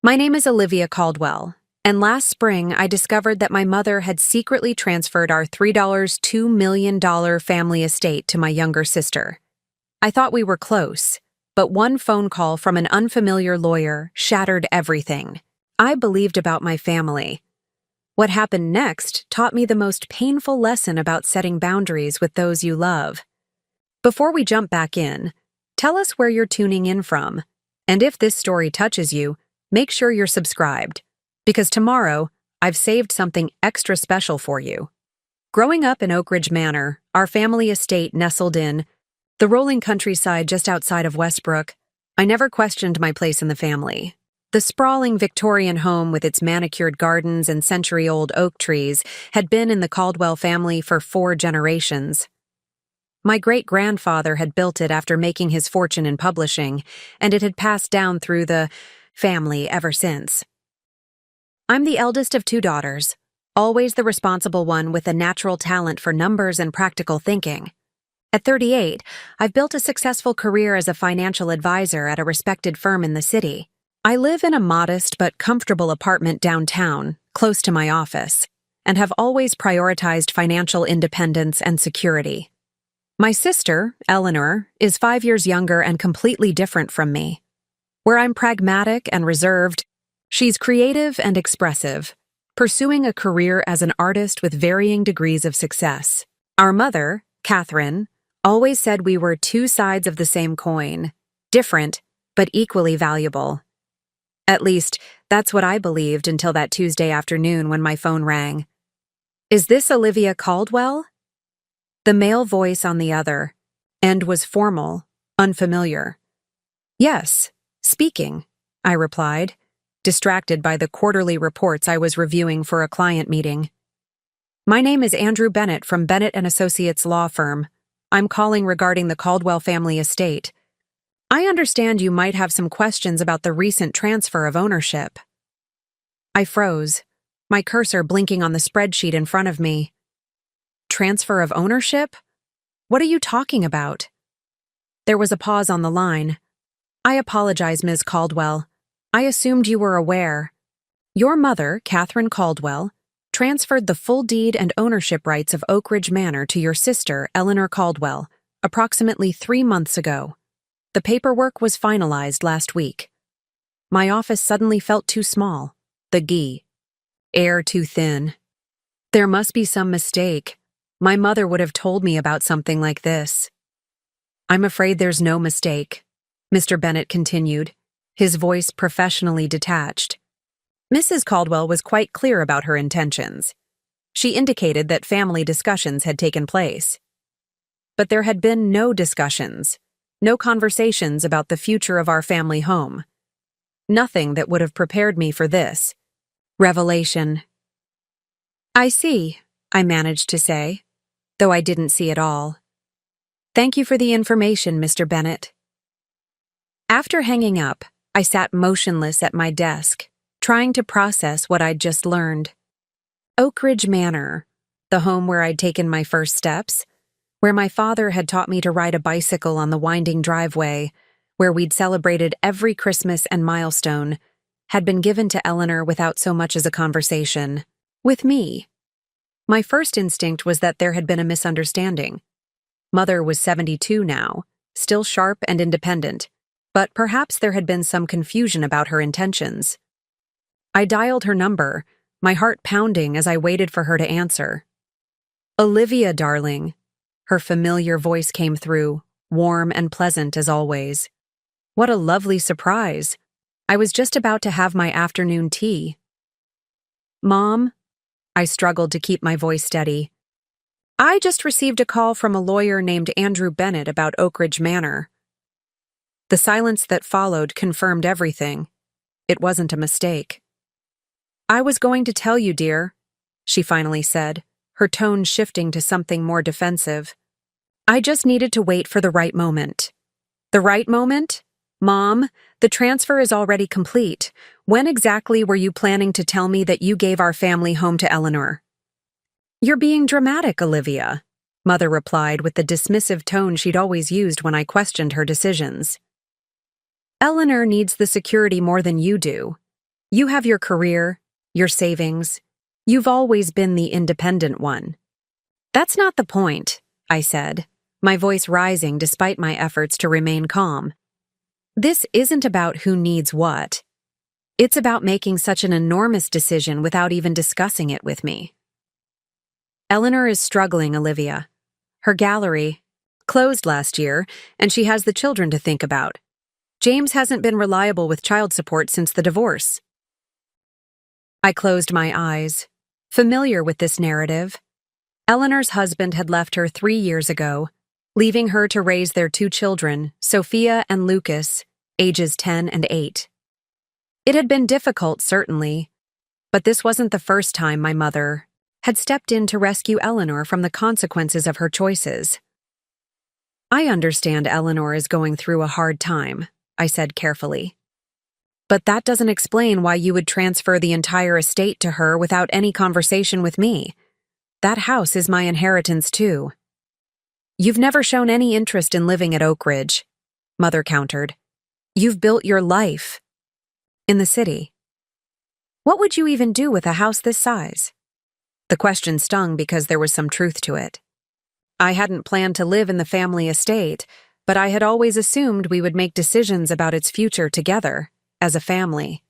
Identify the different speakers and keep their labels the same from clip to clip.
Speaker 1: My name is Olivia Caldwell, and last spring I discovered that my mother had secretly transferred our $2 million family estate to my younger sister. I thought we were close, but one phone call from an unfamiliar lawyer shattered everything. I believed about my family. What happened next taught me the most painful lesson about setting boundaries with those you love. Before we jump back in, tell us where you're tuning in from, and if this story touches you, make sure you're subscribed, because tomorrow I've saved something extra special for you. Growing up in Oak Ridge Manor, our family estate nestled in the rolling countryside just outside of Westbrook, I never questioned my place in the family. The sprawling Victorian home with its manicured gardens and century-old oak trees had been in the Caldwell family for 4 generations. My great-grandfather had built it after making his fortune in publishing, and it had passed down through the family ever since. I'm the eldest of 2 daughters, always the responsible one with a natural talent for numbers and practical thinking. At 38, I've built a successful career as a financial advisor at a respected firm in the city. I live in a modest but comfortable apartment downtown, close to my office, and have always prioritized financial independence and security. My sister, Eleanor, is 5 years younger and completely different from me. Where I'm pragmatic and reserved, she's creative and expressive, pursuing a career as an artist with varying degrees of success. Our mother, Catherine, always said we were 2 sides of the same coin, different but equally valuable. At least, that's what I believed until that Tuesday afternoon when my phone rang. "Is this Olivia Caldwell?" The male voice on the other end was formal, unfamiliar. "Yes, speaking," I replied, distracted by the quarterly reports I was reviewing for a client meeting. "My name is Andrew Bennett from Bennett & Associates Law Firm. I'm calling regarding the Caldwell family estate. I understand you might have some questions about the recent transfer of ownership." I froze, my cursor blinking on the spreadsheet in front of me. "Transfer of ownership? What are you talking about?" There was a pause on the line. "I apologize, Ms. Caldwell. I assumed you were aware. Your mother, Catherine Caldwell, transferred the full deed and ownership rights of Oak Ridge Manor to your sister, Eleanor Caldwell, approximately 3 months ago. The paperwork was finalized last week." My office suddenly felt too small, the air too thin. There must be some mistake. My mother would have told me about something like this. "I'm afraid there's no mistake," Mr. Bennett continued, his voice professionally detached. Mrs. Caldwell was quite clear about her intentions. She indicated that family discussions had taken place. But there had been no discussions, no conversations about the future of our family home. Nothing that would have prepared me for this revelation. "I see," I managed to say, though I didn't see it all. "Thank you for the information, Mr. Bennett." After hanging up, I sat motionless at my desk, trying to process what I'd just learned. Oak Ridge Manor, the home where I'd taken my first steps, where my father had taught me to ride a bicycle on the winding driveway, where we'd celebrated every Christmas and milestone, had been given to Eleanor without so much as a conversation. With me. My first instinct was that there had been a misunderstanding. Mother was 72 now, still sharp and independent, but perhaps there had been some confusion about her intentions. I dialed her number, my heart pounding as I waited for her to answer. "Olivia, darling." Her familiar voice came through, warm and pleasant as always. What a lovely surprise. I was just about to have my afternoon tea. "Mom?" I struggled to keep my voice steady. "I just received a call from a lawyer named Andrew Bennett about Oak Ridge Manor." The silence that followed confirmed everything. It wasn't a mistake. "I was going to tell you, dear," she finally said, her tone shifting to something more defensive. "I just needed to wait for the right moment." "The right moment? Mom, the transfer is already complete. When exactly were you planning to tell me that you gave our family home to Eleanor?" "You're being dramatic, Olivia," Mother replied with the dismissive tone she'd always used when I questioned her decisions. "Eleanor needs the security more than you do. You have your career, your savings. You've always been the independent one. That's not the point, I said, my voice rising despite my efforts to remain calm. This isn't about who needs what. It's about making such an enormous decision without even discussing it with me. Eleanor is struggling, Olivia. Her gallery closed last year, and she has the children to think about. James hasn't been reliable with child support since the divorce. I closed my eyes, familiar with this narrative. Eleanor's husband had left her 3 years ago, leaving her to raise their 2 children, Sophia and Lucas, ages 10 and 8. It had been difficult, certainly, but this wasn't the first time my mother had stepped in to rescue Eleanor from the consequences of her choices. I understand Eleanor is going through a hard time, I said carefully. But that doesn't explain why you would transfer the entire estate to her without any conversation with me. That house is my inheritance too. You've never shown any interest in living at Oak Ridge, Mother countered. You've built your life in the city. What would you even do with a house this size? The question stung because there was some truth to it. I hadn't planned to live in the family estate, but I had always assumed we would make decisions about its future together, as a family.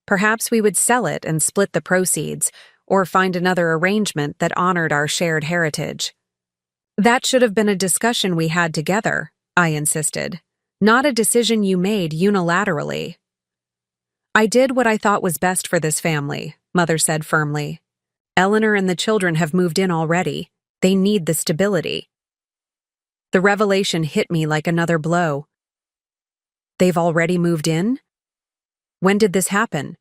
Speaker 1: Perhaps we would sell it and split the proceeds, or find another arrangement that honored our shared heritage. That should have been a discussion we had together, I insisted, not a decision you made unilaterally. I did what I thought was best for this family, Mother said firmly. Eleanor and the children have moved in already. They need the stability. The revelation hit me like another blow. They've already moved in? When did this happen?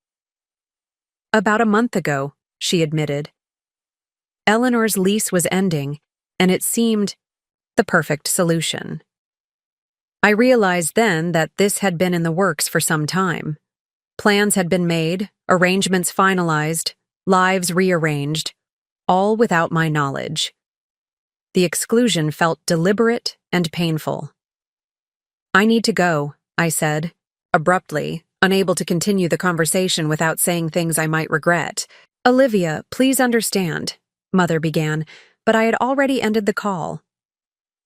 Speaker 1: About a month ago, she admitted. Eleanor's lease was ending, and it seemed the perfect solution. I realized then that this had been in the works for some time. Plans had been made, arrangements finalized, lives rearranged, all without my knowledge. The exclusion felt deliberate and painful. I need to go, I said, abruptly, unable to continue the conversation without saying things I might regret. Olivia, please understand, Mother began, but I had already ended the call.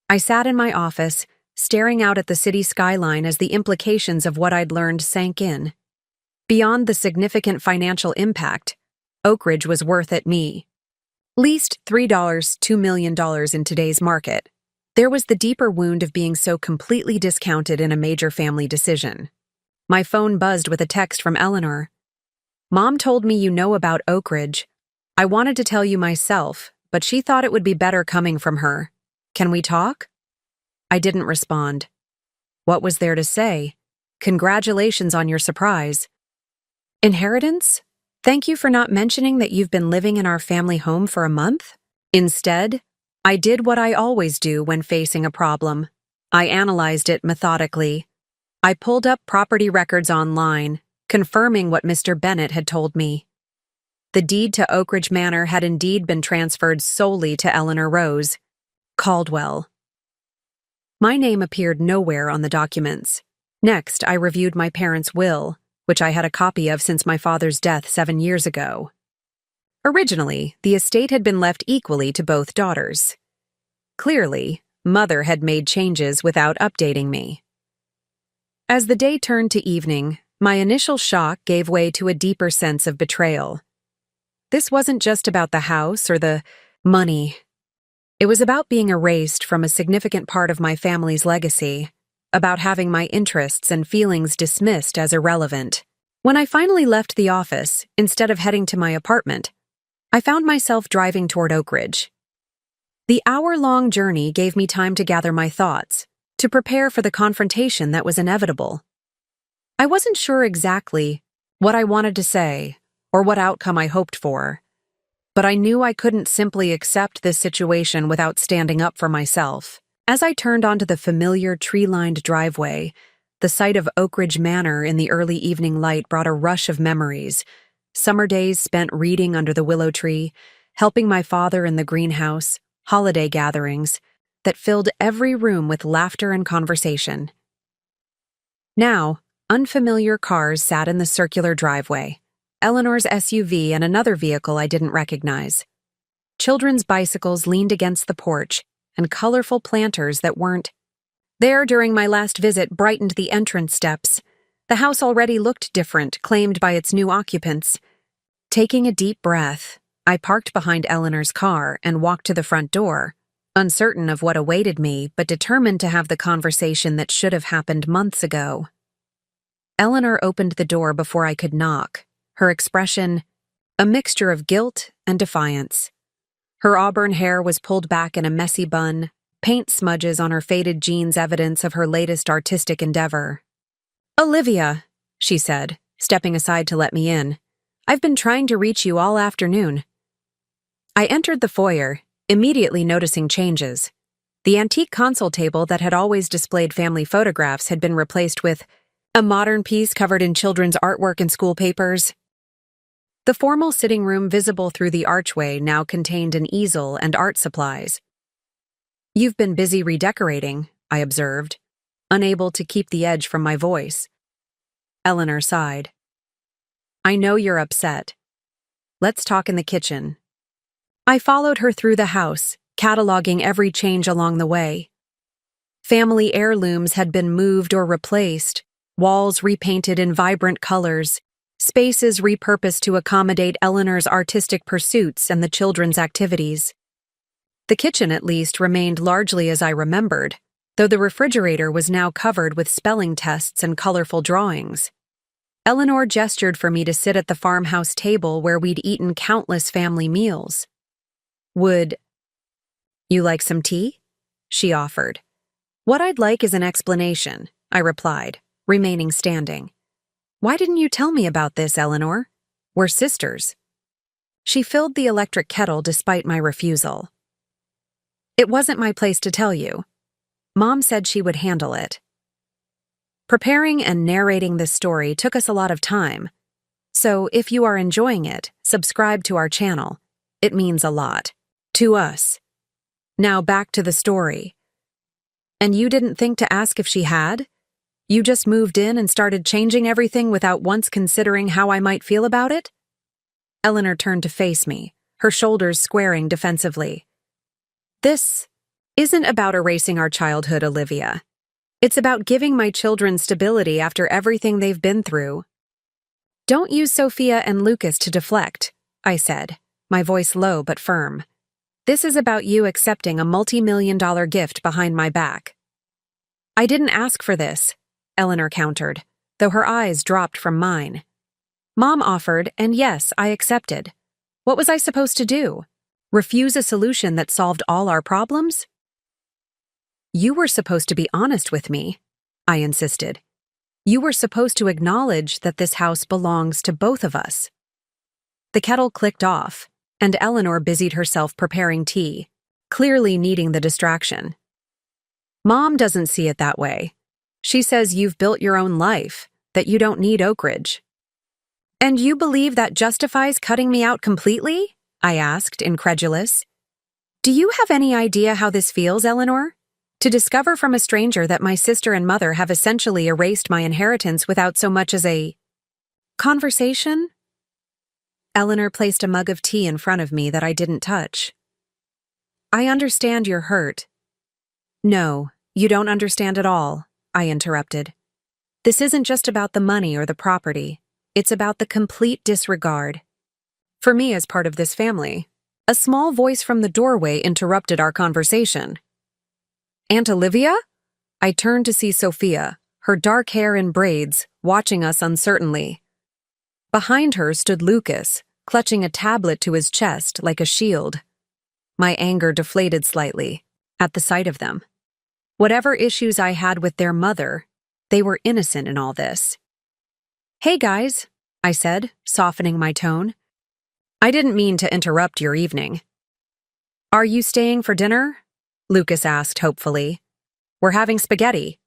Speaker 1: I sat in my office, staring out at the city skyline as the implications of what I'd learned sank in. Beyond the significant financial impact, Oak Ridge was worth it me. Least $2 million in today's market. There was the deeper wound of being so completely discounted in a major family decision. My phone buzzed with a text from Eleanor. Mom told me you know about Oak Ridge. I wanted to tell you myself, but she thought it would be better coming from her. Can we talk? I didn't respond. What was there to say? Congratulations on your surprise. Inheritance? Thank you for not mentioning that you've been living in our family home for a month. Instead, I did what I always do when facing a problem. I analyzed it methodically. I pulled up property records online, confirming what Mr. Bennett had told me. The deed to Oak Ridge Manor had indeed been transferred solely to Eleanor Rose Caldwell. My name appeared nowhere on the documents. Next, I reviewed my parents' will, which I had a copy of since my father's death 7 years ago. Originally, the estate had been left equally to both daughters. Clearly, Mother had made changes without updating me. As the day turned to evening, my initial shock gave way to a deeper sense of betrayal. This wasn't just about the house or the money. It was about being erased from a significant part of my family's legacy, about having my interests and feelings dismissed as irrelevant. When I finally left the office, instead of heading to my apartment, I found myself driving toward Oak Ridge. The hour-long journey gave me time to gather my thoughts, to prepare for the confrontation that was inevitable. I wasn't sure exactly what I wanted to say or what outcome I hoped for, but I knew I couldn't simply accept this situation without standing up for myself. As I turned onto the familiar tree-lined driveway, the sight of Oak Ridge Manor in the early evening light brought a rush of memories. Summer days spent reading under the willow tree, helping my father in the greenhouse, holiday gatherings that filled every room with laughter and conversation. Now, unfamiliar cars sat in the circular driveway, Eleanor's SUV and another vehicle I didn't recognize. Children's bicycles leaned against the porch, and colorful planters that weren't there during my last visit brightened the entrance steps. The house already looked different, claimed by its new occupants. Taking a deep breath, I parked behind Eleanor's car and walked to the front door, uncertain of what awaited me but determined to have the conversation that should have happened months ago. Eleanor opened the door before I could knock, her expression a mixture of guilt and defiance. Her auburn hair was pulled back in a messy bun, paint smudges on her faded jeans evidence of her latest artistic endeavor. "Olivia," she said, stepping aside to let me in. "I've been trying to reach you all afternoon." I entered the foyer, immediately noticing changes. The antique console table that had always displayed family photographs had been replaced with a modern piece covered in children's artwork and school papers. The formal sitting room visible through the archway now contained an easel and art supplies. "You've been busy redecorating," I observed, unable to keep the edge from my voice. Eleanor sighed. "I know you're upset. Let's talk in the kitchen." I followed her through the house, cataloging every change along the way. Family heirlooms had been moved or replaced, walls repainted in vibrant colors, spaces repurposed to accommodate Eleanor's artistic pursuits and the children's activities. The kitchen, at least, remained largely as I remembered, though the refrigerator was now covered with spelling tests and colorful drawings. Eleanor gestured for me to sit at the farmhouse table where we'd eaten countless family meals. "Would you like some tea?" she offered. "What I'd like is an explanation," I replied, remaining standing. "Why didn't you tell me about this, Eleanor? We're sisters." She filled the electric kettle despite my refusal. "It wasn't my place to tell you. Mom said she would handle it." Preparing and narrating this story took us a lot of time, so if you are enjoying it, subscribe to our channel. It means a lot. To us. Now back to the story. "And you didn't think to ask if she had? You just moved in and started changing everything without once considering how I might feel about it?" Eleanor turned to face me, her shoulders squaring defensively. "This isn't about erasing our childhood, Olivia. It's about giving my children stability after everything they've been through." "Don't use Sophia and Lucas to deflect," I said, my voice low but firm. "This is about you accepting a multi-million-dollar gift behind my back." "I didn't ask for this," Eleanor countered, though her eyes dropped from mine. "Mom offered, and yes, I accepted. What was I supposed to do? Refuse a solution that solved all our problems?" "You were supposed to be honest with me," I insisted. "You were supposed to acknowledge that this house belongs to both of us." The kettle clicked off, and Eleanor busied herself preparing tea, clearly needing the distraction. "Mom doesn't see it that way. She says you've built your own life, that you don't need Oak Ridge." "And you believe that justifies cutting me out completely?" I asked, incredulous. "Do you have any idea how this feels, Eleanor? To discover from a stranger that my sister and mother have essentially erased my inheritance without so much as a conversation?" Eleanor placed a mug of tea in front of me that I didn't touch. "I understand you're hurt." "No, you don't understand at all," I interrupted. "This isn't just about the money or the property. It's about the complete disregard. For me as part of this family." A small voice from the doorway interrupted our conversation. "Aunt Olivia?" I turned to see Sophia, her dark hair in braids, watching us uncertainly. Behind her stood Lucas, clutching a tablet to his chest like a shield. My anger deflated slightly at the sight of them. Whatever issues I had with their mother, they were innocent in all this. "Hey guys," I said, softening my tone. "I didn't mean to interrupt your evening." "Are you staying for dinner?" Lucas asked hopefully. "We're having spaghetti."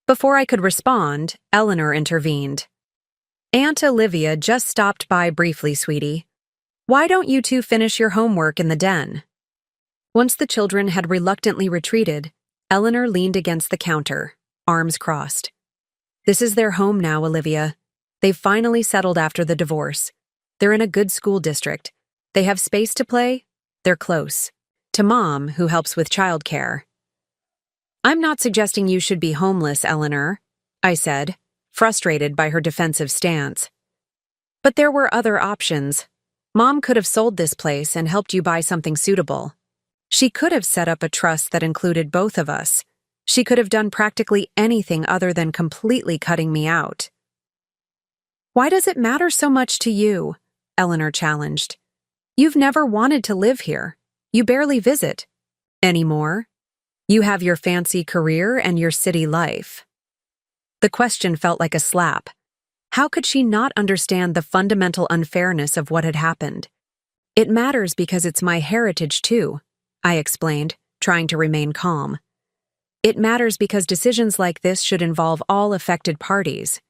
Speaker 1: Before I could respond, Eleanor intervened. "Aunt Olivia just stopped by briefly, sweetie. Why don't you two finish your homework in the den?" Once the children had reluctantly retreated, Eleanor leaned against the counter, arms crossed. "This is their home now, Olivia. They've finally settled after the divorce. They're in a good school district. They have space to play. They're close. To Mom, who helps with childcare. I'm not suggesting you should be homeless, Eleanor, I said, frustrated by her defensive stance. But there were other options. Mom could have sold this place and helped you buy something suitable. She could have set up a trust that included both of us. She could have done practically anything other than completely cutting me out. Why does it matter so much to you? Eleanor challenged. You've never wanted to live here. You barely visit. Anymore? You have your fancy career and your city life. The question felt like a slap. How could she not understand the fundamental unfairness of what had happened? It matters because it's my heritage too, I explained, trying to remain calm. It matters because decisions like this should involve all affected parties.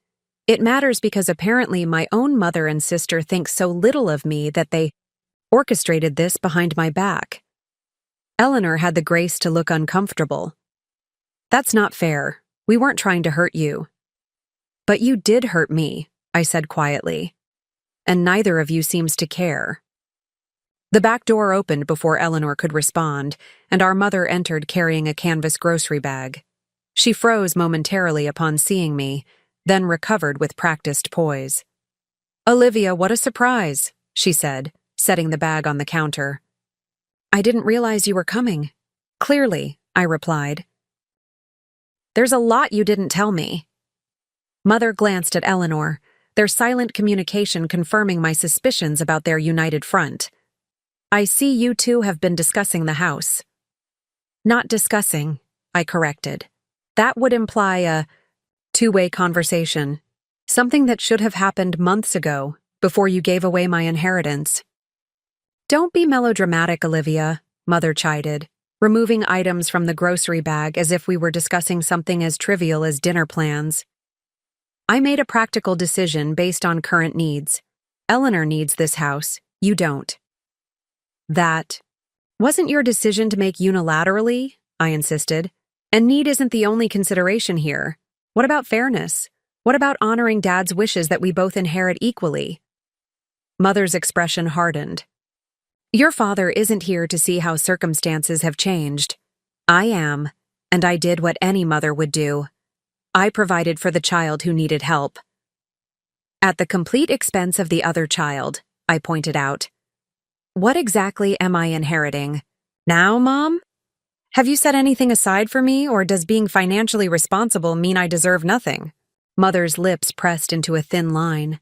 Speaker 1: It matters because apparently my own mother and sister think so little of me that they orchestrated this behind my back. Eleanor had the grace to look uncomfortable. That's not fair. We weren't trying to hurt you. But you did hurt me, I said quietly. And neither of you seems to care. The back door opened before Eleanor could respond, and our mother entered carrying a canvas grocery bag. She froze momentarily upon seeing me, then recovered with practiced poise. Olivia, what a surprise, she said, setting the bag on the counter. I didn't realize you were coming. Clearly, I replied. There's a lot you didn't tell me. Mother glanced at Eleanor, their silent communication confirming my suspicions about their united front. I see you two have been discussing the house. Not discussing, I corrected. That would imply a two-way conversation, something that should have happened months ago, before you gave away my inheritance. Don't be melodramatic, Olivia, Mother chided, removing items from the grocery bag as if we were discussing something as trivial as dinner plans. I made a practical decision based on current needs. Eleanor needs this house, you don't. That wasn't your decision to make unilaterally, I insisted. And need isn't the only consideration here. What about fairness? What about honoring Dad's wishes that we both inherit equally? Mother's expression hardened. Your father isn't here to see how circumstances have changed. I am, and I did what any mother would do. I provided for the child who needed help. At the complete expense of the other child, I pointed out. What exactly am I inheriting? Now, Mom? Have you set anything aside for me, or does being financially responsible mean I deserve nothing? Mother's lips pressed into a thin line.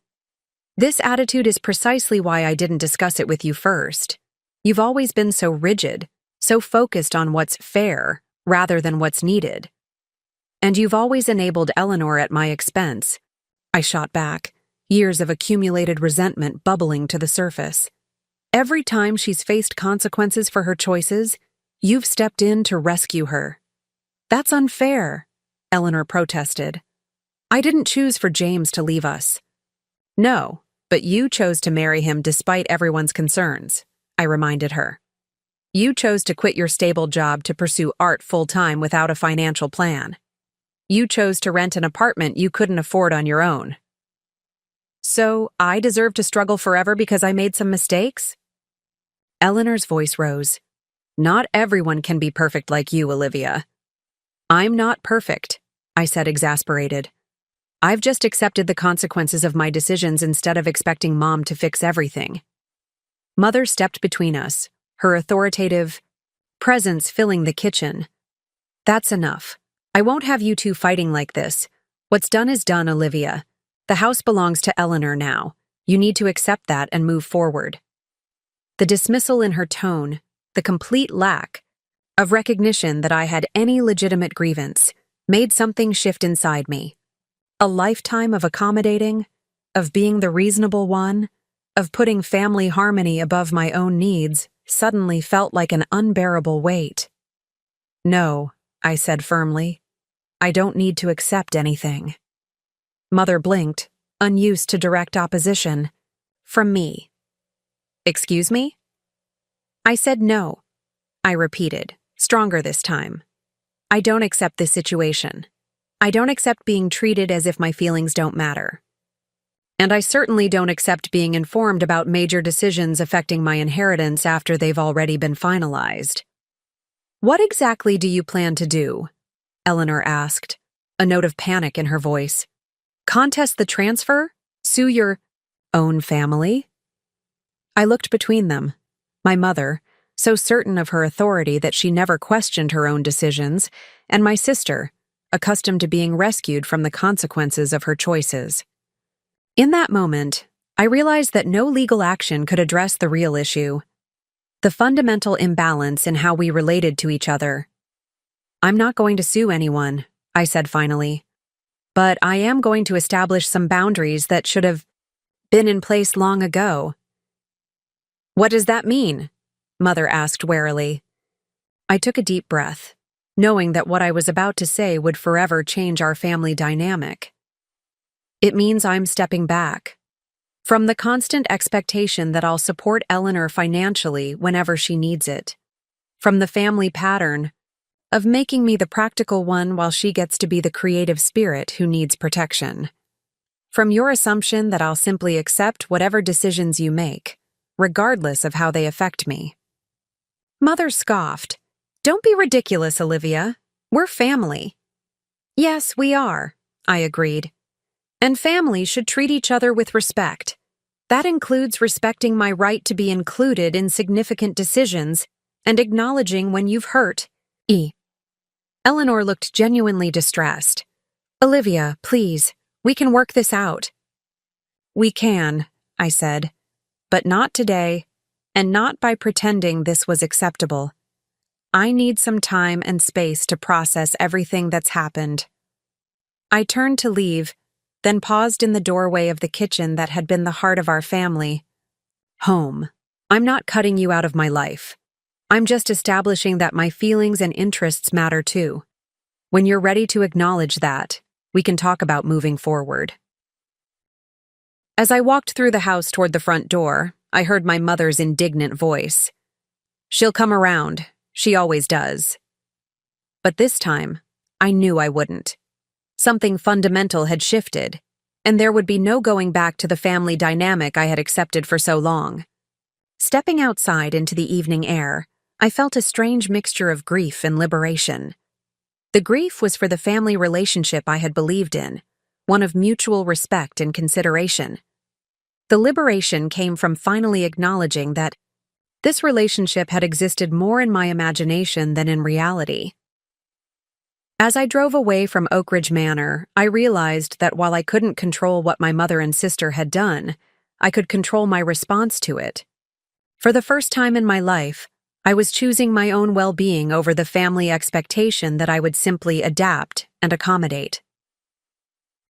Speaker 1: This attitude is precisely why I didn't discuss it with you first. You've always been so rigid, so focused on what's fair rather than what's needed. And you've always enabled Eleanor at my expense. I shot back, years of accumulated resentment bubbling to the surface. Every time she's faced consequences for her choices, you've stepped in to rescue her. That's unfair, Eleanor protested. I didn't choose for James to leave us. No, but you chose to marry him despite everyone's concerns, I reminded her. You chose to quit your stable job to pursue art full-time without a financial plan. You chose to rent an apartment you couldn't afford on your own. So, I deserve to struggle forever because I made some mistakes? Eleanor's voice rose. Not everyone can be perfect like you, Olivia. I'm not perfect, I said, exasperated. I've just accepted the consequences of my decisions instead of expecting Mom to fix everything. Mother stepped between us, her authoritative presence filling the kitchen. That's enough. I won't have you two fighting like this. What's done is done, Olivia. The house belongs to Eleanor now. You need to accept that and move forward. The dismissal in her tone, the complete lack of recognition that I had any legitimate grievance, made something shift inside me. A lifetime of accommodating, of being the reasonable one, of putting family harmony above my own needs, suddenly felt like an unbearable weight. No, I said firmly. I don't need to accept anything. Mother blinked, unused to direct opposition. From me. Excuse me? I said no. I repeated, stronger this time. I don't accept this situation. I don't accept being treated as if my feelings don't matter. And I certainly don't accept being informed about major decisions affecting my inheritance after they've already been finalized. What exactly do you plan to do? Eleanor asked, a note of panic in her voice. Contest the transfer? Sue your own family? I looked between them. My mother, so certain of her authority that she never questioned her own decisions, and my sister, accustomed to being rescued from the consequences of her choices. In that moment, I realized that no legal action could address the real issue, the fundamental imbalance in how we related to each other. I'm not going to sue anyone, I said finally, but I am going to establish some boundaries that should have been in place long ago. What does that mean? Mother asked warily. I took a deep breath, knowing that what I was about to say would forever change our family dynamic. It means I'm stepping back from the constant expectation that I'll support Eleanor financially whenever she needs it, from the family pattern of making me the practical one while she gets to be the creative spirit who needs protection, from your assumption that I'll simply accept whatever decisions you make, regardless of how they affect me. Mother scoffed. Don't be ridiculous, Olivia. We're family. Yes, we are, I agreed. And families should treat each other with respect. That includes respecting my right to be included in significant decisions and acknowledging when you've hurt. Eleanor looked genuinely distressed. Olivia, please, we can work this out. We can, I said, but not today, and not by pretending this was acceptable. I need some time and space to process everything that's happened. I turned to leave, then paused in the doorway of the kitchen that had been the heart of our family. Home. I'm not cutting you out of my life. I'm just establishing that my feelings and interests matter too. When you're ready to acknowledge that, we can talk about moving forward. As I walked through the house toward the front door, I heard my mother's indignant voice. She'll come around. She always does. But this time, I knew I wouldn't. Something fundamental had shifted, and there would be no going back to the family dynamic I had accepted for so long. Stepping outside into the evening air, I felt a strange mixture of grief and liberation. The grief was for the family relationship I had believed in, one of mutual respect and consideration. The liberation came from finally acknowledging that this relationship had existed more in my imagination than in reality. As I drove away from Oak Ridge Manor, I realized that while I couldn't control what my mother and sister had done, I could control my response to it. For the first time in my life, I was choosing my own well-being over the family expectation that I would simply adapt and accommodate.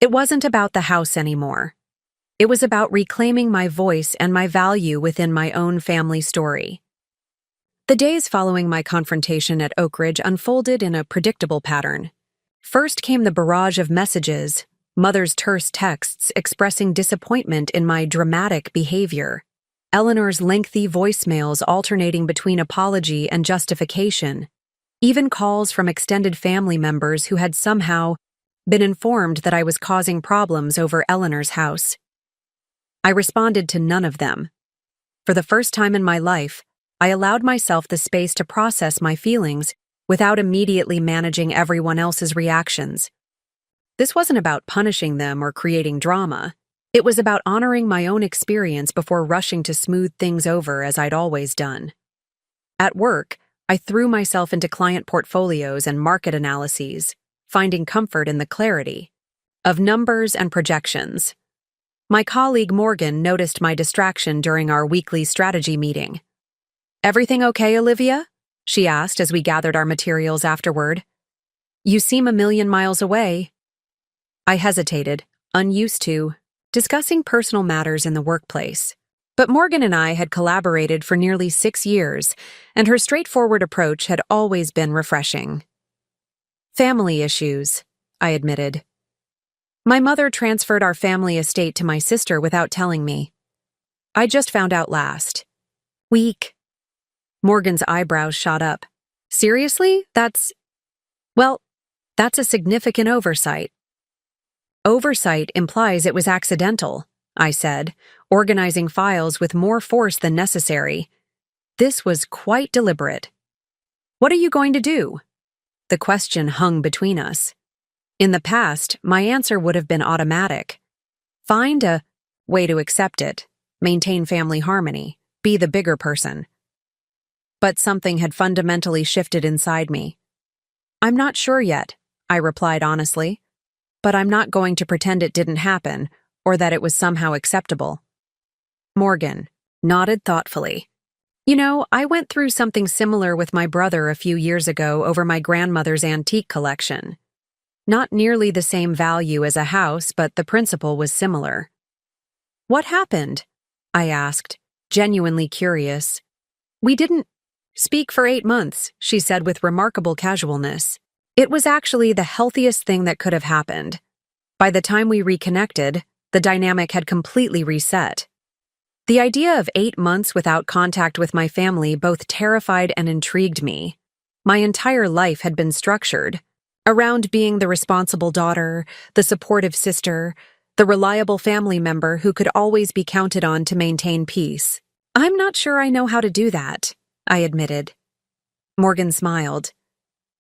Speaker 1: It wasn't about the house anymore. It was about reclaiming my voice and my value within my own family story. The days following my confrontation at Oak Ridge unfolded in a predictable pattern. First came the barrage of messages, Mother's terse texts expressing disappointment in my dramatic behavior, Eleanor's lengthy voicemails alternating between apology and justification, even calls from extended family members who had somehow been informed that I was causing problems over Eleanor's house. I responded to none of them. For the first time in my life, I allowed myself the space to process my feelings without immediately managing everyone else's reactions. This wasn't about punishing them or creating drama. It was about honoring my own experience before rushing to smooth things over as I'd always done. At work, I threw myself into client portfolios and market analyses, finding comfort in the clarity of numbers and projections. My colleague Morgan noticed my distraction during our weekly strategy meeting. "Everything okay, Olivia?" she asked as we gathered our materials afterward. "You seem a million miles away." I hesitated, unused to discussing personal matters in the workplace. But Morgan and I had collaborated for nearly 6 years, and her straightforward approach had always been refreshing. "Family issues," I admitted. "My mother transferred our family estate to my sister without telling me. I just found out last week." Morgan's eyebrows shot up. "Seriously? That's a significant oversight." "Oversight implies it was accidental," I said, organizing files with more force than necessary. This was quite deliberate. What are you going to do? The question hung between us. In the past, my answer would have been automatic. Find a way to accept it, maintain family harmony, be the bigger person. But something had fundamentally shifted inside me. I'm not sure yet, I replied honestly, but I'm not going to pretend it didn't happen or that it was somehow acceptable. Morgan nodded thoughtfully. You know, I went through something similar with my brother a few years ago over my grandmother's antique collection. Not nearly the same value as a house, but the principle was similar. What happened? I asked, genuinely curious. We didn't speak for 8 months, she said with remarkable casualness. It was actually the healthiest thing that could have happened. By the time we reconnected, the dynamic had completely reset. The idea of 8 months without contact with my family both terrified and intrigued me. My entire life had been structured around being the responsible daughter, the supportive sister, the reliable family member who could always be counted on to maintain peace. I'm not sure I know how to do that, I admitted. Morgan smiled.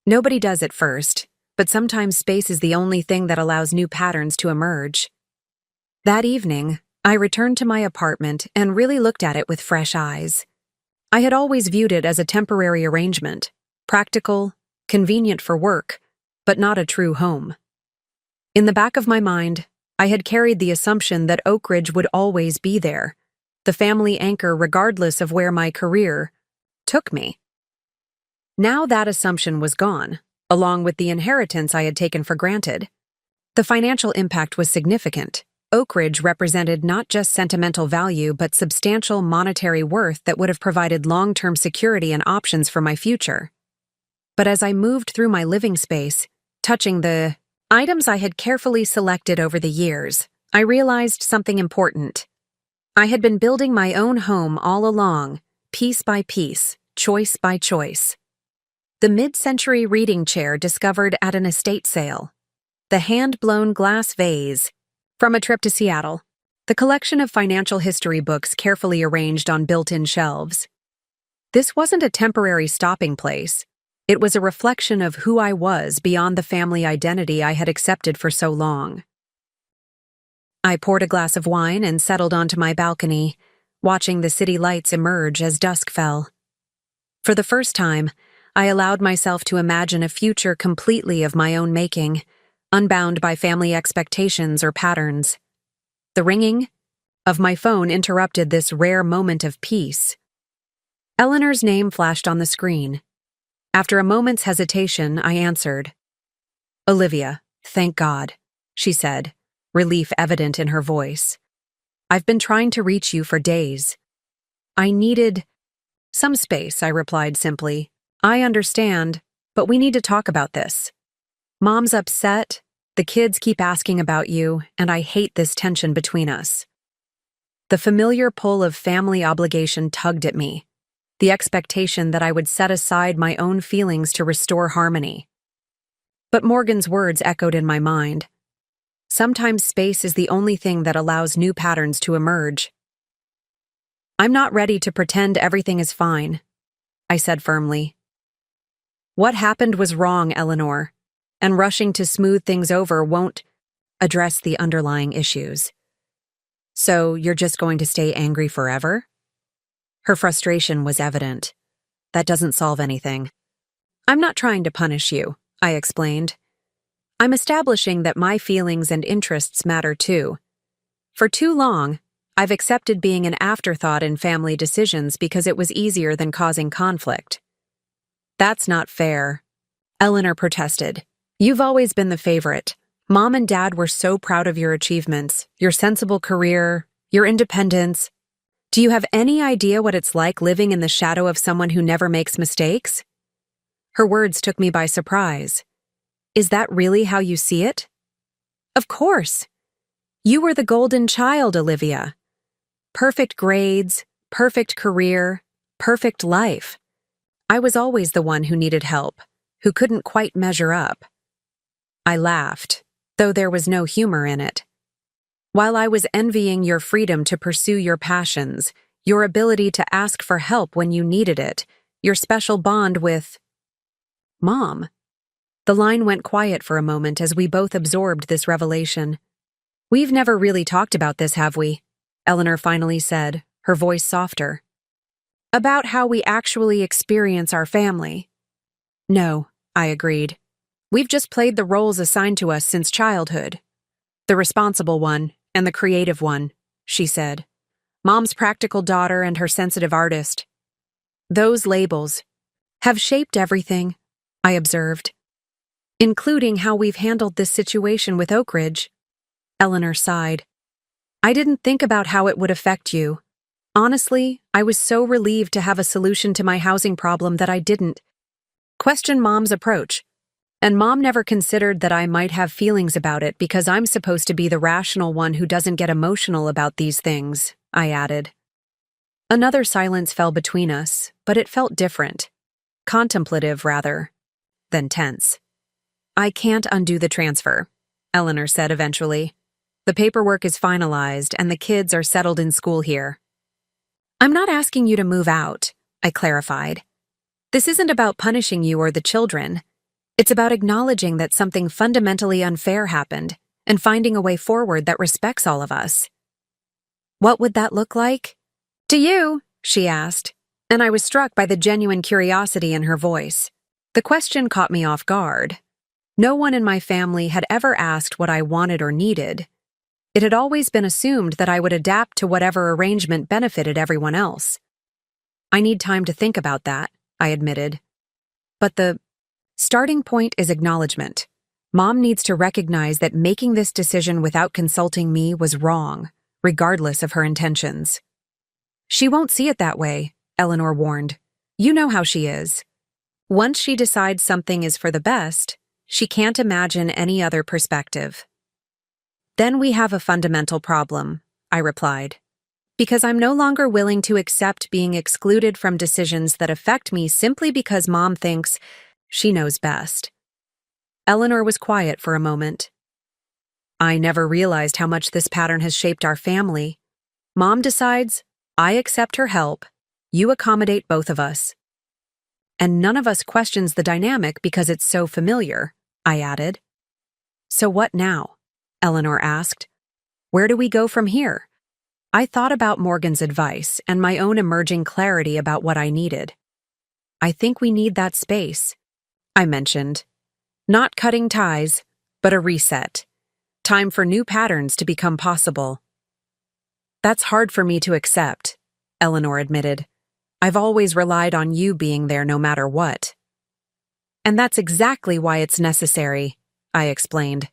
Speaker 1: Nobody does at first, but sometimes space is the only thing that allows new patterns to emerge. That evening, I returned to my apartment and really looked at it with fresh eyes. I had always viewed it as a temporary arrangement, practical, convenient for work, but not a true home. In the back of my mind, I had carried the assumption that Oak Ridge would always be there, the family anchor regardless of where my career took me. Now that assumption was gone, along with the inheritance I had taken for granted. The financial impact was significant. Oak Ridge represented not just sentimental value but substantial monetary worth that would have provided long-term security and options for my future. But as I moved through my living space, touching the items I had carefully selected over the years, I realized something important. I had been building my own home all along, piece by piece, choice by choice. The mid-century reading chair discovered at an estate sale, the hand-blown glass vase from a trip to Seattle, the collection of financial history books carefully arranged on built-in shelves. This wasn't a temporary stopping place. It was a reflection of who I was beyond the family identity I had accepted for so long. I poured a glass of wine and settled onto my balcony, watching the city lights emerge as dusk fell. For the first time, I allowed myself to imagine a future completely of my own making, unbound by family expectations or patterns. The ringing of my phone interrupted this rare moment of peace. Eleanor's name flashed on the screen. After a moment's hesitation, I answered. "Olivia, thank God," she said, relief evident in her voice. "I've been trying to reach you for days." "I needed some space," I replied simply. "I understand, but we need to talk about this. Mom's upset, the kids keep asking about you, and I hate this tension between us." The familiar pull of family obligation tugged at me, the expectation that I would set aside my own feelings to restore harmony. But Morgan's words echoed in my mind. Sometimes space is the only thing that allows new patterns to emerge. "I'm not ready to pretend everything is fine," I said firmly. "What happened was wrong, Eleanor, and rushing to smooth things over won't address the underlying issues. So you're just going to stay angry forever?" Her frustration was evident. "That doesn't solve anything." "I'm not trying to punish you," I explained. "I'm establishing that my feelings and interests matter too. For too long, I've accepted being an afterthought in family decisions because it was easier than causing conflict." "That's not fair," Eleanor protested. "You've always been the favorite. Mom and Dad were so proud of your achievements, your sensible career, your independence. Do you have any idea what it's like living in the shadow of someone who never makes mistakes?" Her words took me by surprise. "Is that really how you see it?" "Of course. You were the golden child, Olivia. Perfect grades, perfect career, perfect life. I was always the one who needed help, who couldn't quite measure up." I laughed, though there was no humor in it. While I was envying your freedom to pursue your passions, your ability to ask for help when you needed it, your special bond with Mom. The line went quiet for a moment as we both absorbed this revelation. We've never really talked about this, have we? Eleanor finally said, her voice softer. About how we actually experience our family. No, I agreed. We've just played the roles assigned to us since childhood. The responsible one and the creative one, she said. Mom's practical daughter and her sensitive artist. Those labels have shaped everything, I observed, including how we've handled this situation with Oak Ridge. Eleanor sighed. I didn't think about how it would affect you. Honestly, I was so relieved to have a solution to my housing problem that I didn't question Mom's approach. And Mom never considered that I might have feelings about it because I'm supposed to be the rational one who doesn't get emotional about these things, I added. Another silence fell between us, but it felt different. Contemplative, rather, than tense. I can't undo the transfer, Eleanor said eventually. The paperwork is finalized and the kids are settled in school here. I'm not asking you to move out, I clarified. This isn't about punishing you or the children. It's about acknowledging that something fundamentally unfair happened and finding a way forward that respects all of us. What would that look like? To you, she asked, and I was struck by the genuine curiosity in her voice. The question caught me off guard. No one in my family had ever asked what I wanted or needed. It had always been assumed that I would adapt to whatever arrangement benefited everyone else. I need time to think about that, I admitted. But the starting point is acknowledgement. Mom needs to recognize that making this decision without consulting me was wrong, regardless of her intentions. She won't see it that way, Eleanor warned. You know how she is. Once she decides something is for the best, she can't imagine any other perspective. Then we have a fundamental problem, I replied. Because I'm no longer willing to accept being excluded from decisions that affect me simply because Mom thinks she knows best. Eleanor was quiet for a moment. I never realized how much this pattern has shaped our family. Mom decides, I accept her help, you accommodate both of us. And none of us questions the dynamic because it's so familiar, I added. So what now? Eleanor asked. Where do we go from here? I thought about Morgan's advice and my own emerging clarity about what I needed. I think we need that space, I mentioned. Not cutting ties, but a reset. Time for new patterns to become possible. That's hard for me to accept, Eleanor admitted. I've always relied on you being there no matter what. And that's exactly why it's necessary, I explained,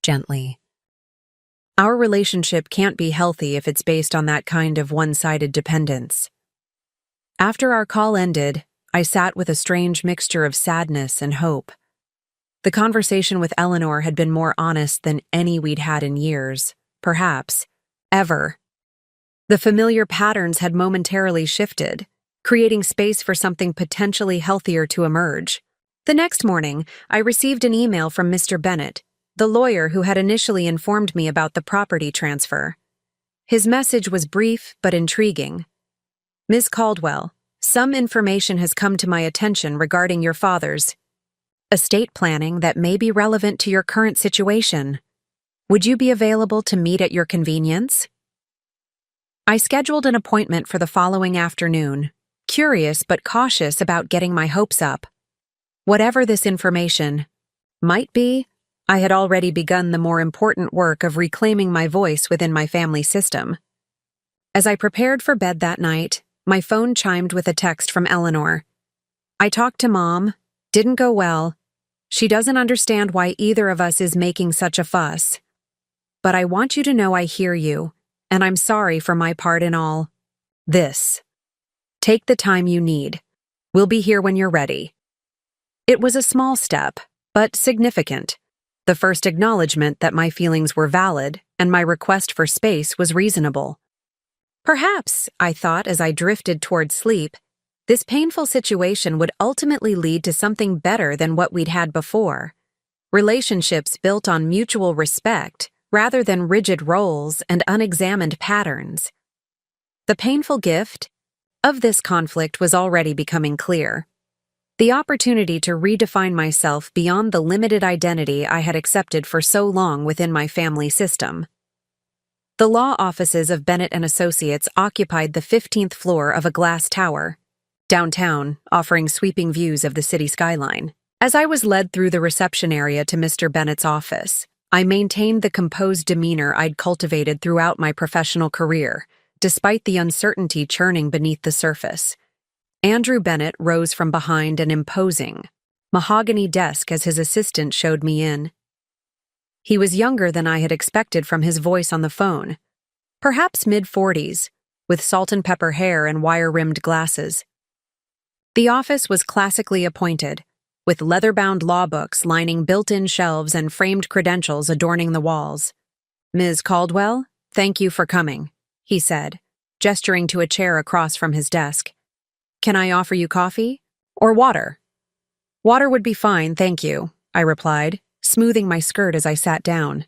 Speaker 1: gently. Our relationship can't be healthy if it's based on that kind of one-sided dependence. After our call ended, I sat with a strange mixture of sadness and hope. The conversation with Eleanor had been more honest than any we'd had in years, perhaps, ever. The familiar patterns had momentarily shifted, creating space for something potentially healthier to emerge. The next morning, I received an email from Mr. Bennett, the lawyer who had initially informed me about the property transfer. His message was brief but intriguing. Ms. Caldwell, some information has come to my attention regarding your father's estate planning that may be relevant to your current situation. Would you be available to meet at your convenience? I scheduled an appointment for the following afternoon, curious but cautious about getting my hopes up. Whatever this information might be, I had already begun the more important work of reclaiming my voice within my family system. As I prepared for bed that night, my phone chimed with a text from Eleanor. I talked to Mom. Didn't go well. She doesn't understand why either of us is making such a fuss. But I want you to know I hear you, and I'm sorry for my part in all this. Take the time you need. We'll be here when you're ready. It was a small step, but significant. The first acknowledgement that my feelings were valid and my request for space was reasonable. Perhaps, I thought as I drifted toward sleep, this painful situation would ultimately lead to something better than what we'd had before. Relationships built on mutual respect rather than rigid roles and unexamined patterns. The painful gift of this conflict was already becoming clear. The opportunity to redefine myself beyond the limited identity I had accepted for so long within my family system. The law offices of Bennett and Associates occupied the 15th floor of a glass tower, downtown, offering sweeping views of the city skyline. As I was led through the reception area to Mr. Bennett's office, I maintained the composed demeanor I'd cultivated throughout my professional career, despite the uncertainty churning beneath the surface. Andrew Bennett rose from behind an imposing, mahogany desk as his assistant showed me in. He was younger than I had expected from his voice on the phone, perhaps mid-40s, with salt and pepper hair and wire-rimmed glasses. The office was classically appointed, with leather-bound law books lining built-in shelves and framed credentials adorning the walls. "Ms. Caldwell, thank you for coming," he said, gesturing to a chair across from his desk. "Can I offer you coffee? Or water?" "Water would be fine, thank you," I replied, smoothing my skirt as I sat down.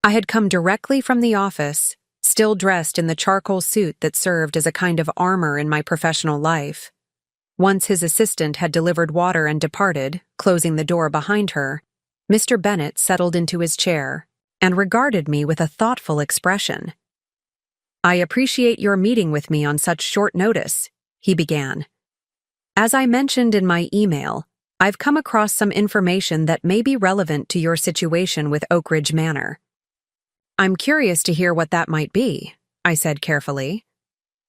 Speaker 1: I had come directly from the office, still dressed in the charcoal suit that served as a kind of armor in my professional life. Once his assistant had delivered water and departed, closing the door behind her, Mr. Bennett settled into his chair and regarded me with a thoughtful expression. "I appreciate your meeting with me on such short notice," he began. "As I mentioned in my email, I've come across some information that may be relevant to your situation with Oak Ridge Manor." "I'm curious to hear what that might be," I said carefully,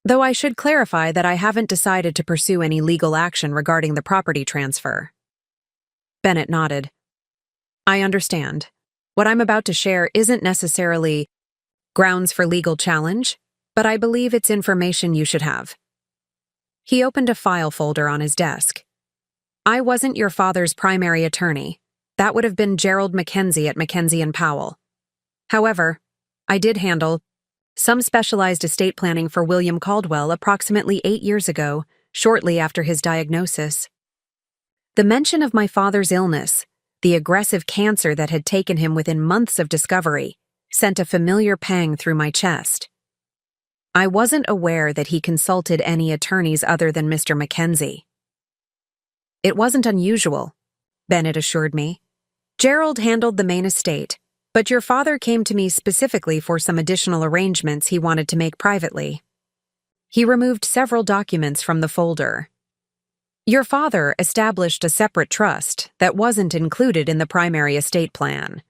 Speaker 1: though I should clarify that I haven't decided to pursue any legal action regarding the property transfer. Bennett nodded. "I understand. What I'm about to share isn't necessarily grounds for legal challenge, but I believe it's information you should have." He opened a file folder on his desk. "I wasn't your father's primary attorney. That would have been Gerald Mackenzie at Mackenzie & Powell. However, I did handle some specialized estate planning for William Caldwell approximately 8 years ago, shortly after his diagnosis. The mention of my father's illness, the aggressive cancer that had taken him within months of discovery, sent a familiar pang through my chest. I wasn't aware that he consulted any attorneys other than Mr. Mackenzie. "It wasn't unusual," Bennett assured me. "Gerald handled the main estate, but your father came to me specifically for some additional arrangements he wanted to make privately." He removed several documents from the folder. "Your father established a separate trust that wasn't included in the primary estate plan.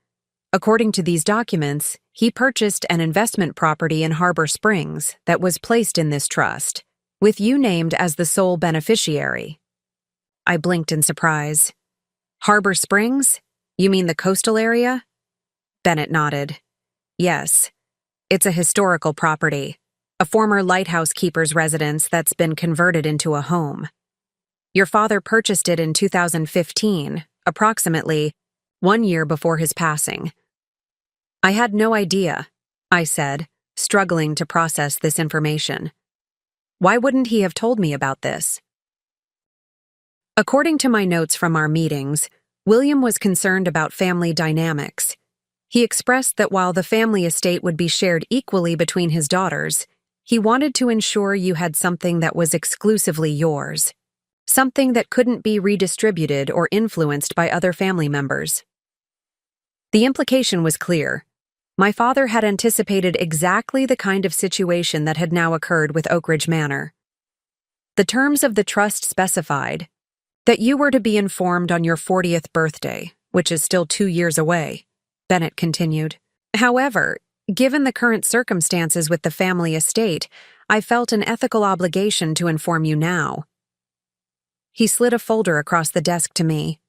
Speaker 1: According to these documents, he purchased an investment property in Harbor Springs that was placed in this trust, with you named as the sole beneficiary." I blinked in surprise. "Harbor Springs? You mean the coastal area?" Bennett nodded. "Yes. It's a historical property, a former lighthouse keeper's residence that's been converted into a home. Your father purchased it in 2015, approximately 1 year before his passing." "I had no idea," I said, struggling to process this information. "Why wouldn't he have told me about this?" According to my notes from our meetings, William was concerned about family dynamics. He expressed that while the family estate would be shared equally between his daughters, he wanted to ensure you had something that was exclusively yours, something that couldn't be redistributed or influenced by other family members. The implication was clear. My father had anticipated exactly the kind of situation that had now occurred with Oak Ridge Manor. The terms of the trust specified that you were to be informed on your 40th birthday, which is still 2 years away, Bennett continued. "However, given the current circumstances with the family estate, I felt an ethical obligation to inform you now." He slid a folder across the desk to me.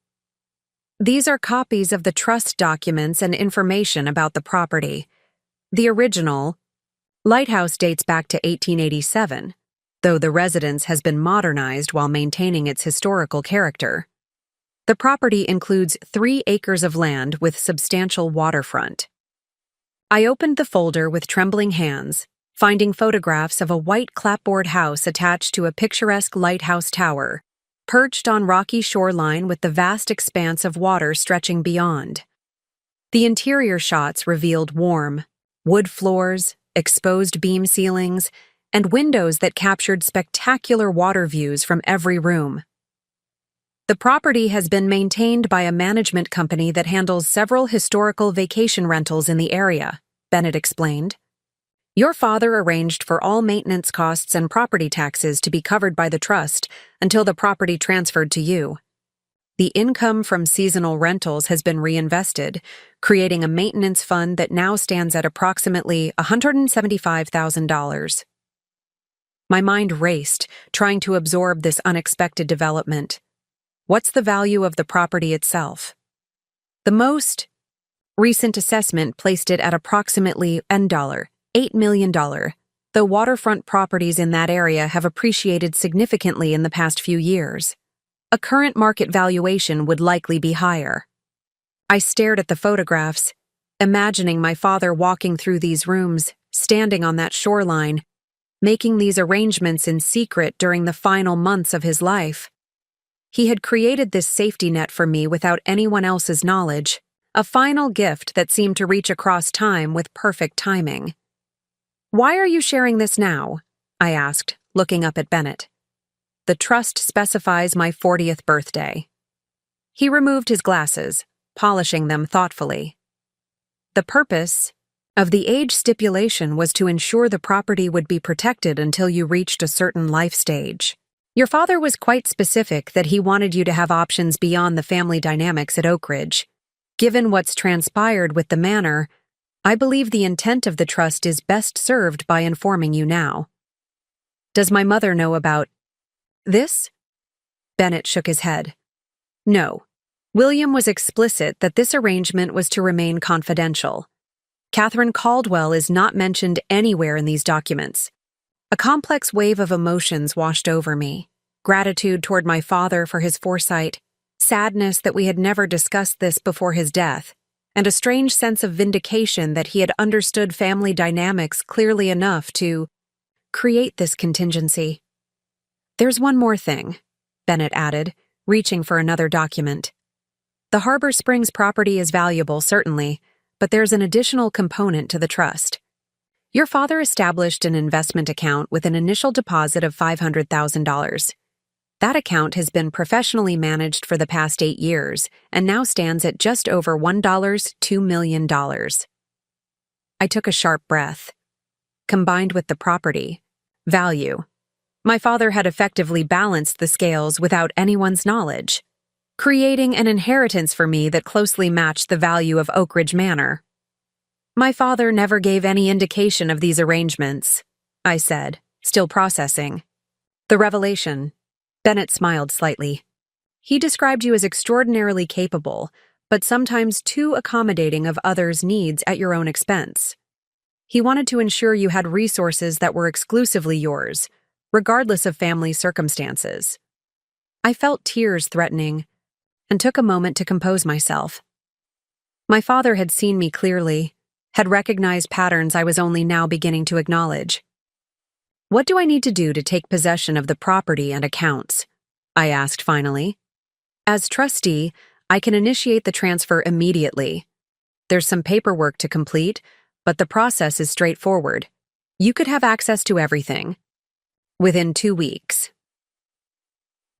Speaker 1: "These are copies of the trust documents and information about the property. The original lighthouse dates back to 1887, though the residence has been modernized while maintaining its historical character. The property includes 3 acres of land with substantial waterfront." I opened the folder with trembling hands, finding photographs of a white clapboard house attached to a picturesque lighthouse tower, perched on rocky shoreline with the vast expanse of water stretching beyond. The interior shots revealed warm, wood floors, exposed beam ceilings, and windows that captured spectacular water views from every room. The property has been maintained by a management company that handles several historical vacation rentals in the area, Bennett explained. Your father arranged for all maintenance costs and property taxes to be covered by the trust until the property transferred to you. The income from seasonal rentals has been reinvested, creating a maintenance fund that now stands at approximately $175,000. My mind raced, trying to absorb this unexpected development. What's the value of the property itself? The most recent assessment placed it at approximately $8 million, though waterfront properties in that area have appreciated significantly in the past few years. A current market valuation would likely be higher. I stared at the photographs, imagining my father walking through these rooms, standing on that shoreline, making these arrangements in secret during the final months of his life. He had created this safety net for me without anyone else's knowledge, a final gift that seemed to reach across time with perfect timing. "Why are you sharing this now?" I asked, looking up at Bennett. "The trust specifies my 40th birthday." He removed his glasses, polishing them thoughtfully. "The purpose of the age stipulation was to ensure the property would be protected until you reached a certain life stage. Your father was quite specific that he wanted you to have options beyond the family dynamics at Oak Ridge. Given what's transpired with the manor, I believe the intent of the trust is best served by informing you now." "Does my mother know about this?" Bennett shook his head. "No. William was explicit that this arrangement was to remain confidential. Catherine Caldwell is not mentioned anywhere in these documents." A complex wave of emotions washed over me. Gratitude toward my father for his foresight, sadness that we had never discussed this before his death, and a strange sense of vindication that he had understood family dynamics clearly enough to create this contingency. "There's one more thing," Bennett added, reaching for another document. "The Harbor Springs property is valuable, certainly, but there's an additional component to the trust. Your father established an investment account with an initial deposit of $500,000. That account has been professionally managed for the past 8 years and now stands at just over $2 million. I took a sharp breath. Combined with the property value, my father had effectively balanced the scales without anyone's knowledge, creating an inheritance for me that closely matched the value of Oak Ridge Manor. "My father never gave any indication of these arrangements," I said, still processing. "The revelation." Bennett smiled slightly. "He described you as extraordinarily capable, but sometimes too accommodating of others' needs at your own expense. He wanted to ensure you had resources that were exclusively yours, regardless of family circumstances." I felt tears threatening, and took a moment to compose myself. My father had seen me clearly, had recognized patterns I was only now beginning to acknowledge. "What do I need to do to take possession of the property and accounts?" I asked finally. "As trustee, I can initiate the transfer immediately. There's some paperwork to complete, but the process is straightforward. You could have access to everything within 2 weeks."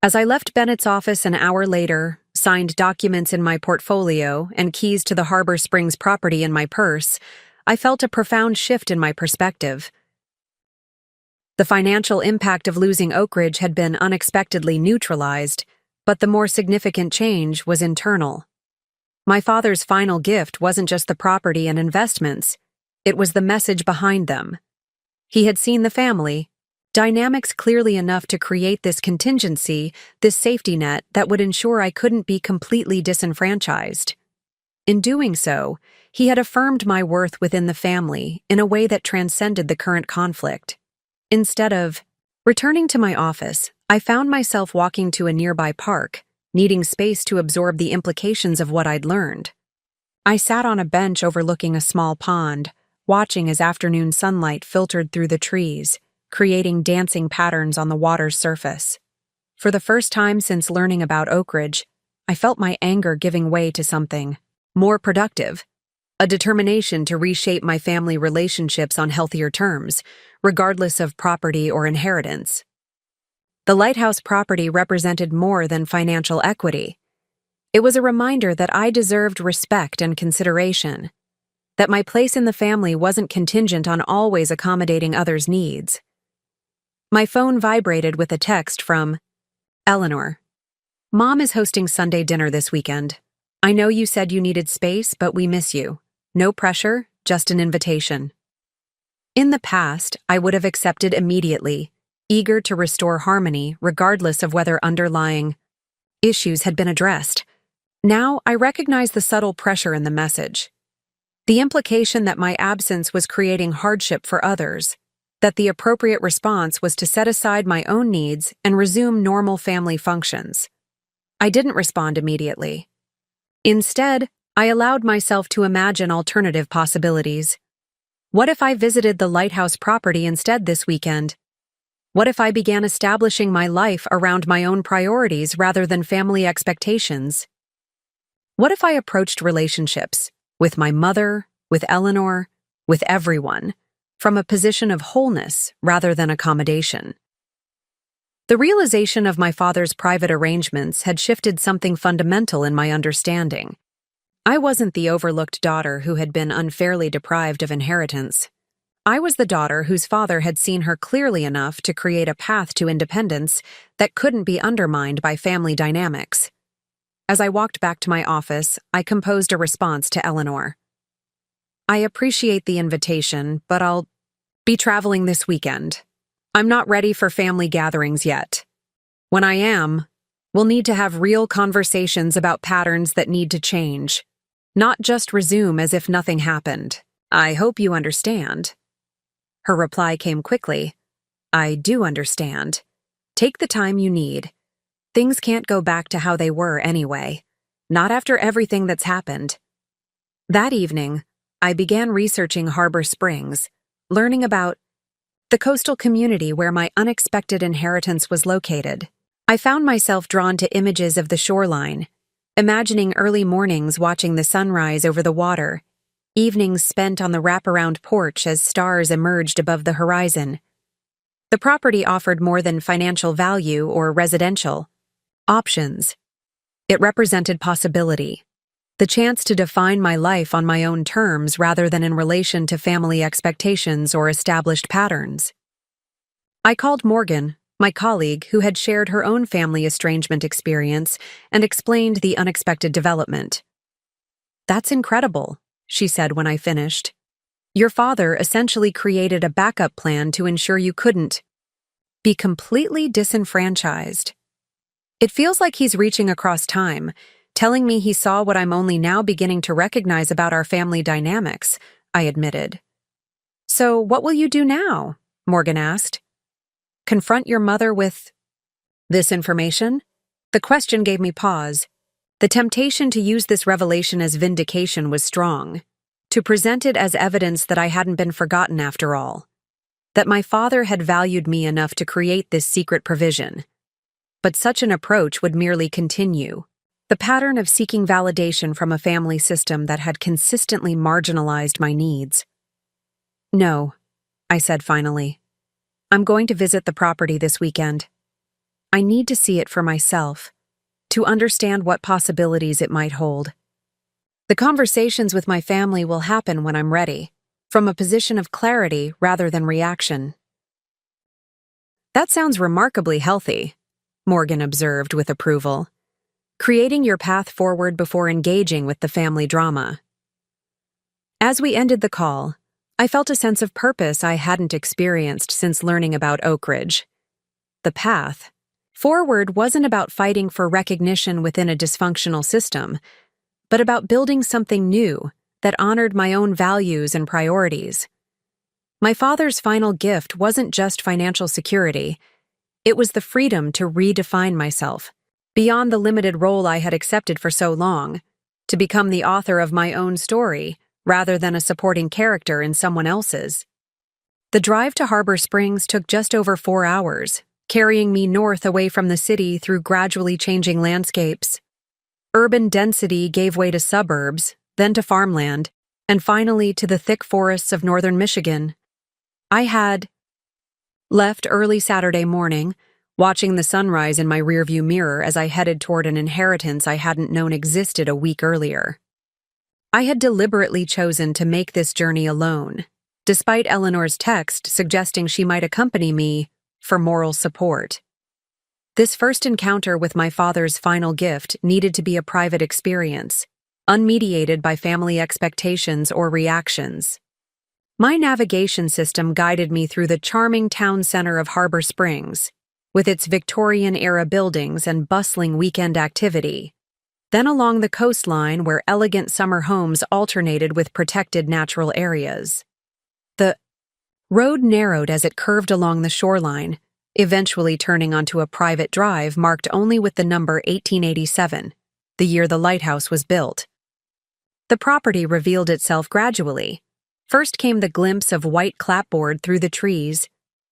Speaker 1: As I left Bennett's office an hour later, signed documents in my portfolio, and keys to the Harbor Springs property in my purse, I felt a profound shift in my perspective. The financial impact of losing Oak Ridge had been unexpectedly neutralized, but the more significant change was internal. My father's final gift wasn't just the property and investments, it was the message behind them. He had seen the family dynamics clearly enough to create this contingency, this safety net that would ensure I couldn't be completely disenfranchised. In doing so, he had affirmed my worth within the family in a way that transcended the current conflict. Instead of returning to my office, I found myself walking to a nearby park, needing space to absorb the implications of what I'd learned. I sat on a bench overlooking a small pond, watching as afternoon sunlight filtered through the trees, creating dancing patterns on the water's surface. For the first time since learning about Oak Ridge, I felt my anger giving way to something more productive, a determination to reshape my family relationships on healthier terms, regardless of property or inheritance. The lighthouse property represented more than financial equity. It was a reminder that I deserved respect and consideration, that my place in the family wasn't contingent on always accommodating others' needs. My phone vibrated with a text from Eleanor. Mom is hosting Sunday dinner this weekend. I know you said you needed space, but we miss you. No pressure, just an invitation. In the past, I would have accepted immediately, eager to restore harmony regardless of whether underlying issues had been addressed. Now, I recognize the subtle pressure in the message. The implication that my absence was creating hardship for others, that the appropriate response was to set aside my own needs and resume normal family functions. I didn't respond immediately. Instead, I allowed myself to imagine alternative possibilities. What if I visited the lighthouse property instead this weekend? What if I began establishing my life around my own priorities rather than family expectations? What if I approached relationships, with my mother, with Eleanor, with everyone, from a position of wholeness rather than accommodation? The realization of my father's private arrangements had shifted something fundamental in my understanding. I wasn't the overlooked daughter who had been unfairly deprived of inheritance. I was the daughter whose father had seen her clearly enough to create a path to independence that couldn't be undermined by family dynamics. As I walked back to my office, I composed a response to Eleanor. I appreciate the invitation, but I'll be traveling this weekend. I'm not ready for family gatherings yet. When I am, we'll need to have real conversations about patterns that need to change, not just resume as if nothing happened. I hope you understand. Her reply came quickly. I do understand. Take the time you need. Things can't go back to how they were anyway, not after everything that's happened. That evening, I began researching Harbor Springs, learning about the coastal community where my unexpected inheritance was located. I found myself drawn to images of the shoreline, imagining early mornings watching the sunrise over the water, evenings spent on the wraparound porch as stars emerged above the horizon. The property offered more than financial value or residential options. It represented possibility, the chance to define my life on my own terms rather than in relation to family expectations or established patterns. I called Morgan, my colleague who had shared her own family estrangement experience, and explained the unexpected development. That's incredible, she said when I finished. Your father essentially created a backup plan to ensure you couldn't be completely disenfranchised. It feels like he's reaching across time, telling me he saw what I'm only now beginning to recognize about our family dynamics, I admitted. So what will you do now? Morgan asked. Confront your mother with this information? The question gave me pause. The temptation to use this revelation as vindication was strong, to present it as evidence that I hadn't been forgotten after all, that my father had valued me enough to create this secret provision. But such an approach would merely continue. The pattern of seeking validation from a family system that had consistently marginalized my needs. No, I said finally. I'm going to visit the property this weekend. I need to see it for myself, to understand what possibilities it might hold. The conversations with my family will happen when I'm ready, from a position of clarity rather than reaction. That sounds remarkably healthy, Morgan observed with approval. Creating your path forward before engaging with the family drama. As we ended the call, I felt a sense of purpose I hadn't experienced since learning about Oak Ridge. The path forward wasn't about fighting for recognition within a dysfunctional system, but about building something new that honored my own values and priorities. My father's final gift wasn't just financial security, it was the freedom to redefine myself, beyond the limited role I had accepted for so long, to become the author of my own story rather than a supporting character in someone else's. The drive to Harbor Springs took just over 4 hours, carrying me north away from the city through gradually changing landscapes. Urban density gave way to suburbs, then to farmland, and finally to the thick forests of northern Michigan. I had left early Saturday morning, watching the sunrise in my rearview mirror as I headed toward an inheritance I hadn't known existed a week earlier. I had deliberately chosen to make this journey alone, despite Eleanor's text suggesting she might accompany me for moral support. This first encounter with my father's final gift needed to be a private experience, unmediated by family expectations or reactions. My navigation system guided me through the charming town center of Harbor Springs, with its Victorian-era buildings and bustling weekend activity, then along the coastline where elegant summer homes alternated with protected natural areas. The road narrowed as it curved along the shoreline, eventually turning onto a private drive marked only with the number 1887, the year the lighthouse was built. The property revealed itself gradually. First came the glimpse of white clapboard through the trees,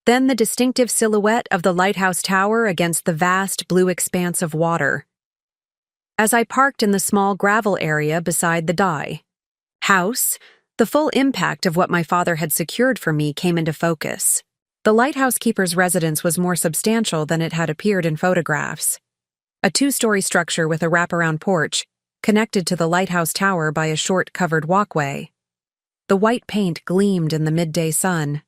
Speaker 1: then the distinctive silhouette of the lighthouse tower against the vast blue expanse of water. As I parked in the small gravel area beside the house, the full impact of what my father had secured for me came into focus. The lighthouse keeper's residence was more substantial than it had appeared in photographs. A two-story structure with a wraparound porch, connected to the lighthouse tower by a short covered walkway. The white paint gleamed in the midday sun,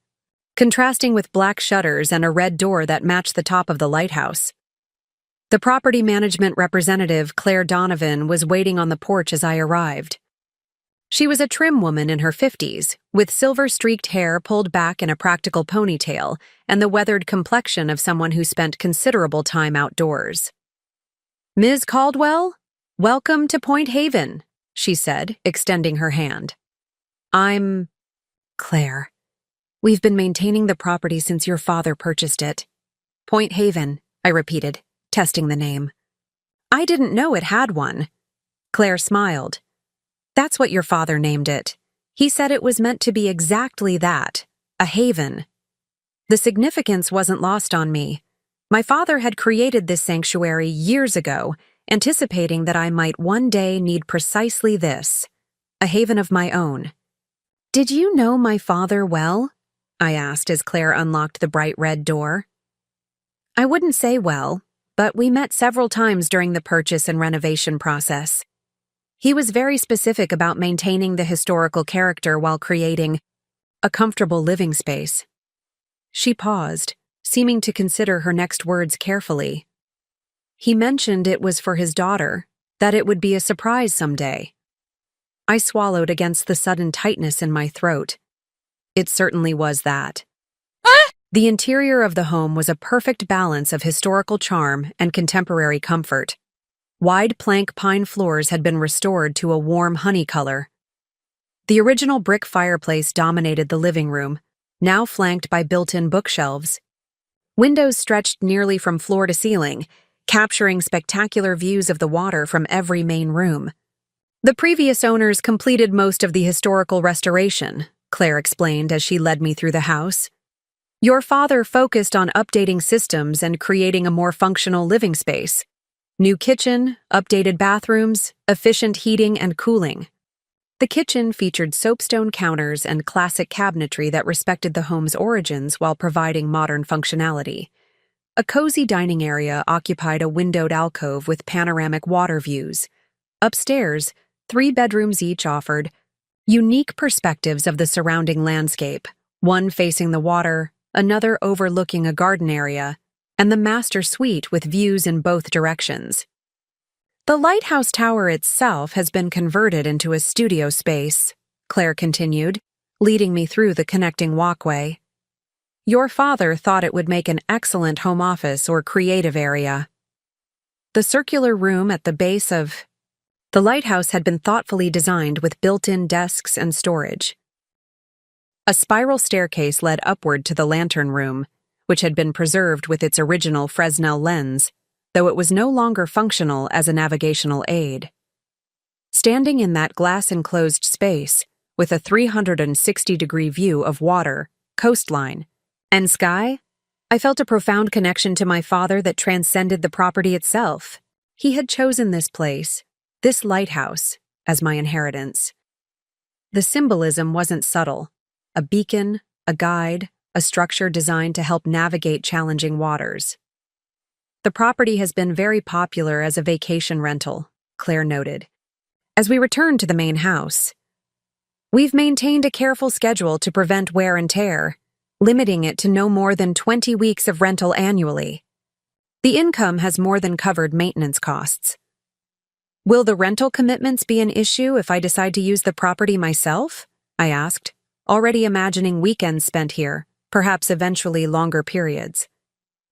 Speaker 1: contrasting with black shutters and a red door that matched the top of the lighthouse. The property management representative, Claire Donovan, was waiting on the porch as I arrived. She was a trim woman in her 50s, with silver-streaked hair pulled back in a practical ponytail and the weathered complexion of someone who spent considerable time outdoors. "Ms. Caldwell, welcome to Point Haven," she said, extending her hand. "I'm Claire. We've been maintaining the property since your father purchased it." "Point Haven," I repeated, testing the name. "I didn't know it had one." Claire smiled. "That's what your father named it. He said it was meant to be exactly that, a haven." The significance wasn't lost on me. My father had created this sanctuary years ago, anticipating that I might one day need precisely this, a haven of my own. "Did you know my father well?" I asked as Claire unlocked the bright red door. "I wouldn't say well, but we met several times during the purchase and renovation process. He was very specific about maintaining the historical character while creating a comfortable living space." She paused, seeming to consider her next words carefully. "He mentioned it was for his daughter, that it would be a surprise someday." I swallowed against the sudden tightness in my throat. It certainly was that. The interior of the home was a perfect balance of historical charm and contemporary comfort. Wide plank pine floors had been restored to a warm honey color. The original brick fireplace dominated the living room, now flanked by built-in bookshelves. Windows stretched nearly from floor to ceiling, capturing spectacular views of the water from every main room. "The previous owners completed most of the historical restoration," Claire explained as she led me through the house. "Your father focused on updating systems and creating a more functional living space. New kitchen, updated bathrooms, efficient heating and cooling." The kitchen featured soapstone counters and classic cabinetry that respected the home's origins while providing modern functionality. A cozy dining area occupied a windowed alcove with panoramic water views. Upstairs, 3 bedrooms each offered unique perspectives of the surrounding landscape, one facing the water, another overlooking a garden area, and the master suite with views in both directions. "The lighthouse tower itself has been converted into a studio space," Claire continued, leading me through the connecting walkway. "Your father thought it would make an excellent home office or creative area." The circular room at the base of the lighthouse had been thoughtfully designed with built-in desks and storage. A spiral staircase led upward to the lantern room, which had been preserved with its original Fresnel lens, though it was no longer functional as a navigational aid. Standing in that glass-enclosed space, with a 360-degree view of water, coastline, and sky, I felt a profound connection to my father that transcended the property itself. He had chosen this place, this lighthouse, as my inheritance. The symbolism wasn't subtle. A beacon, a guide, a structure designed to help navigate challenging waters. The property has been very popular as a vacation rental, Claire noted. As we returned to the main house, we've maintained a careful schedule to prevent wear and tear, limiting it to no more than 20 weeks of rental annually. The income has more than covered maintenance costs. Will the rental commitments be an issue if I decide to use the property myself? I asked, already imagining weekends spent here, perhaps eventually longer periods.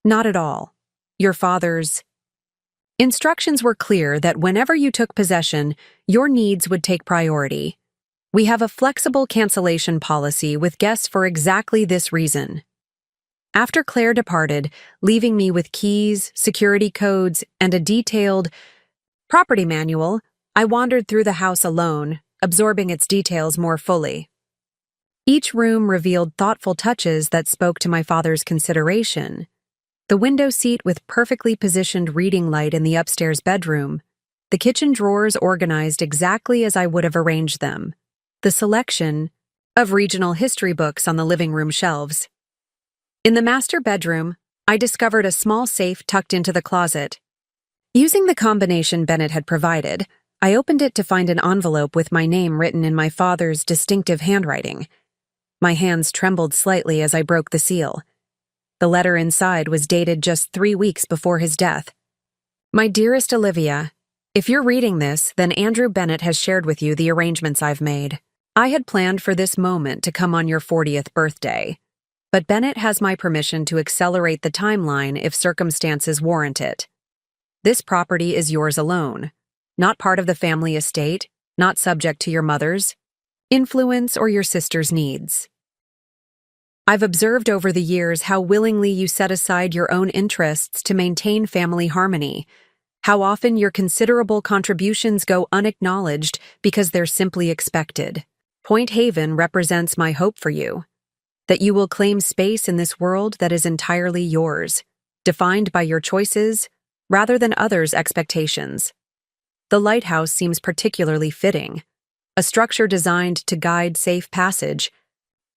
Speaker 1: Not at all. Your father's instructions were clear that whenever you took possession, your needs would take priority. We have a flexible cancellation policy with guests for exactly this reason. After Claire departed, leaving me with keys, security codes, and a detailed property manual, I wandered through the house alone, absorbing its details more fully. Each room revealed thoughtful touches that spoke to my father's consideration. The window seat with perfectly positioned reading light in the upstairs bedroom, the kitchen drawers organized exactly as I would have arranged them, the selection of regional history books on the living room shelves. In the master bedroom, I discovered a small safe tucked into the closet. Using the combination Bennett had provided, I opened it to find an envelope with my name written in my father's distinctive handwriting. My hands trembled slightly as I broke the seal. The letter inside was dated just 3 weeks before his death. My dearest Olivia, if you're reading this, then Andrew Bennett has shared with you the arrangements I've made. I had planned for this moment to come on your 40th birthday, but Bennett has my permission to accelerate the timeline if circumstances warrant it. This property is yours alone, not part of the family estate, not subject to your mother's influence or your sister's needs. I've observed over the years how willingly you set aside your own interests to maintain family harmony, how often your considerable contributions go unacknowledged because they're simply expected. Point Haven represents my hope for you, that you will claim space in this world that is entirely yours, defined by your choices rather than others' expectations. The lighthouse seems particularly fitting, a structure designed to guide safe passage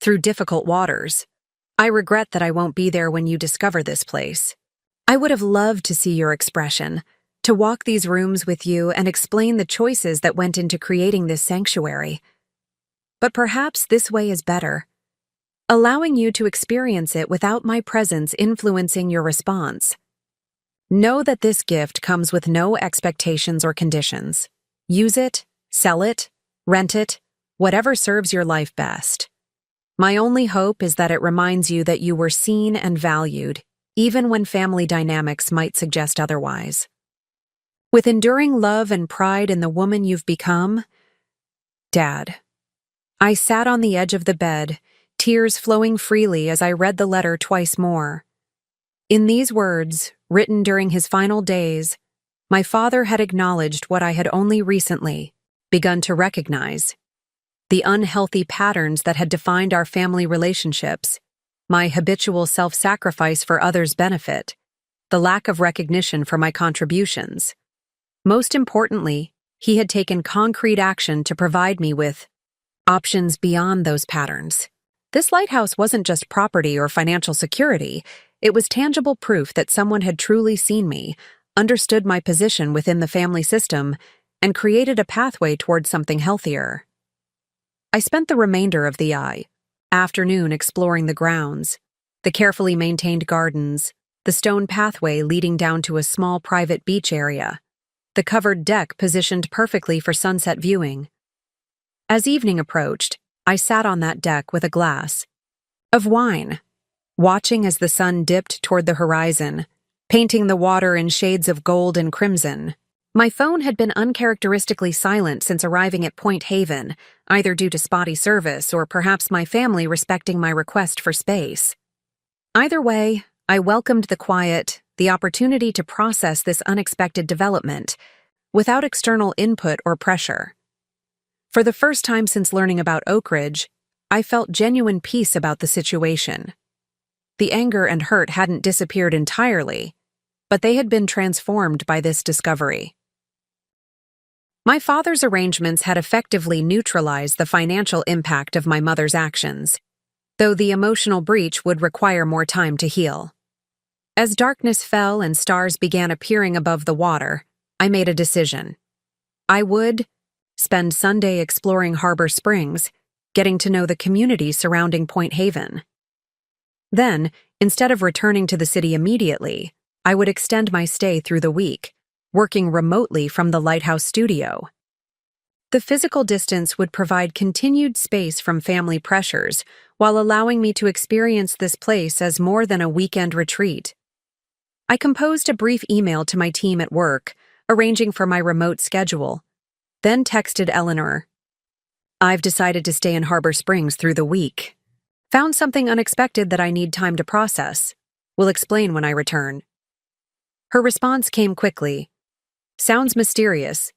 Speaker 1: through difficult waters. I regret that I won't be there when you discover this place. I would have loved to see your expression, to walk these rooms with you and explain the choices that went into creating this sanctuary. But perhaps this way is better, allowing you to experience it without my presence influencing your response. Know that this gift comes with no expectations or conditions. Use it, sell it, rent it, whatever serves your life best. My only hope is that it reminds you that you were seen and valued, even when family dynamics might suggest otherwise. With enduring love and pride in the woman you've become, Dad. I sat on the edge of the bed, tears flowing freely as I read the letter twice more. In these words, written during his final days, my father had acknowledged what I had only recently begun to recognize: the unhealthy patterns that had defined our family relationships, my habitual self-sacrifice for others' benefit, the lack of recognition for my contributions. Most importantly, he had taken concrete action to provide me with options beyond those patterns. This lighthouse wasn't just property or financial security, it was tangible proof that someone had truly seen me, understood my position within the family system, and created a pathway towards something healthier. I spent the remainder of the afternoon exploring the grounds, the carefully maintained gardens, the stone pathway leading down to a small private beach area, the covered deck positioned perfectly for sunset viewing. As evening approached, I sat on that deck with a glass of wine, watching as the sun dipped toward the horizon, painting the water in shades of gold and crimson. My phone had been uncharacteristically silent since arriving at Point Haven, either due to spotty service or perhaps my family respecting my request for space. Either way, I welcomed the quiet, the opportunity to process this unexpected development, without external input or pressure. For the first time since learning about Oak Ridge, I felt genuine peace about the situation. The anger and hurt hadn't disappeared entirely, but they had been transformed by this discovery. My father's arrangements had effectively neutralized the financial impact of my mother's actions, though the emotional breach would require more time to heal. As darkness fell and stars began appearing above the water, I made a decision. I would spend Sunday exploring Harbor Springs, getting to know the community surrounding Point Haven. Then, instead of returning to the city immediately, I would extend my stay through the week, working remotely from the Lighthouse studio. The physical distance would provide continued space from family pressures while allowing me to experience this place as more than a weekend retreat. I composed a brief email to my team at work, arranging for my remote schedule, then texted Eleanor. I've decided to stay in Harbor Springs through the week. Found something unexpected that I need time to process. Will explain when I return. Her response came quickly. Sounds mysterious.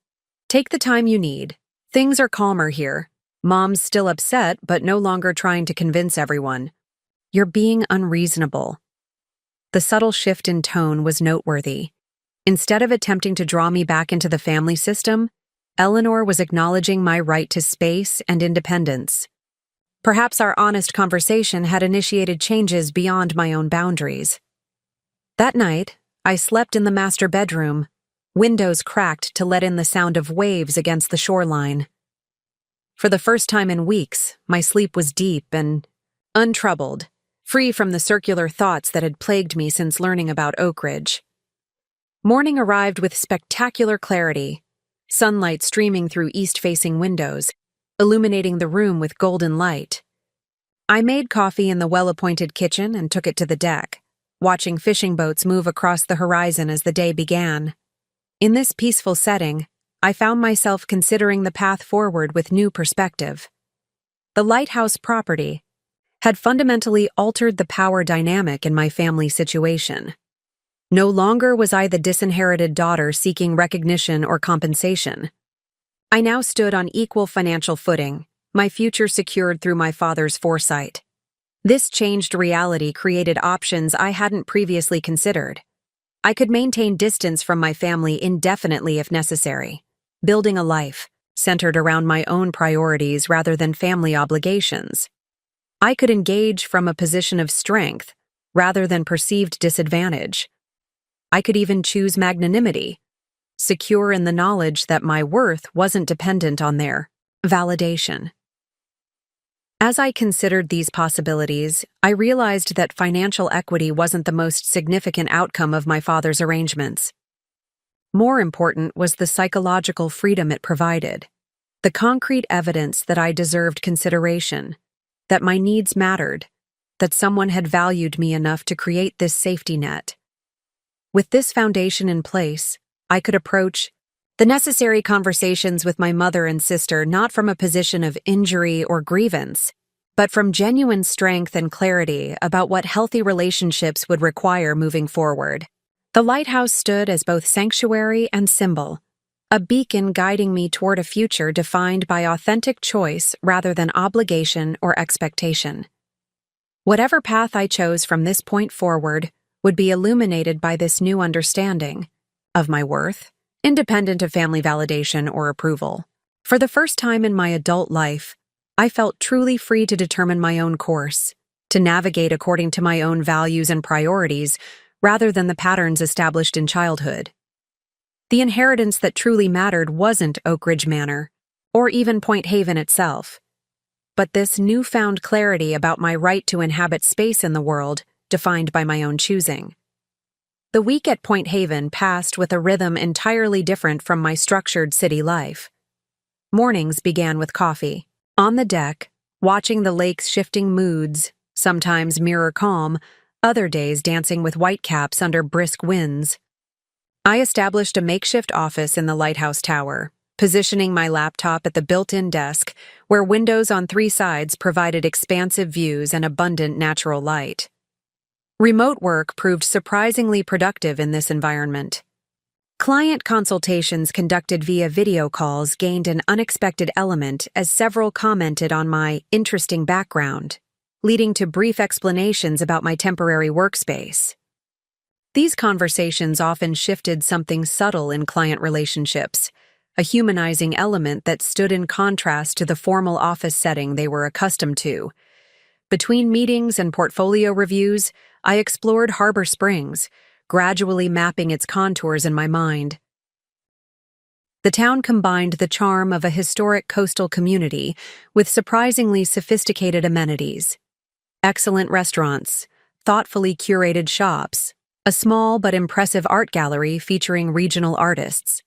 Speaker 1: Take the time you need. Things are calmer here. Mom's still upset, but no longer trying to convince everyone. You're being unreasonable. The subtle shift in tone was noteworthy. Instead of attempting to draw me back into the family system, Eleanor was acknowledging my right to space and independence. Perhaps our honest conversation had initiated changes beyond my own boundaries. That night, I slept in the master bedroom, windows cracked to let in the sound of waves against the shoreline. For the first time in weeks, my sleep was deep and untroubled, free from the circular thoughts that had plagued me since learning about Oak Ridge. Morning arrived with spectacular clarity, sunlight streaming through east-facing windows, illuminating the room with golden light. I made coffee in the well-appointed kitchen and took it to the deck, watching fishing boats move across the horizon as the day began. In this peaceful setting, I found myself considering the path forward with new perspective. The lighthouse property had fundamentally altered the power dynamic in my family situation. No longer was I the disinherited daughter seeking recognition or compensation. I now stood on equal financial footing, my future secured through my father's foresight. This changed reality created options I hadn't previously considered. I could maintain distance from my family indefinitely if necessary, building a life centered around my own priorities rather than family obligations. I could engage from a position of strength rather than perceived disadvantage. I could even choose magnanimity, secure in the knowledge that my worth wasn't dependent on their validation. As I considered these possibilities, I realized that financial equity wasn't the most significant outcome of my father's arrangements. More important was the psychological freedom it provided, the concrete evidence that I deserved consideration, that my needs mattered, that someone had valued me enough to create this safety net. With this foundation in place, I could approach the necessary conversations with my mother and sister not from a position of injury or grievance, but from genuine strength and clarity about what healthy relationships would require moving forward. The lighthouse stood as both sanctuary and symbol, a beacon guiding me toward a future defined by authentic choice rather than obligation or expectation. Whatever path I chose from this point forward would be illuminated by this new understanding of my worth, independent of family validation or approval. For the first time in my adult life, I felt truly free to determine my own course, to navigate according to my own values and priorities rather than the patterns established in childhood. The inheritance that truly mattered wasn't Oak Ridge Manor, or even Point Haven itself, but this newfound clarity about my right to inhabit space in the world defined by my own choosing. The week at Point Haven passed with a rhythm entirely different from my structured city life. Mornings began with coffee. On the deck, watching the lake's shifting moods, sometimes mirror calm, other days dancing with whitecaps under brisk winds. I established a makeshift office in the lighthouse tower, positioning my laptop at the built-in desk where windows on 3 sides provided expansive views and abundant natural light. Remote work proved surprisingly productive in this environment. Client consultations conducted via video calls gained an unexpected element as several commented on my interesting background, leading to brief explanations about my temporary workspace. These conversations often shifted something subtle in client relationships, a humanizing element that stood in contrast to the formal office setting they were accustomed to. Between meetings and portfolio reviews, I explored Harbor Springs, gradually mapping its contours in my mind. The town combined the charm of a historic coastal community with surprisingly sophisticated amenities. Excellent restaurants, thoughtfully curated shops, a small but impressive art gallery featuring regional artists.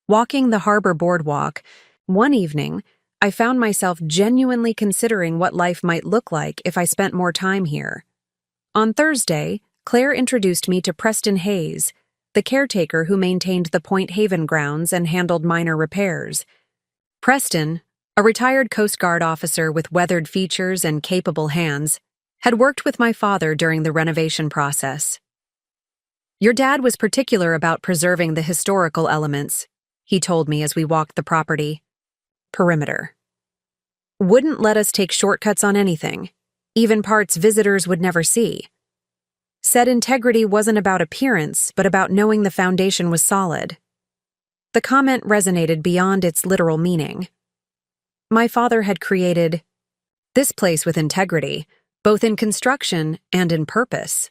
Speaker 1: Walking the harbor boardwalk, one evening, I found myself genuinely considering what life might look like if I spent more time here. On Thursday, Claire introduced me to Preston Hayes, the caretaker who maintained the Point Haven grounds and handled minor repairs. Preston, a retired Coast Guard officer with weathered features and capable hands, had worked with my father during the renovation process. "Your dad was particular about preserving the historical elements," he told me as we walked the property. Perimeter. "Wouldn't let us take shortcuts on anything, even parts visitors would never see. Said integrity wasn't about appearance, but about knowing the foundation was solid." The comment resonated beyond its literal meaning. My father had created this place with integrity, both in construction and in purpose.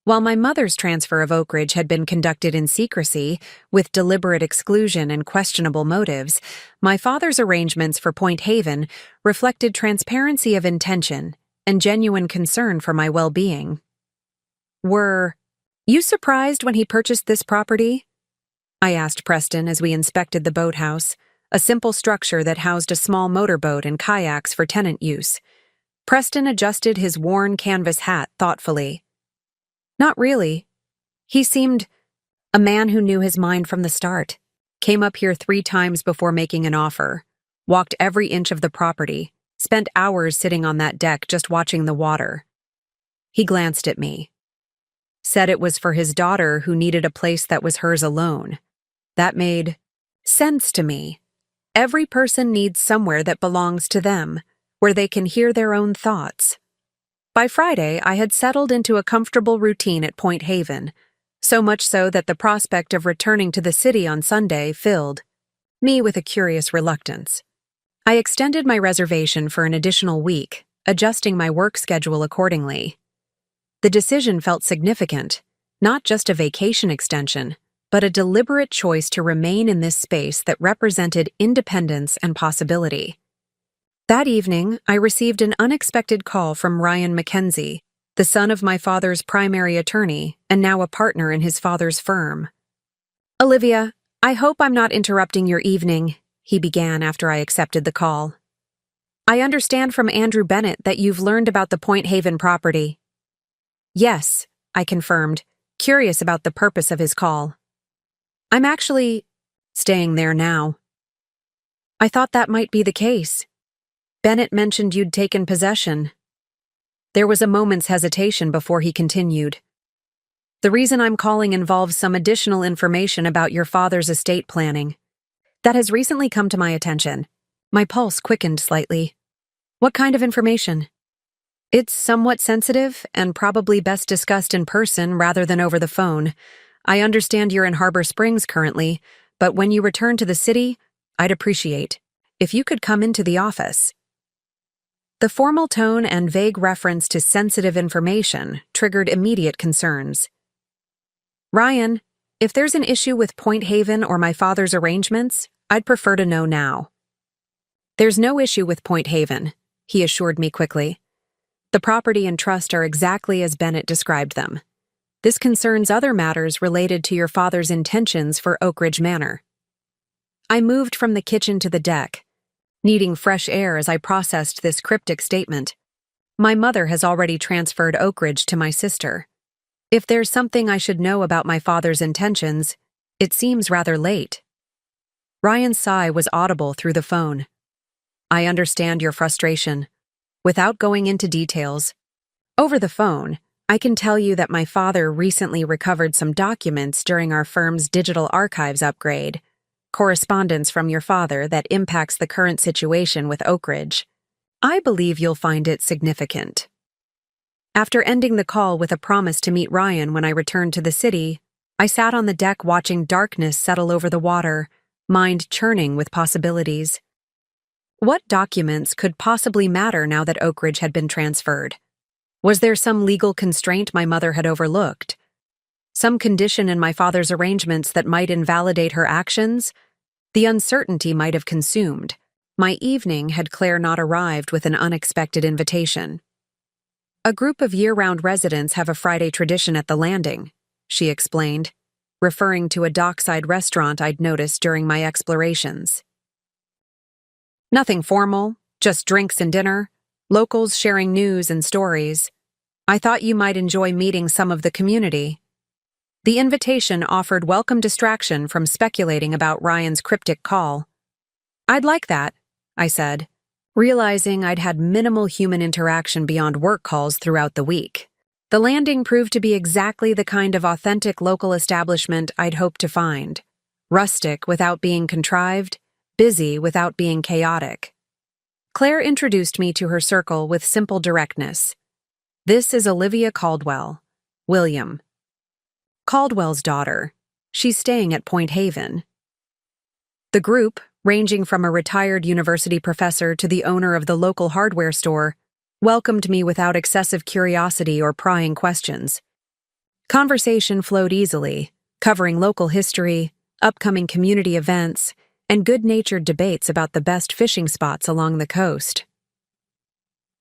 Speaker 1: While my mother's transfer of Oak Ridge had been conducted in secrecy, with deliberate exclusion and questionable motives, my father's arrangements for Point Haven reflected transparency of intention and genuine concern for my well-being. "Were you surprised when he purchased this property?" I asked Preston as we inspected the boathouse, a simple structure that housed a small motorboat and kayaks for tenant use. Preston adjusted his worn canvas hat thoughtfully. "Not really. He seemed a man who knew his mind from the start. Came up here 3 times before making an offer, walked every inch of the property, spent hours sitting on that deck just watching the water." He glanced at me. "Said it was for his daughter who needed a place that was hers alone. That made sense to me. Every person needs somewhere that belongs to them, where they can hear their own thoughts." By Friday, I had settled into a comfortable routine at Point Haven, so much so that the prospect of returning to the city on Sunday filled me with a curious reluctance. I extended my reservation for an additional week, adjusting my work schedule accordingly. The decision felt significant, not just a vacation extension, but a deliberate choice to remain in this space that represented independence and possibility. That evening, I received an unexpected call from Ryan Mackenzie, the son of my father's primary attorney and now a partner in his father's firm. "Olivia, I hope I'm not interrupting your evening," he began after I accepted the call. "I understand from Andrew Bennett that you've learned about the Point Haven property." "Yes," I confirmed, curious about the purpose of his call. "I'm actually staying there now." "I thought that might be the case. Bennett mentioned you'd taken possession." There was a moment's hesitation before he continued. "The reason I'm calling involves some additional information about your father's estate planning. That has recently come to my attention." My pulse quickened slightly. "What kind of information?" "It's somewhat sensitive and probably best discussed in person rather than over the phone. I understand you're in Harbor Springs currently, but when you return to the city, I'd appreciate if you could come into the office." The formal tone and vague reference to sensitive information triggered immediate concerns. "Ryan, if there's an issue with Point Haven or my father's arrangements, I'd prefer to know now." "There's no issue with Point Haven," he assured me quickly. "The property and trust are exactly as Bennett described them. This concerns other matters related to your father's intentions for Oak Ridge Manor." I moved from the kitchen to the deck, needing fresh air as I processed this cryptic statement. My mother has already transferred Oak Ridge to my sister. If there's something I should know about my father's intentions, it seems rather late. Ryan's sigh was audible through the phone. "I understand your frustration." Without going into details, over the phone, I can tell you that my father recently recovered some documents during our firm's digital archives upgrade, correspondence from your father that impacts the current situation with Oak Ridge. I believe you'll find it significant. After ending the call with a promise to meet Ryan when I returned to the city, I sat on the deck watching darkness settle over the water, mind churning with possibilities. What documents could possibly matter now that Oak Ridge had been transferred? Was there some legal constraint my mother had overlooked? Some condition in my father's arrangements that might invalidate her actions? The uncertainty might have consumed my evening had Claire not arrived with an unexpected invitation. A group of year-round residents have a Friday tradition at the landing, she explained, referring to a dockside restaurant I'd noticed during my explorations. Nothing formal, just drinks and dinner, locals sharing news and stories. I thought you might enjoy meeting some of the community. The invitation offered welcome distraction from speculating about Ryan's cryptic call. I'd like that, I said, realizing I'd had minimal human interaction beyond work calls throughout the week. The landing proved to be exactly the kind of authentic local establishment I'd hoped to find. Rustic without being contrived, busy without being chaotic. Claire introduced me to her circle with simple directness. This is Olivia Caldwell, William. Caldwell's daughter. She's staying at Point Haven. The group, ranging from a retired university professor to the owner of the local hardware store, welcomed me without excessive curiosity or prying questions. Conversation flowed easily, covering local history, upcoming community events, and good-natured debates about the best fishing spots along the coast.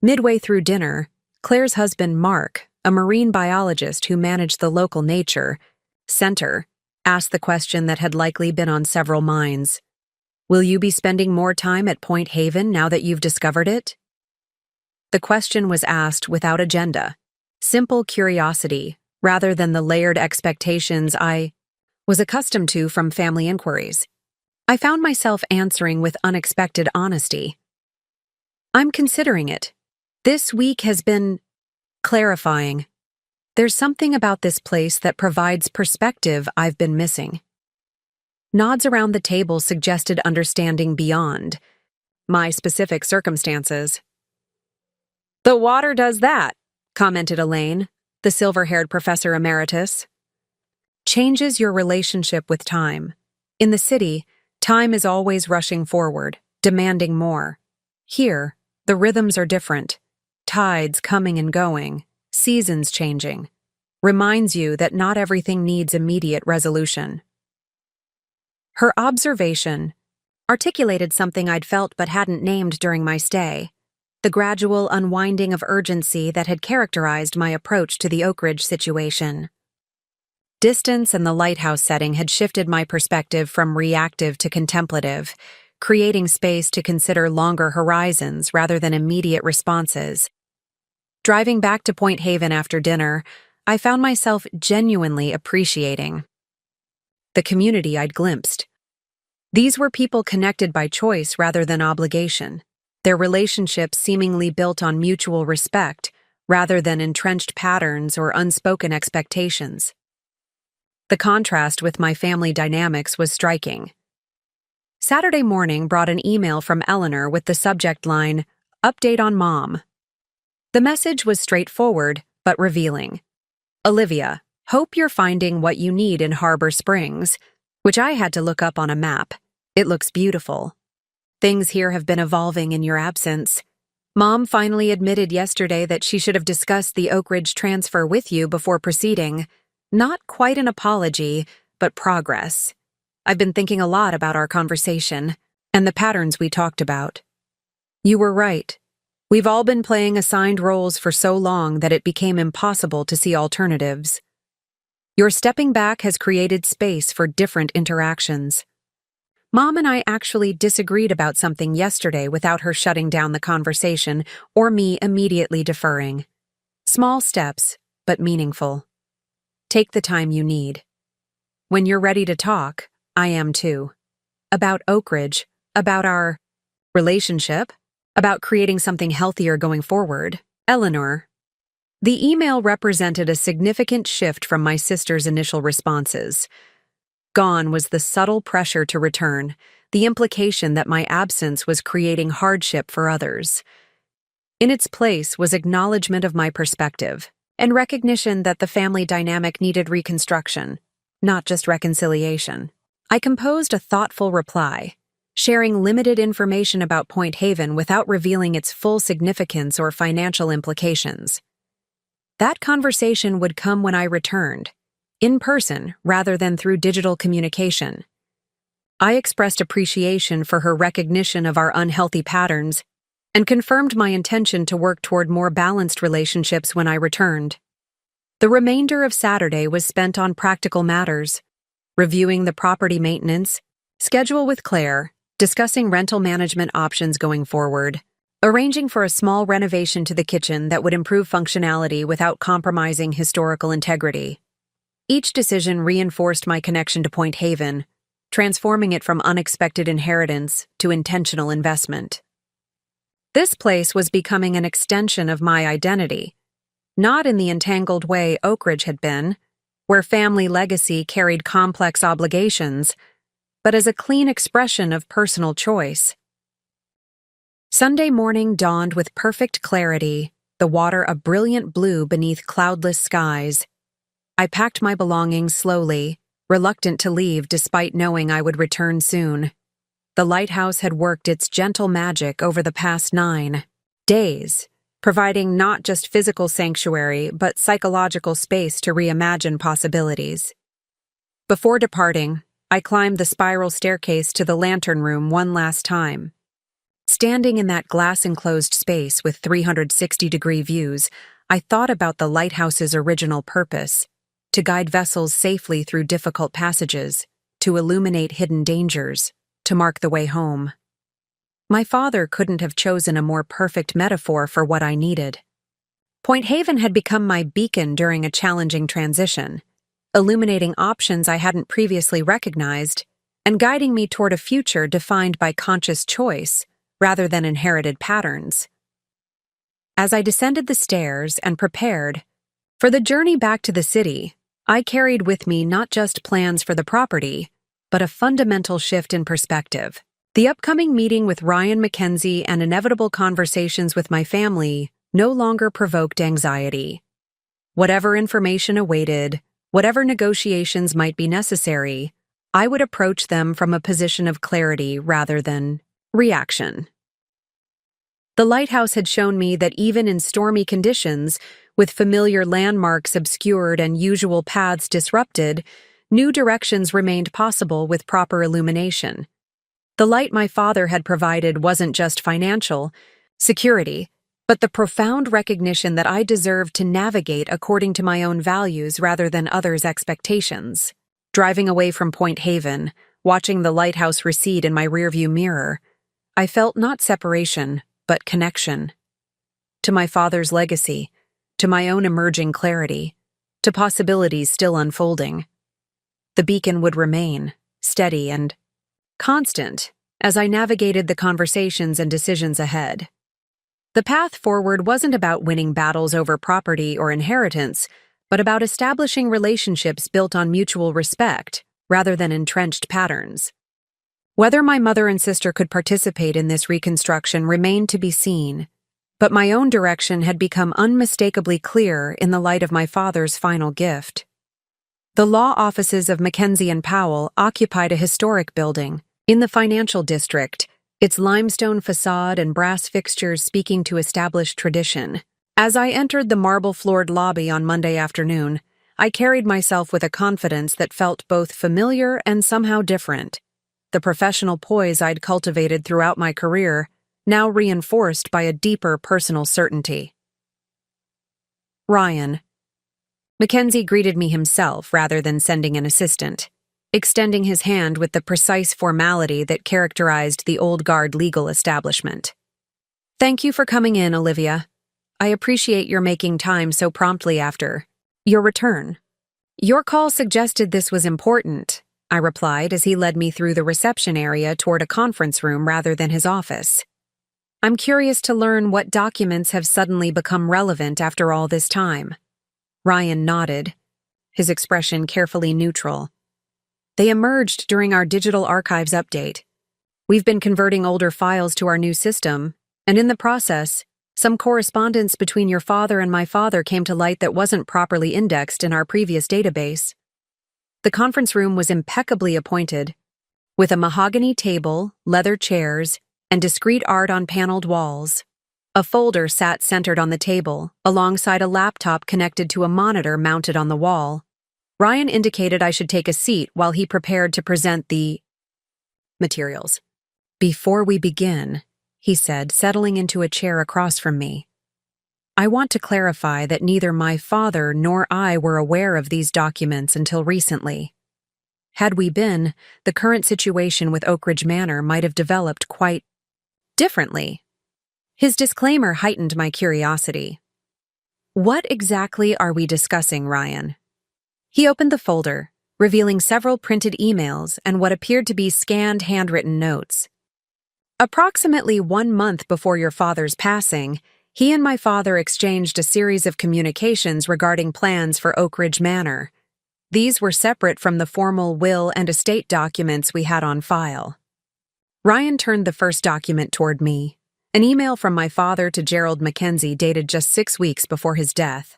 Speaker 1: Midway through dinner, Claire's husband, Mark, a marine biologist who managed the local nature center, asked the question that had likely been on several minds. Will you be spending more time at Point Haven now that you've discovered it? The question was asked without agenda, simple curiosity, rather than the layered expectations I was accustomed to from family inquiries. I found myself answering with unexpected honesty. I'm considering it. This week has been clarifying. There's something about this place that provides perspective I've been missing. Nods around the table suggested understanding beyond my specific circumstances. The water does that, commented Elaine, the silver-haired professor emeritus. Changes your relationship with time. In the city, time is always rushing forward, demanding more. Here, the rhythms are different. Tides coming and going, seasons changing. Reminds you that not everything needs immediate resolution. Her observation articulated something I'd felt but hadn't named during my stay, the gradual unwinding of urgency that had characterized my approach to the Oak Ridge situation. Distance and the lighthouse setting had shifted my perspective from reactive to contemplative, creating space to consider longer horizons rather than immediate responses. Driving back to Point Haven after dinner, I found myself genuinely appreciating the community I'd glimpsed. These were people connected by choice rather than obligation, their relationships seemingly built on mutual respect rather than entrenched patterns or unspoken expectations. The contrast with my family dynamics was striking. Saturday morning brought an email from Eleanor with the subject line, "Update on Mom." The message was straightforward but revealing. Olivia, hope you're finding what you need in Harbor Springs, which I had to look up on a map. It looks beautiful. Things here have been evolving in your absence. Mom finally admitted yesterday that she should have discussed the Oak Ridge transfer with you before proceeding. Not quite an apology, but progress. I've been thinking a lot about our conversation and the patterns we talked about. You were right. We've all been playing assigned roles for so long that it became impossible to see alternatives. Your stepping back has created space for different interactions. Mom and I actually disagreed about something yesterday without her shutting down the conversation or me immediately deferring. Small steps, but meaningful. Take the time you need. When you're ready to talk, I am too. About Oak Ridge, about our relationship, about creating something healthier going forward. Eleanor. The email represented a significant shift from my sister's initial responses. Gone was the subtle pressure to return, the implication that my absence was creating hardship for others. In its place was acknowledgement of my perspective, and recognition that the family dynamic needed reconstruction. not just reconciliation. I composed a thoughtful reply, sharing limited information about Point Haven without revealing its full significance or financial implications. That conversation would come when I returned, in person rather than through digital communication. I expressed appreciation for her recognition of our unhealthy patterns and confirmed my intention to work toward more balanced relationships when I returned. The remainder of Saturday was spent on practical matters, reviewing the property maintenance schedule with Claire, discussing rental management options going forward, arranging for a small renovation to the kitchen that would improve functionality without compromising historical integrity. Each decision reinforced my connection to Point Haven, transforming it from unexpected inheritance to intentional investment. This place was becoming an extension of my identity, not in the entangled way Oak Ridge had been, where family legacy carried complex obligations, but as a clean expression of personal choice. Sunday morning dawned with perfect clarity, the water a brilliant blue beneath cloudless skies. I packed my belongings slowly, reluctant to leave despite knowing I would return soon. The lighthouse had worked its gentle magic over the past 9 days, providing not just physical sanctuary but psychological space to reimagine possibilities. Before departing, I climbed the spiral staircase to the lantern room one last time. Standing in that glass-enclosed space with 360-degree views, I thought about the lighthouse's original purpose: to guide vessels safely through difficult passages, to illuminate hidden dangers, to mark the way home. My father couldn't have chosen a more perfect metaphor for what I needed. Point Haven had become my beacon during a challenging transition, illuminating options I hadn't previously recognized and guiding me toward a future defined by conscious choice rather than inherited patterns. As I descended the stairs and prepared for the journey back to the city, I carried with me not just plans for the property, but a fundamental shift in perspective. The upcoming meeting with Ryan Mackenzie and inevitable conversations with my family no longer provoked anxiety. Whatever information awaited, whatever negotiations might be necessary, I would approach them from a position of clarity rather than reaction. The lighthouse had shown me that even in stormy conditions, with familiar landmarks obscured and usual paths disrupted, new directions remained possible with proper illumination. The light my father had provided wasn't just financial security, but the profound recognition that I deserved to navigate according to my own values rather than others' expectations. Driving away from Point Haven, watching the lighthouse recede in my rearview mirror, I felt not separation, but connection. To my father's legacy, to my own emerging clarity, to possibilities still unfolding. The beacon would remain, steady and constant, as I navigated the conversations and decisions ahead. The path forward wasn't about winning battles over property or inheritance, but about establishing relationships built on mutual respect, rather than entrenched patterns. Whether my mother and sister could participate in this reconstruction remained to be seen, but my own direction had become unmistakably clear in the light of my father's final gift. The law offices of Mackenzie and Powell occupied a historic building in the financial district, its limestone facade and brass fixtures speaking to established tradition. As I entered the marble-floored lobby on Monday afternoon, I carried myself with a confidence that felt both familiar and somehow different. The professional poise I'd cultivated throughout my career, now reinforced by a deeper personal certainty. Ryan. Mackenzie greeted me himself rather than sending an assistant, extending his hand with the precise formality that characterized the old guard legal establishment. Thank you for coming in, Olivia. I appreciate your making time so promptly after your return. Your call suggested this was important, I replied as he led me through the reception area toward a conference room rather than his office. I'm curious to learn what documents have suddenly become relevant after all this time. Ryan nodded, his expression carefully neutral. They emerged during our digital archives update. We've been converting older files to our new system, and in the process, some correspondence between your father and my father came to light that wasn't properly indexed in our previous database. The conference room was impeccably appointed, with a mahogany table, leather chairs, and discreet art on paneled walls. A folder sat centered on the table, alongside a laptop connected to a monitor mounted on the wall. Ryan indicated I should take a seat while he prepared to present the materials. "Before we begin," he said, settling into a chair across from me, "I want to clarify that neither my father nor I were aware of these documents until recently. Had we been, the current situation with Oak Ridge Manor might have developed quite differently." His disclaimer heightened my curiosity. "What exactly are we discussing, Ryan?" He opened the folder, revealing several printed emails and what appeared to be scanned handwritten notes. "Approximately 1 month before your father's passing, he and my father exchanged a series of communications regarding plans for Oak Ridge Manor. These were separate from the formal will and estate documents we had on file." Ryan turned the first document toward me, an email from my father to Gerald Mackenzie dated just 6 weeks before his death.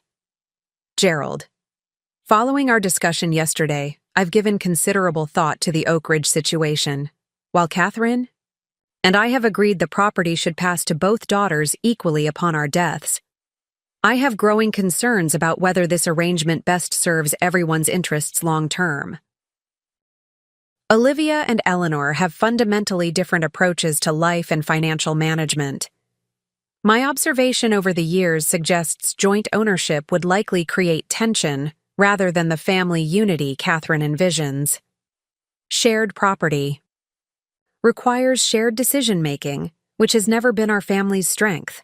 Speaker 1: "Gerald, following our discussion yesterday, I've given considerable thought to the Oak Ridge situation, while Catherine and I have agreed the property should pass to both daughters equally upon our deaths. I have growing concerns about whether this arrangement best serves everyone's interests long term. Olivia and Eleanor have fundamentally different approaches to life and financial management. My observation over the years suggests joint ownership would likely create tension rather than the family unity Catherine envisions. Shared property requires shared decision-making, which has never been our family's strength.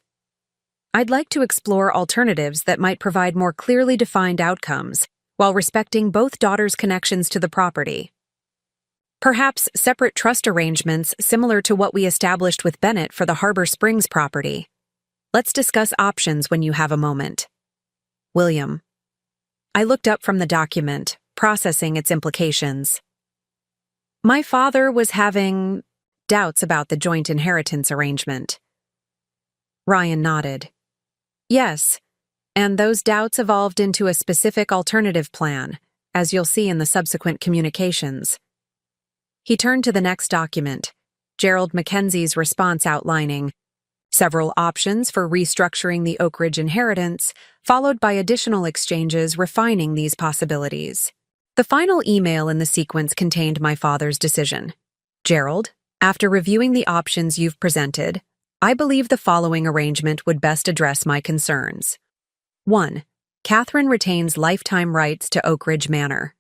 Speaker 1: I'd like to explore alternatives that might provide more clearly defined outcomes while respecting both daughters' connections to the property. Perhaps separate trust arrangements similar to what we established with Bennett for the Harbor Springs property. Let's discuss options when you have a moment. William." I looked up from the document, processing its implications. My father was having doubts about the joint inheritance arrangement. Ryan nodded. "Yes, and those doubts evolved into a specific alternative plan, as you'll see in the subsequent communications." He turned to the next document, Gerald Mackenzie's response outlining several options for restructuring the Oak Ridge inheritance, followed by additional exchanges refining these possibilities. The final email in the sequence contained my father's decision. "Gerald, after reviewing the options you've presented, I believe the following arrangement would best address my concerns. 1. Catherine retains lifetime rights to Oak Ridge Manor.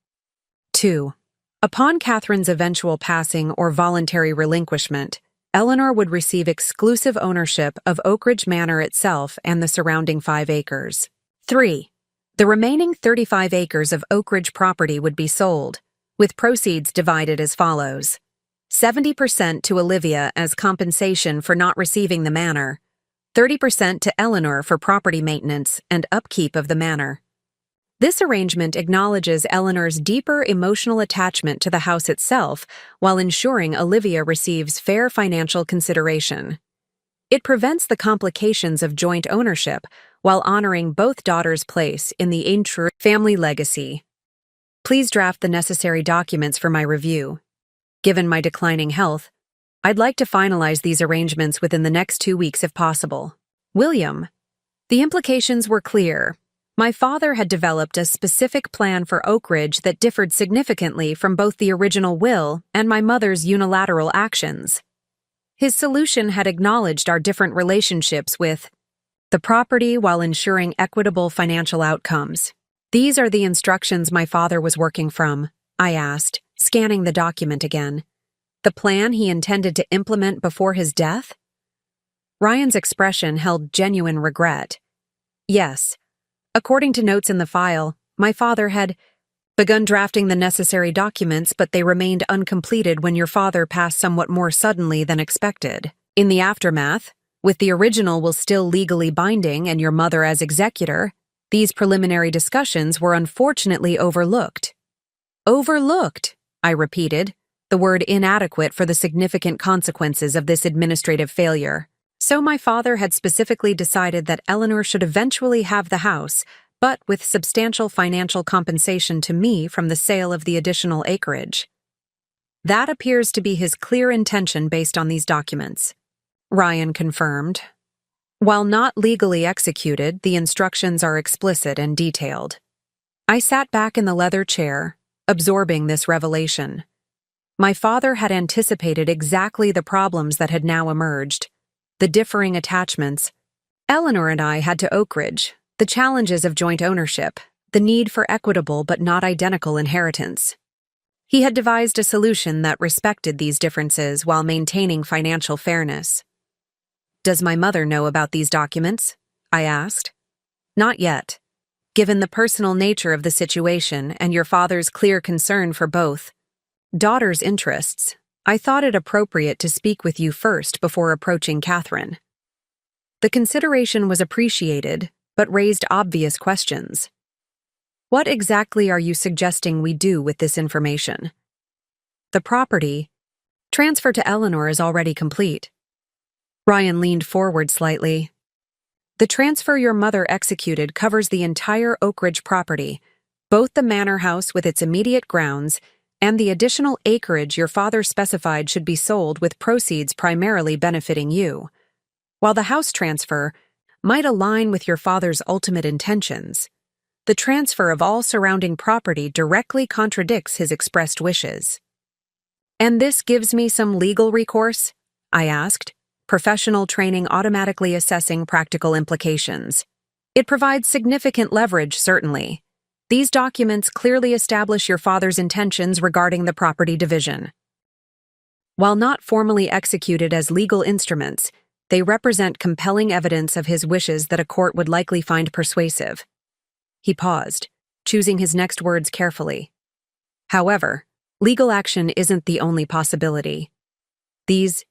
Speaker 1: 2. Upon Catherine's eventual passing or voluntary relinquishment, Eleanor would receive exclusive ownership of Oak Ridge Manor itself and the surrounding 5 acres. 3. The remaining 35 acres of Oak Ridge property would be sold, with proceeds divided as follows: 70% to Olivia as compensation for not receiving the manor, 30% to Eleanor for property maintenance and upkeep of the manor. This arrangement acknowledges Eleanor's deeper emotional attachment to the house itself while ensuring Olivia receives fair financial consideration. It prevents the complications of joint ownership while honoring both daughters' place in the family legacy. Please draft the necessary documents for my review. Given my declining health, I'd like to finalize these arrangements within the next 2 weeks if possible." William. The implications were clear. My father had developed a specific plan for Oak Ridge that differed significantly from both the original will and my mother's unilateral actions. His solution had acknowledged our different relationships with the property while ensuring equitable financial outcomes. "These are the instructions my father was working from," I asked, scanning the document again. "The plan he intended to implement before his death?" Ryan's expression held genuine regret. "Yes. According to notes in the file, my father had begun drafting the necessary documents, but they remained uncompleted when your father passed somewhat more suddenly than expected. In the aftermath, with the original will still legally binding and your mother as executor, these preliminary discussions were unfortunately overlooked." "Overlooked," I repeated, the word inadequate for the significant consequences of this administrative failure. So my father had specifically decided that Eleanor should eventually have the house, but with substantial financial compensation to me from the sale of the additional acreage. That appears to be his clear intention based on these documents, Ryan confirmed. While not legally executed, the instructions are explicit and detailed. I sat back in the leather chair, absorbing this revelation. My father had anticipated exactly the problems that had now emerged, the differing attachments Eleanor and I had to Oak Ridge, the challenges of joint ownership, the need for equitable but not identical inheritance. He had devised a solution that respected these differences while maintaining financial fairness. "Does my mother know about these documents?" I asked. "Not yet. Given the personal nature of the situation and your father's clear concern for both daughter's interests, I thought it appropriate to speak with you first before approaching Catherine." The consideration was appreciated, but raised obvious questions. "What exactly are you suggesting we do with this information?" "The property transfer to Eleanor is already complete." Ryan leaned forward slightly. "The transfer your mother executed covers the entire Oak Ridge property, both the manor house with its immediate grounds and the additional acreage your father specified should be sold with proceeds primarily benefiting you. While the house transfer might align with your father's ultimate intentions, the transfer of all surrounding property directly contradicts his expressed wishes." "And this gives me some legal recourse?" I asked, professional training automatically assessing practical implications. "It provides significant leverage, certainly. These documents clearly establish your father's intentions regarding the property division. While not formally executed as legal instruments, they represent compelling evidence of his wishes that a court would likely find persuasive." He paused, choosing his next words carefully. "However, legal action isn't the only possibility. These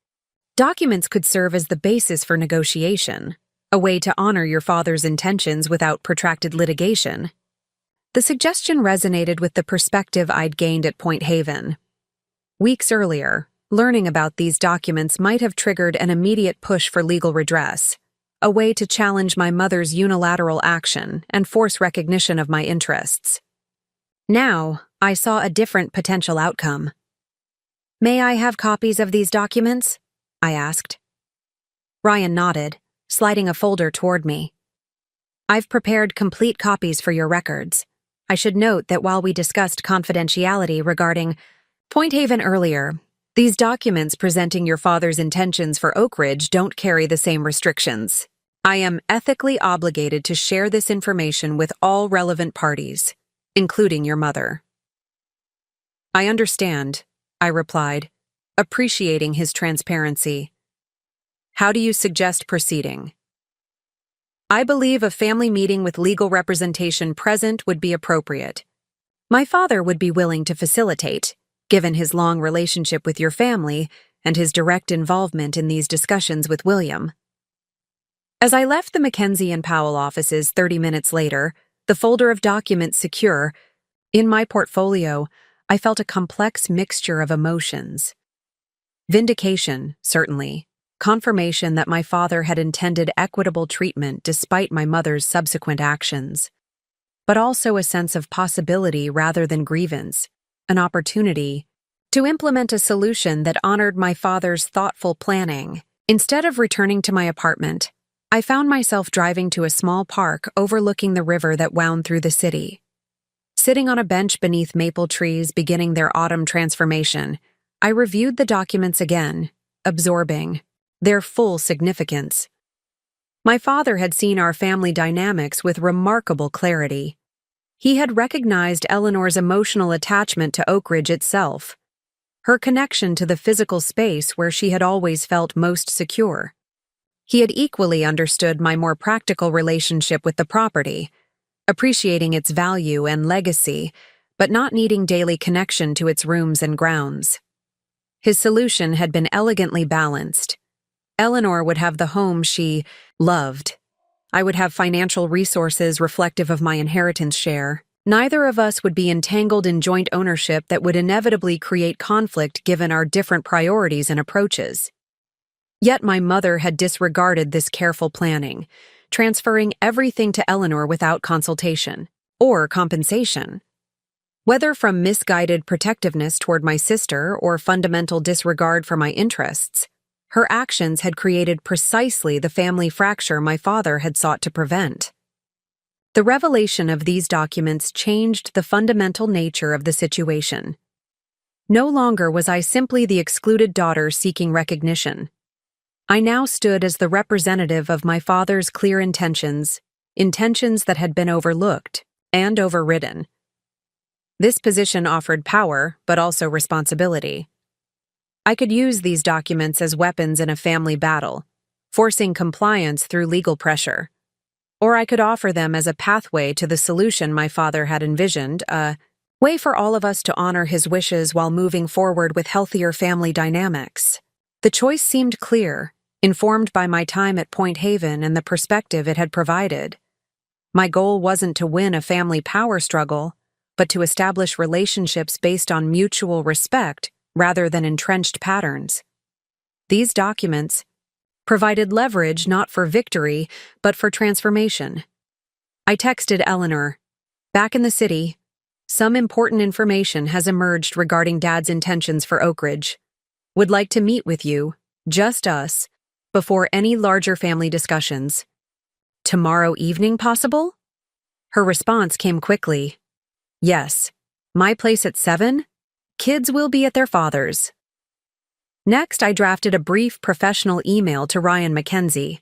Speaker 1: documents could serve as the basis for negotiation, a way to honor your father's intentions without protracted litigation." The suggestion resonated with the perspective I'd gained at Point Haven. Weeks earlier, learning about these documents might have triggered an immediate push for legal redress, a way to challenge my mother's unilateral action and force recognition of my interests. Now, I saw a different potential outcome. "May I have copies of these documents?" I asked. Ryan nodded, sliding a folder toward me. "I've prepared complete copies for your records. I should note that while we discussed confidentiality regarding Point Haven earlier, these documents presenting your father's intentions for Oak Ridge don't carry the same restrictions. I am ethically obligated to share this information with all relevant parties, including your mother." "I understand," I replied, appreciating his transparency. "How do you suggest proceeding?" "I believe a family meeting with legal representation present would be appropriate. My father would be willing to facilitate, given his long relationship with your family and his direct involvement in these discussions with William." As I left the Mackenzie and Powell offices 30 minutes later, the folder of documents secure, in my portfolio, I felt a complex mixture of emotions. Vindication, certainly. Confirmation that my father had intended equitable treatment despite my mother's subsequent actions. But also a sense of possibility rather than grievance, an opportunity to implement a solution that honored my father's thoughtful planning. Instead of returning to my apartment, I found myself driving to a small park overlooking the river that wound through the city. Sitting on a bench beneath maple trees beginning their autumn transformation, I reviewed the documents again, absorbing their full significance. My father had seen our family dynamics with remarkable clarity. He had recognized Eleanor's emotional attachment to Oak Ridge itself, her connection to the physical space where she had always felt most secure. He had equally understood my more practical relationship with the property, appreciating its value and legacy, but not needing daily connection to its rooms and grounds. His solution had been elegantly balanced. Eleanor would have the home she loved. I would have financial resources reflective of my inheritance share. Neither of us would be entangled in joint ownership that would inevitably create conflict given our different priorities and approaches. Yet my mother had disregarded this careful planning, transferring everything to Eleanor without consultation or compensation. Whether from misguided protectiveness toward my sister or fundamental disregard for my interests, her actions had created precisely the family fracture my father had sought to prevent. The revelation of these documents changed the fundamental nature of the situation. No longer was I simply the excluded daughter seeking recognition. I now stood as the representative of my father's clear intentions, intentions that had been overlooked and overridden. This position offered power, but also responsibility. I could use these documents as weapons in a family battle, forcing compliance through legal pressure. Or I could offer them as a pathway to the solution my father had envisioned, a way for all of us to honor his wishes while moving forward with healthier family dynamics. The choice seemed clear, informed by my time at Point Haven and the perspective it had provided. My goal wasn't to win a family power struggle, but to establish relationships based on mutual respect rather than entrenched patterns. These documents provided leverage not for victory, but for transformation. I texted Eleanor, "Back in the city, some important information has emerged regarding Dad's intentions for Oak Ridge. Would like to meet with you, just us, before any larger family discussions. Tomorrow evening possible?" Her response came quickly. "Yes. My place at 7? Kids will be at their father's." Next, I drafted a brief professional email to Ryan Mackenzie.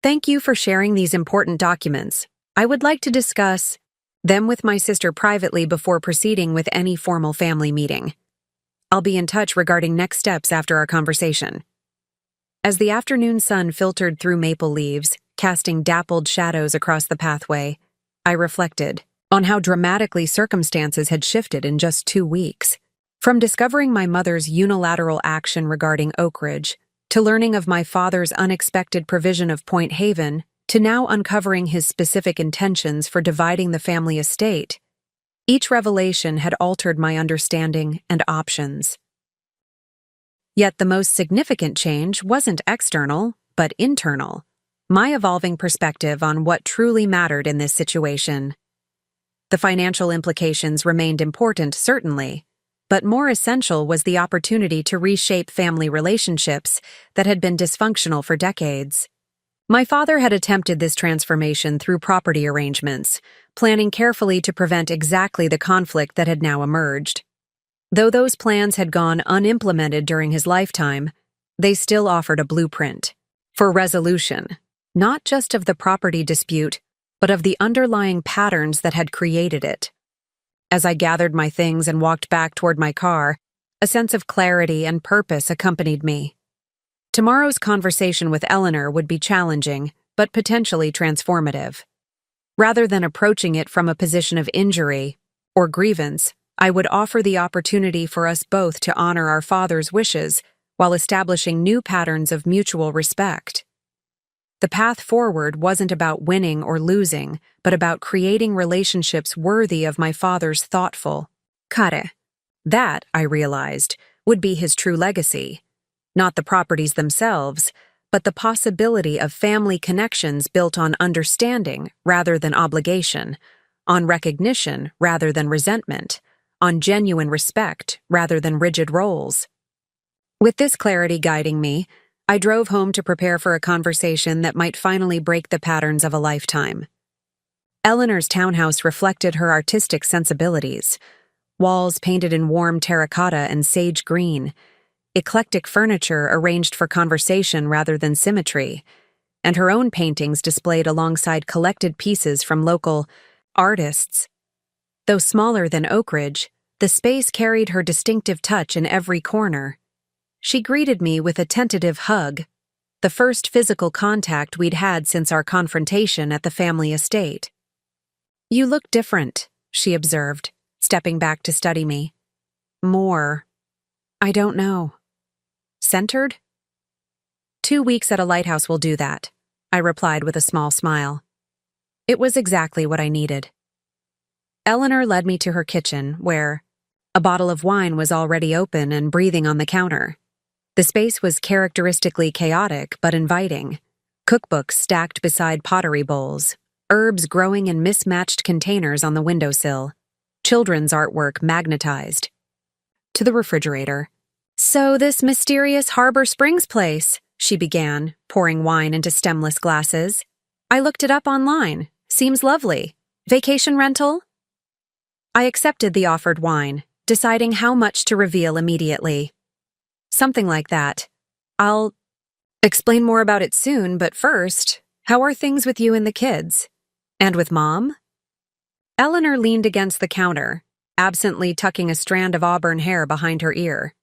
Speaker 1: "Thank you for sharing these important documents. I would like to discuss them with my sister privately before proceeding with any formal family meeting. I'll be in touch regarding next steps after our conversation." As the afternoon sun filtered through maple leaves, casting dappled shadows across the pathway, I reflected on how dramatically circumstances had shifted in just 2 weeks. From discovering my mother's unilateral action regarding Oak Ridge, to learning of my father's unexpected provision of Point Haven, to now uncovering his specific intentions for dividing the family estate, each revelation had altered my understanding and options. Yet the most significant change wasn't external, but internal. My evolving perspective on what truly mattered in this situation. The financial implications remained important, certainly, but more essential was the opportunity to reshape family relationships that had been dysfunctional for decades. My father had attempted this transformation through property arrangements, planning carefully to prevent exactly the conflict that had now emerged. Though those plans had gone unimplemented during his lifetime, they still offered a blueprint for resolution, not just of the property dispute, but of the underlying patterns that had created it. As I gathered my things and walked back toward my car, a sense of clarity and purpose accompanied me. Tomorrow's conversation with Eleanor would be challenging, but potentially transformative. Rather than approaching it from a position of injury or grievance, I would offer the opportunity for us both to honor our father's wishes while establishing new patterns of mutual respect. The path forward wasn't about winning or losing, but about creating relationships worthy of my father's thoughtful care. That, I realized, would be his true legacy. Not the properties themselves, but the possibility of family connections built on understanding rather than obligation, on recognition rather than resentment, on genuine respect rather than rigid roles. With this clarity guiding me, I drove home to prepare for a conversation that might finally break the patterns of a lifetime. Eleanor's townhouse reflected her artistic sensibilities. Walls painted in warm terracotta and sage green, eclectic furniture arranged for conversation rather than symmetry, and her own paintings displayed alongside collected pieces from local artists. Though smaller than Oak Ridge, the space carried her distinctive touch in every corner. She greeted me with a tentative hug, the first physical contact we'd had since our confrontation at the family estate. "You look different," she observed, stepping back to study me. "More. I don't know. Centered?" 2 weeks at a lighthouse will do that, I replied with a small smile. It was exactly what I needed. Eleanor led me to her kitchen, where a bottle of wine was already open and breathing on the counter. The space was characteristically chaotic but inviting. Cookbooks stacked beside pottery bowls, herbs growing in mismatched containers on the windowsill, children's artwork magnetized. To the refrigerator. "So this mysterious Harbor Springs place," she began, pouring wine into stemless glasses. "I looked it up online. Seems lovely. Vacation rental?" I accepted the offered wine, deciding how much to reveal immediately. "Something like that. I'll explain more about it soon, but first, how are things with you and the kids? And with Mom?" Eleanor leaned against the counter, absently tucking a strand of auburn hair behind her ear.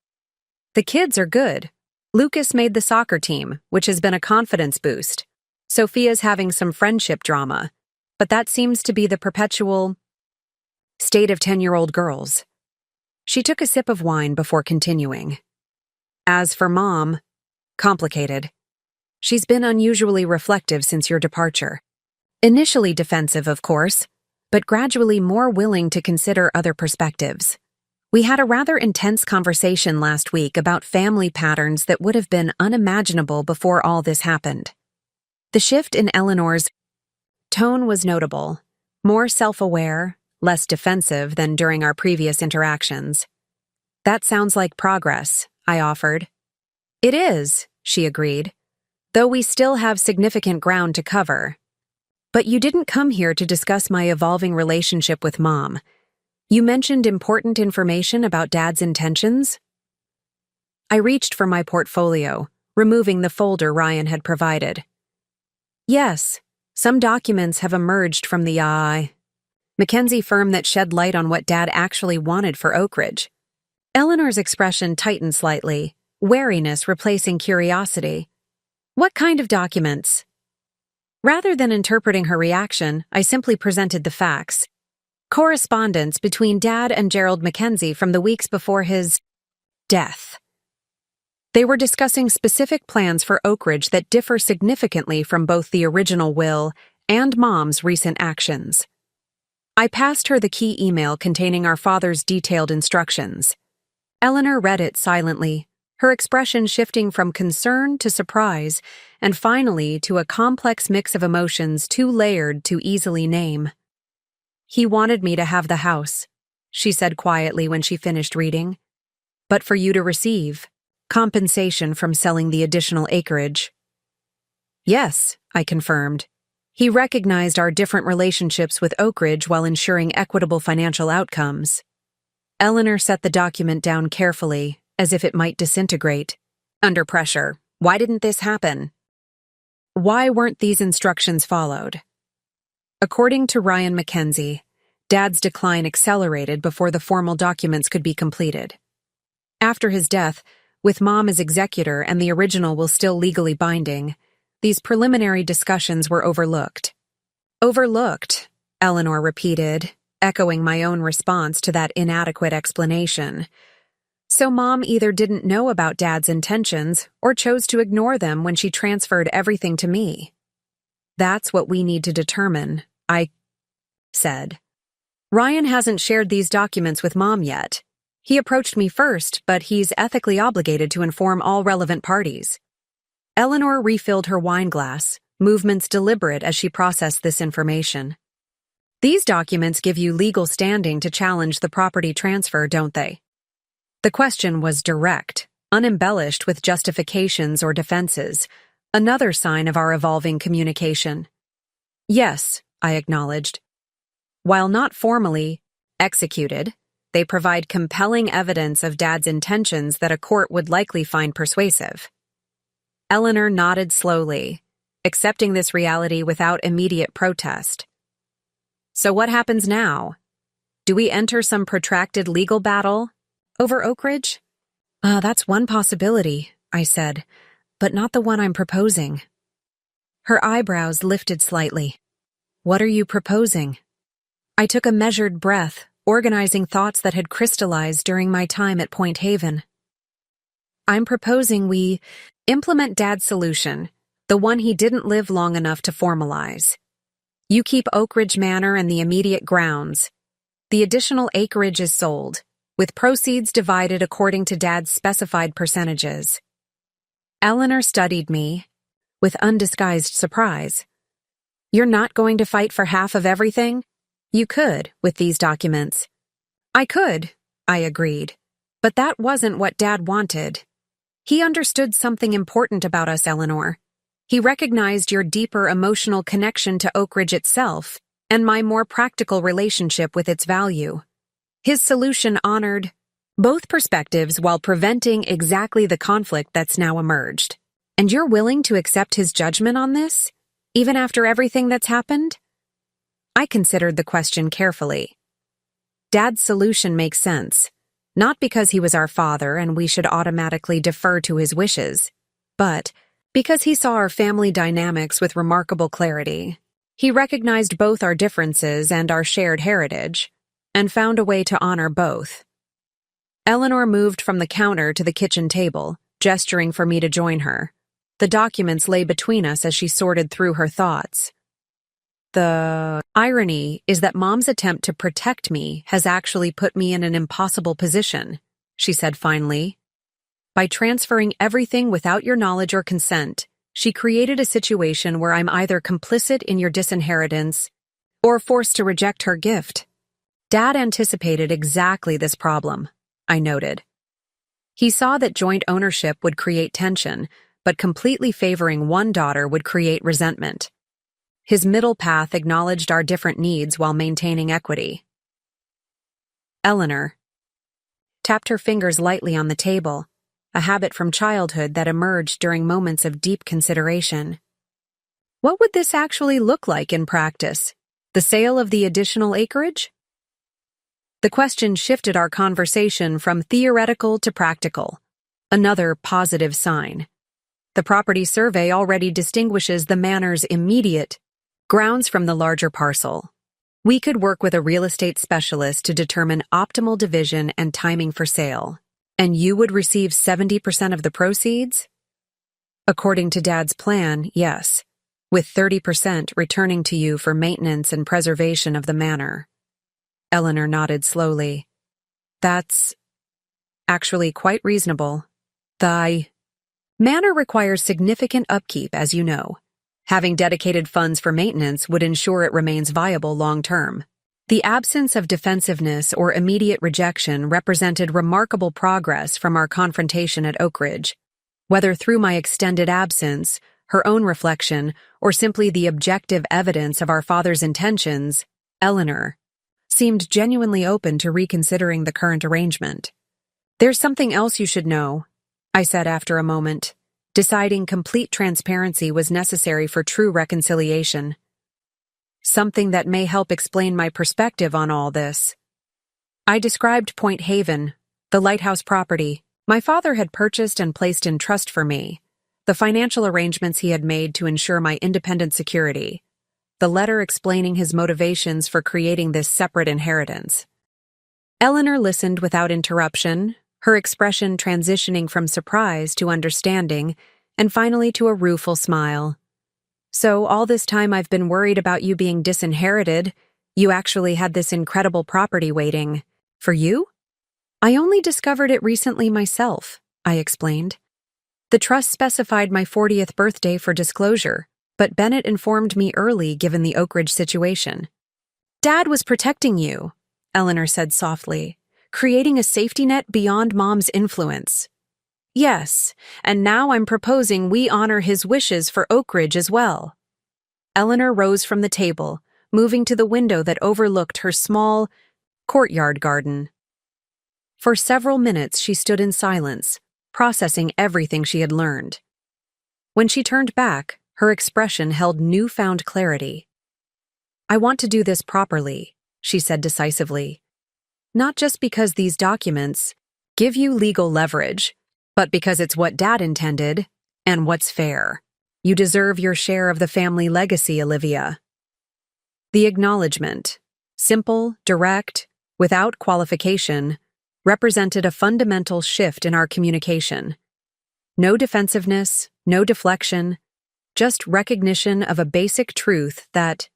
Speaker 1: "The kids are good. Lucas made the soccer team, which has been a confidence boost. Sophia's having some friendship drama, but that seems to be the perpetual state of 10-year-old girls." She took a sip of wine before continuing. "As for Mom, complicated. She's been unusually reflective since your departure. Initially defensive, of course, but gradually more willing to consider other perspectives. We had a rather intense conversation last week about family patterns that would have been unimaginable before all this happened." The shift in Eleanor's tone was notable, more self-aware, less defensive than during our previous interactions. "That sounds like progress," I offered. "It is," she agreed, "though we still have significant ground to cover. But you didn't come here to discuss my evolving relationship with Mom. You mentioned important information about Dad's intentions?" I reached for my portfolio, removing the folder Ryan had provided. "Yes, some documents have emerged from the Mackenzie firm that shed light on what Dad actually wanted for Oak Ridge." Eleanor's expression tightened slightly, wariness replacing curiosity. "What kind of documents?" Rather than interpreting her reaction, I simply presented the facts. Correspondence between Dad and Gerald Mackenzie from the weeks before his death. They were discussing specific plans for Oak Ridge that differ significantly from both the original will and Mom's recent actions. I passed her the key email containing our father's detailed instructions. Eleanor read it silently, her expression shifting from concern to surprise, and finally to a complex mix of emotions too layered to easily name. "He wanted me to have the house," she said quietly when she finished reading. "But for you to receive compensation from selling the additional acreage." "Yes," I confirmed. "He recognized our different relationships with Oak Ridge while ensuring equitable financial outcomes." Eleanor set the document down carefully, as if it might disintegrate. "Under pressure. Why didn't this happen?" "Why weren't these instructions followed?" According to Ryan Mackenzie, Dad's decline accelerated before the formal documents could be completed. After his death, with Mom as executor and the original will still legally binding, these preliminary discussions were overlooked. "Overlooked," Eleanor repeated, echoing my own response to that inadequate explanation. "So Mom either didn't know about Dad's intentions or chose to ignore them when she transferred everything to me." "That's what we need to determine," I said. "Ryan hasn't shared these documents with Mom yet. He approached me first, but he's ethically obligated to inform all relevant parties." Eleanor refilled her wine glass, movements deliberate as she processed this information. "These documents give you legal standing to challenge the property transfer, don't they?" The question was direct, unembellished with justifications or defenses, another sign of our evolving communication. "Yes," I acknowledged. "While not formally executed, they provide compelling evidence of Dad's intentions that a court would likely find persuasive." Eleanor nodded slowly, accepting this reality without immediate protest. "So what happens now? Do we enter some protracted legal battle over Oak Ridge?" That's one possibility," I said, "but not the one I'm proposing." Her eyebrows lifted slightly. "What are you proposing?" I took a measured breath, organizing thoughts that had crystallized during my time at Point Haven. "I'm proposing we implement Dad's solution, the one he didn't live long enough to formalize. You keep Oak Ridge Manor and the immediate grounds. The additional acreage is sold, with proceeds divided according to Dad's specified percentages." Eleanor studied me, with undisguised surprise. "You're not going to fight for half of everything? You could, with these documents." "I could," I agreed. "But that wasn't what Dad wanted. He understood something important about us, Eleanor. He recognized your deeper emotional connection to Oak Ridge itself and my more practical relationship with its value. His solution honored both perspectives while preventing exactly the conflict that's now emerged. And you're willing to accept his judgment on this, even after everything that's happened?" I considered the question carefully. Dad's solution makes sense, not because he was our father and we should automatically defer to his wishes, but because he saw our family dynamics with remarkable clarity. He recognized both our differences and our shared heritage, and found a way to honor both. Eleanor moved from the counter to the kitchen table, gesturing for me to join her. The documents lay between us as she sorted through her thoughts. "The irony is that Mom's attempt to protect me has actually put me in an impossible position," she said finally. "By transferring everything without your knowledge or consent, she created a situation where I'm either complicit in your disinheritance or forced to reject her gift." Dad anticipated exactly this problem, I noted. He saw that joint ownership would create tension, but completely favoring one daughter would create resentment. His middle path acknowledged our different needs while maintaining equity. Eleanor tapped her fingers lightly on the table, a habit from childhood that emerged during moments of deep consideration. "What would this actually look like in practice? The sale of the additional acreage?" The question shifted our conversation from theoretical to practical, another positive sign. The property survey already distinguishes the manor's immediate grounds from the larger parcel. We could work with a real estate specialist to determine optimal division and timing for sale. And you would receive 70% of the proceeds? According to Dad's plan, yes, with 30% returning to you for maintenance and preservation of the manor. Eleanor nodded slowly. "That's actually quite reasonable. The manor requires significant upkeep, as you know. Having dedicated funds for maintenance would ensure it remains viable long-term. The absence of defensiveness or immediate rejection represented remarkable progress from our confrontation at Oak Ridge. Whether through my extended absence, her own reflection, or simply the objective evidence of our father's intentions, Eleanor seemed genuinely open to reconsidering the current arrangement. "There's something else you should know," I said after a moment, deciding complete transparency was necessary for true reconciliation. "Something that may help explain my perspective on all this." I described Point Haven, the lighthouse property my father had purchased and placed in trust for me, the financial arrangements he had made to ensure my independent security, the letter explaining his motivations for creating this separate inheritance. Eleanor listened without interruption, her expression transitioning from surprise to understanding, and finally to a rueful smile. "So all this time I've been worried about you being disinherited, you actually had this incredible property waiting for you?" "I only discovered it recently myself," I explained. "The trust specified my 40th birthday for disclosure, but Bennett informed me early given the Oak Ridge situation." "Dad was protecting you," Eleanor said softly, "creating a safety net beyond Mom's influence." "Yes, and now I'm proposing we honor his wishes for Oak Ridge as well." Eleanor rose from the table, moving to the window that overlooked her small courtyard garden. For several minutes she stood in silence, processing everything she had learned. When she turned back, her expression held newfound clarity. "I want to do this properly," she said decisively. "Not just because these documents give you legal leverage, but because it's what Dad intended and what's fair. You deserve your share of the family legacy, Olivia." The acknowledgement, simple, direct, without qualification, represented a fundamental shift in our communication. No defensiveness, no deflection, just recognition of a basic truth that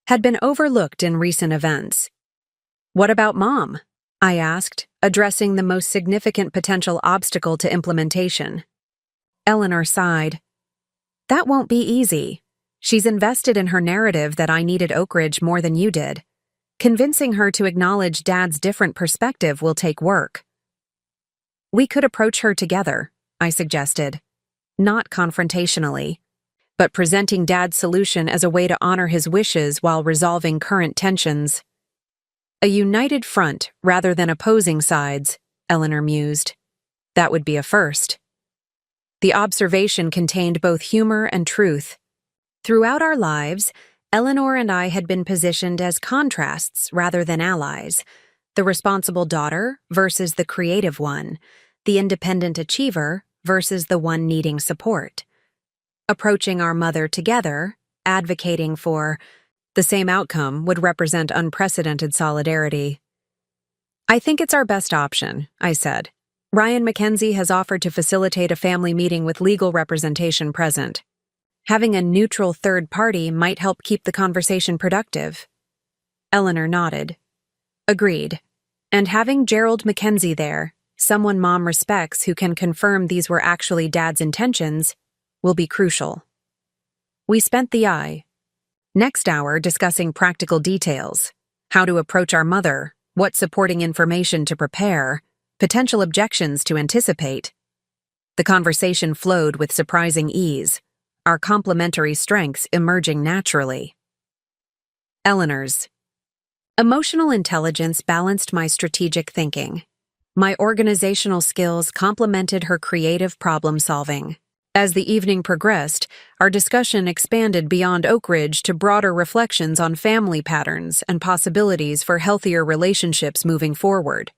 Speaker 1: had been overlooked in recent events. "What about Mom?" I asked, addressing the most significant potential obstacle to implementation. Eleanor sighed. That won't be easy. She's invested in her narrative that I needed Oak Ridge more than you did. Convincing her to acknowledge Dad's different perspective will take work. We could approach her together, I suggested. Not confrontationally, but presenting Dad's solution as a way to honor his wishes while resolving current tensions. A united front rather than opposing sides, Eleanor mused. That would be a first. The observation contained both humor and truth. Throughout our lives, Eleanor and I had been positioned as contrasts rather than allies, the responsible daughter versus the creative one, the independent achiever versus the one needing support. Approaching our mother together, advocating for the same outcome would represent unprecedented solidarity. I think it's our best option, I said. Ryan Mackenzie has offered to facilitate a family meeting with legal representation present. Having a neutral third party might help keep the conversation productive. Eleanor nodded. Agreed. And having Gerald Mackenzie there, someone Mom respects who can confirm these were actually Dad's intentions, will be crucial. We spent the next hour discussing practical details, how to approach our mother, what supporting information to prepare, potential objections to anticipate. The conversation flowed with surprising ease, our complementary strengths emerging naturally. Eleanor's emotional intelligence balanced my strategic thinking. My organizational skills complemented her creative problem-solving. As the evening progressed, our discussion expanded beyond Oak Ridge to broader reflections on family patterns and possibilities for healthier relationships moving forward.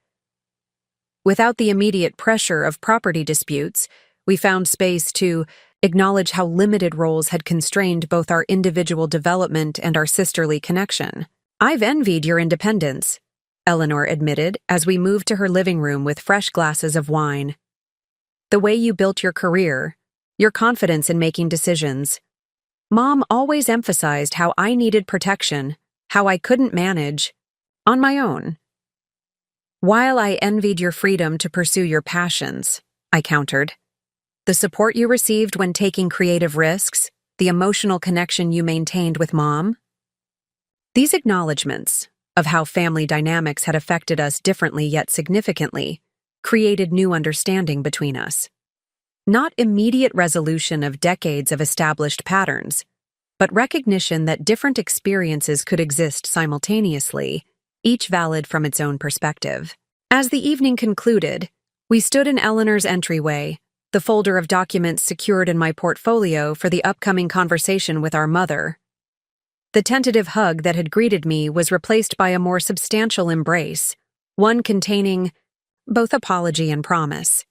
Speaker 1: Without the immediate pressure of property disputes, we found space to acknowledge how limited roles had constrained both our individual development and our sisterly connection. I've envied your independence, Eleanor admitted as we moved to her living room with fresh glasses of wine. The way you built your career, your confidence in making decisions. Mom always emphasized how I needed protection, how I couldn't manage on my own. While I envied your freedom to pursue your passions, I countered. The support you received when taking creative risks, the emotional connection you maintained with Mom. These acknowledgments of how family dynamics had affected us differently yet significantly created new understanding between us. Not immediate resolution of decades of established patterns, but recognition that different experiences could exist simultaneously, each valid from its own perspective. As the evening concluded, we stood in Eleanor's entryway, the folder of documents secured in my portfolio for the upcoming conversation with our mother. The tentative hug that had greeted me was replaced by a more substantial embrace, one containing both apology and promise.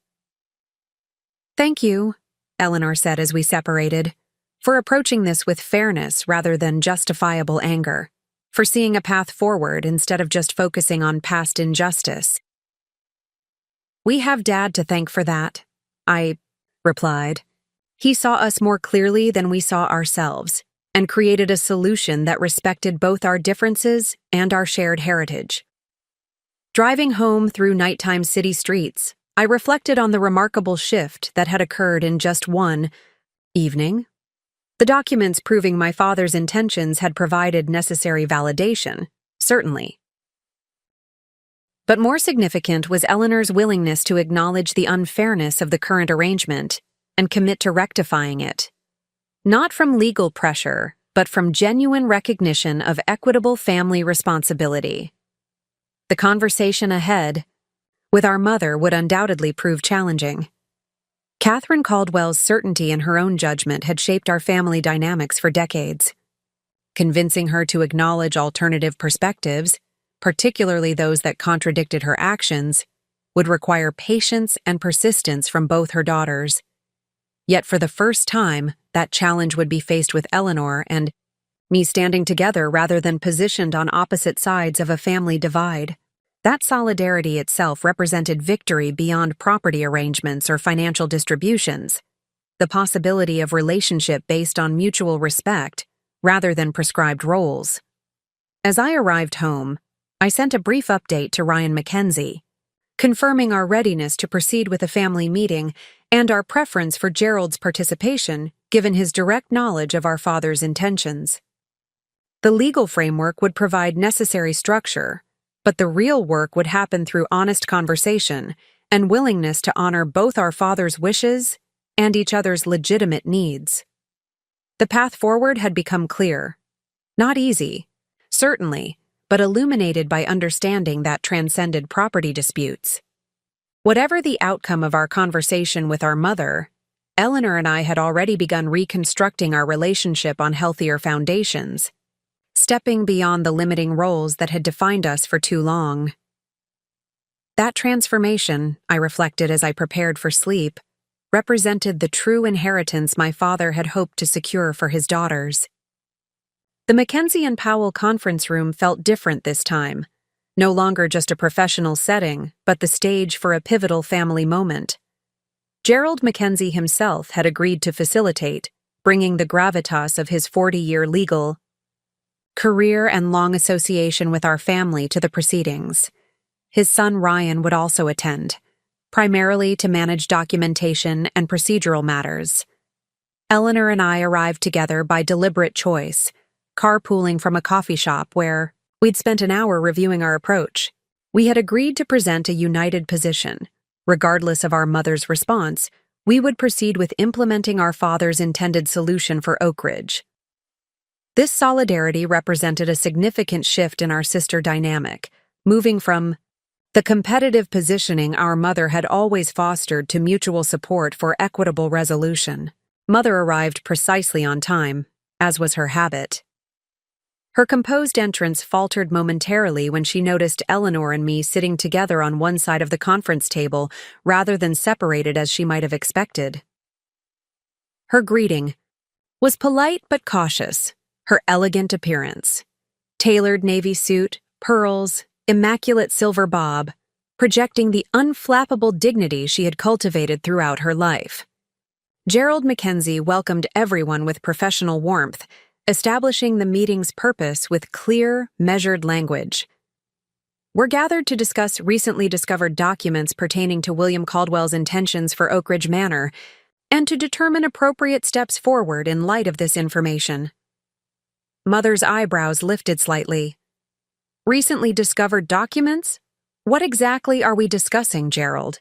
Speaker 1: Thank you, Eleanor said as we separated, for approaching this with fairness rather than justifiable anger, for seeing a path forward instead of just focusing on past injustice. We have Dad to thank for that, I replied. He saw us more clearly than we saw ourselves, and created a solution that respected both our differences and our shared heritage. Driving home through nighttime city streets, I reflected on the remarkable shift that had occurred in just one evening. The documents proving my father's intentions had provided necessary validation, certainly. But more significant was Eleanor's willingness to acknowledge the unfairness of the current arrangement and commit to rectifying it. Not from legal pressure, but from genuine recognition of equitable family responsibility. The conversation ahead with our mother would undoubtedly prove challenging. Catherine Caldwell's certainty in her own judgment had shaped our family dynamics for decades. Convincing her to acknowledge alternative perspectives, particularly those that contradicted her actions, would require patience and persistence from both her daughters. Yet for the first time, that challenge would be faced with Eleanor and me standing together rather than positioned on opposite sides of a family divide. That solidarity itself represented victory beyond property arrangements or financial distributions, the possibility of relationship based on mutual respect rather than prescribed roles. As I arrived home, I sent a brief update to Ryan Mackenzie, confirming our readiness to proceed with a family meeting and our preference for Gerald's participation given his direct knowledge of our father's intentions. The legal framework would provide necessary structure, but the real work would happen through honest conversation and willingness to honor both our father's wishes and each other's legitimate needs. The path forward had become clear. Not easy, certainly, but illuminated by understanding that transcended property disputes. Whatever the outcome of our conversation with our mother, Eleanor and I had already begun reconstructing our relationship on healthier foundations, stepping beyond the limiting roles that had defined us for too long. That transformation, I reflected as I prepared for sleep, represented the true inheritance my father had hoped to secure for his daughters. The Mackenzie and Powell conference room felt different this time, no longer just a professional setting, but the stage for a pivotal family moment. Gerald Mackenzie himself had agreed to facilitate, bringing the gravitas of his 40-year legal career and long association with our family to the proceedings. His son Ryan would also attend, primarily to manage documentation and procedural matters. Eleanor and I arrived together by deliberate choice, carpooling from a coffee shop where we'd spent an hour reviewing our approach. We had agreed to present a united position. Regardless of our mother's response, we would proceed with implementing our father's intended solution for Oak Ridge. This solidarity represented a significant shift in our sister dynamic, moving from the competitive positioning our mother had always fostered to mutual support for equitable resolution. Mother arrived precisely on time, as was her habit. Her composed entrance faltered momentarily when she noticed Eleanor and me sitting together on one side of the conference table rather than separated as she might have expected. Her greeting was polite but cautious, her elegant appearance. Tailored navy suit, pearls, immaculate silver bob, projecting the unflappable dignity she had cultivated throughout her life. Gerald Mackenzie welcomed everyone with professional warmth, establishing the meeting's purpose with clear, measured language. We're gathered to discuss recently discovered documents pertaining to William Caldwell's intentions for Oak Ridge Manor and to determine appropriate steps forward in light of this information. Mother's eyebrows lifted slightly. Recently discovered documents? What exactly are we discussing, Gerald?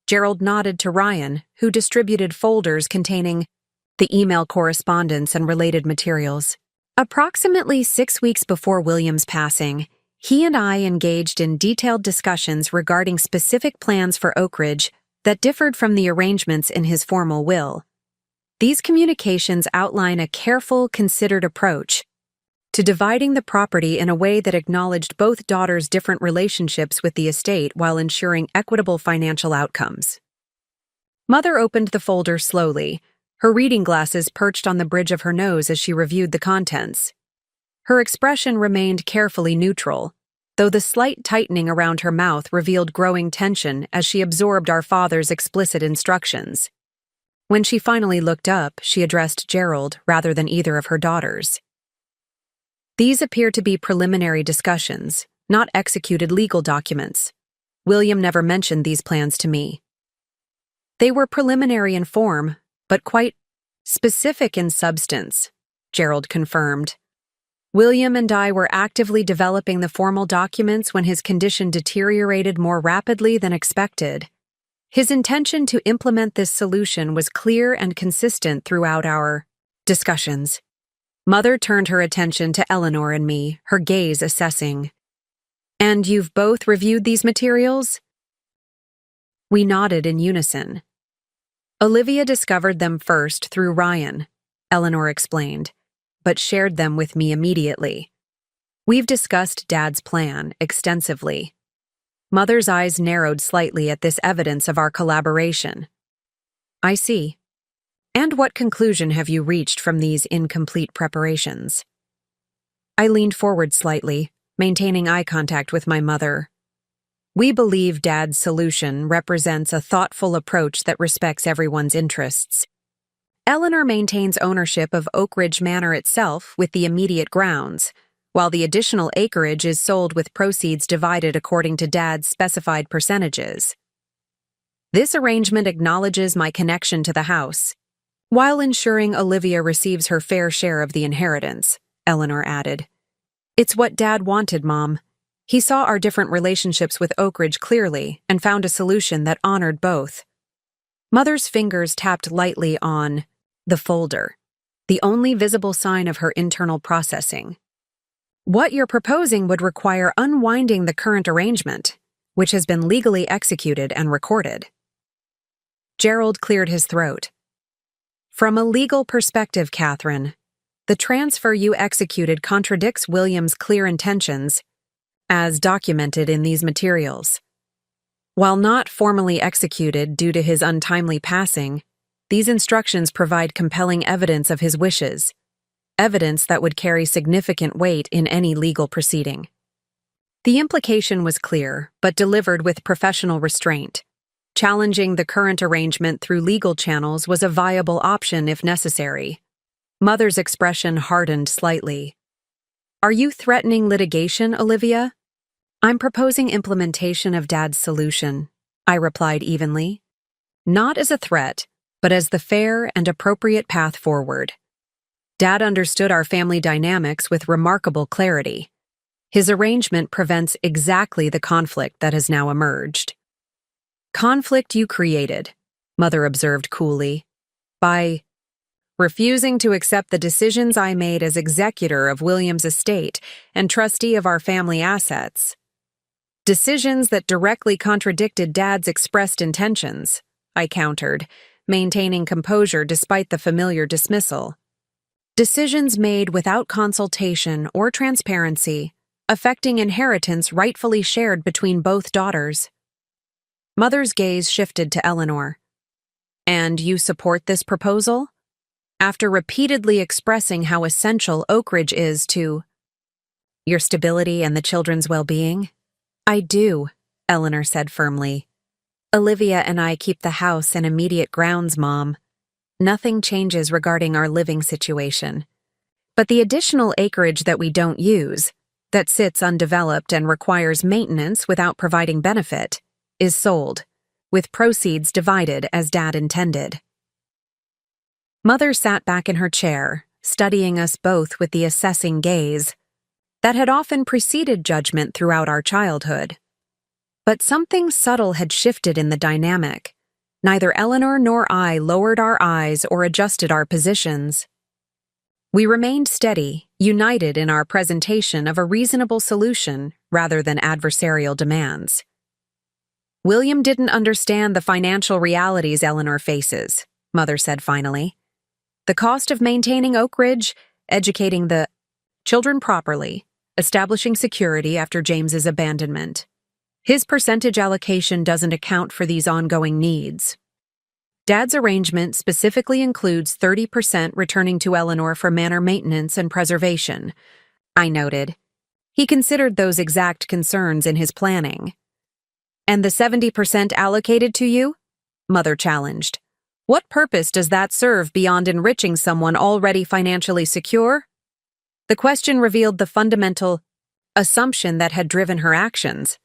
Speaker 1: Gerald nodded to Ryan, who distributed folders containing the email correspondence and related materials. Approximately 6 weeks before William's passing, he and I engaged in detailed discussions regarding specific plans for Oak Ridge that differed from the arrangements in his formal will. These communications outline a careful, considered approach to dividing the property in a way that acknowledged both daughters' different relationships with the estate while ensuring equitable financial outcomes. Mother opened the folder slowly, her reading glasses perched on the bridge of her nose as she reviewed the contents. Her expression remained carefully neutral, though the slight tightening around her mouth revealed growing tension as she absorbed our father's explicit instructions. When she finally looked up, she addressed Gerald rather than either of her daughters. These appear to be preliminary discussions, not executed legal documents. William never mentioned these plans to me. They were preliminary in form, but quite specific in substance, Gerald confirmed. William and I were actively developing the formal documents when his condition deteriorated more rapidly than expected. His intention to implement this solution was clear and consistent throughout our discussions. Mother turned her attention to Eleanor and me, her gaze assessing. "And you've both reviewed these materials?" We nodded in unison. "Olivia discovered them first through Ryan," Eleanor explained, "but shared them with me immediately. We've discussed Dad's plan extensively." Mother's eyes narrowed slightly at this evidence of our collaboration. "I see. And what conclusion have you reached from these incomplete preparations?" I leaned forward slightly, maintaining eye contact with my mother. "We believe Dad's solution represents a thoughtful approach that respects everyone's interests. Eleanor maintains ownership of Oak Ridge Manor itself with the immediate grounds, while the additional acreage is sold with proceeds divided according to Dad's specified percentages. This arrangement acknowledges my connection to the house. While ensuring Olivia receives her fair share of the inheritance, Eleanor added. It's what Dad wanted, Mom. He saw our different relationships with Oak Ridge clearly and found a solution that honored both. Mother's fingers tapped lightly on the folder, the only visible sign of her internal processing. What you're proposing would require unwinding the current arrangement, which has been legally executed and recorded. Gerald cleared his throat. From a legal perspective, Catherine, the transfer you executed contradicts William's clear intentions, as documented in these materials. While not formally executed due to his untimely passing, these instructions provide compelling evidence of his wishes, evidence that would carry significant weight in any legal proceeding. The implication was clear, but delivered with professional restraint. Challenging the current arrangement through legal channels was a viable option if necessary. Mother's expression hardened slightly. Are you threatening litigation, Olivia? I'm proposing implementation of Dad's solution, I replied evenly. Not as a threat, but as the fair and appropriate path forward. Dad understood our family dynamics with remarkable clarity. His arrangement prevents exactly the conflict that has now emerged. Conflict you created, Mother observed coolly, by refusing to accept the decisions I made as executor of William's estate and trustee of our family assets. Decisions that directly contradicted Dad's expressed intentions, I countered, maintaining composure despite the familiar dismissal. Decisions made without consultation or transparency, affecting inheritance rightfully shared between both daughters. Mother's gaze shifted to Eleanor. And you support this proposal? After repeatedly expressing how essential Oak Ridge is to your stability and the children's well-being? I do, Eleanor said firmly. Olivia and I keep the house and immediate grounds, Mom. Nothing changes regarding our living situation. But the additional acreage that we don't use, that sits undeveloped and requires maintenance without providing benefit, is sold, with proceeds divided as Dad intended. Mother sat back in her chair, studying us both with the assessing gaze that had often preceded judgment throughout our childhood. But something subtle had shifted in the dynamic. Neither Eleanor nor I lowered our eyes or adjusted our positions. We remained steady, united in our presentation of a reasonable solution rather than adversarial demands. William didn't understand the financial realities Eleanor faces, Mother said finally. The cost of maintaining Oak Ridge, educating the children properly, establishing security after James's abandonment. His percentage allocation doesn't account for these ongoing needs. Dad's arrangement specifically includes 30% returning to Eleanor for manor maintenance and preservation, I noted. He considered those exact concerns in his planning. And the 70% allocated to you? Mother challenged. What purpose does that serve beyond enriching someone already financially secure? The question revealed the fundamental assumption that had driven her actions,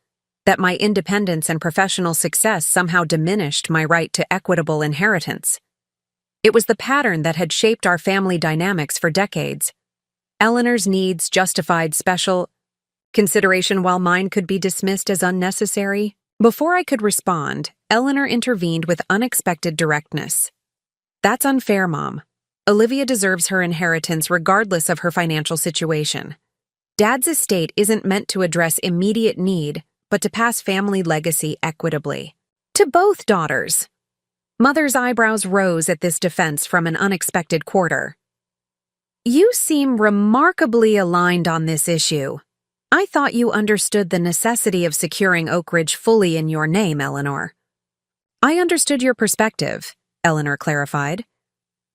Speaker 1: that my independence and professional success somehow diminished my right to equitable inheritance. It was the pattern that had shaped our family dynamics for decades. Eleanor's needs justified special consideration while mine could be dismissed as unnecessary. Before I could respond, Eleanor intervened with unexpected directness. That's unfair, Mom. Olivia deserves her inheritance regardless of her financial situation. Dad's estate isn't meant to address immediate need, but to pass family legacy equitably. To both daughters. Mother's eyebrows rose at this defense from an unexpected quarter. You seem remarkably aligned on this issue. I thought you understood the necessity of securing Oak Ridge fully in your name, Eleanor. I understood your perspective, Eleanor clarified.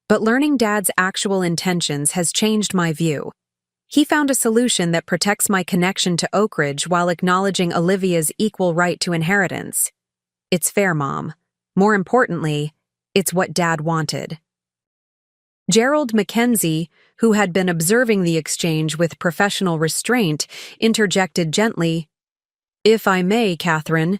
Speaker 1: But learning Dad's actual intentions has changed my view. He found a solution that protects my connection to Oak Ridge while acknowledging Olivia's equal right to inheritance. It's fair, Mom. More importantly, it's what Dad wanted. Gerald Mackenzie, who had been observing the exchange with professional restraint, interjected gently, If I may, Catherine,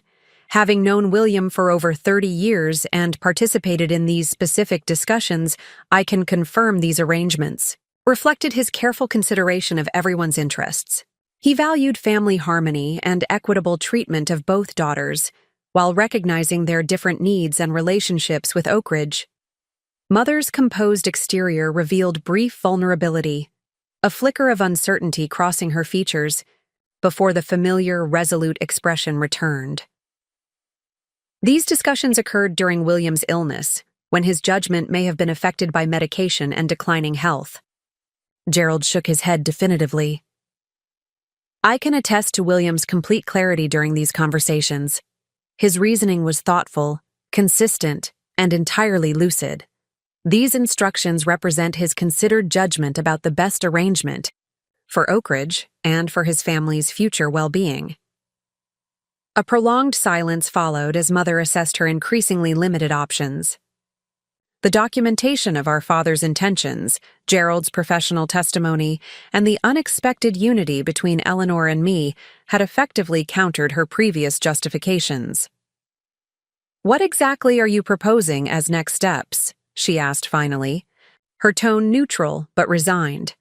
Speaker 1: Having known William for over 30 years and participated in these specific discussions, I can confirm these arrangements reflected his careful consideration of everyone's interests. He valued family harmony and equitable treatment of both daughters, while recognizing their different needs and relationships with Oak Ridge. Mother's composed exterior revealed brief vulnerability, a flicker of uncertainty crossing her features, before the familiar, resolute expression returned. These discussions occurred during William's illness, when his judgment may have been affected by medication and declining health. Gerald shook his head definitively. I can attest to William's complete clarity during these conversations. His reasoning was thoughtful, consistent, and entirely lucid. These instructions represent his considered judgment about the best arrangement for Oak Ridge and for his family's future well-being. A prolonged silence followed as Mother assessed her increasingly limited options. The documentation of our father's intentions, Gerald's professional testimony, and the unexpected unity between Eleanor and me had effectively countered her previous justifications. What exactly are you proposing as next steps? She asked finally, her tone neutral but resigned.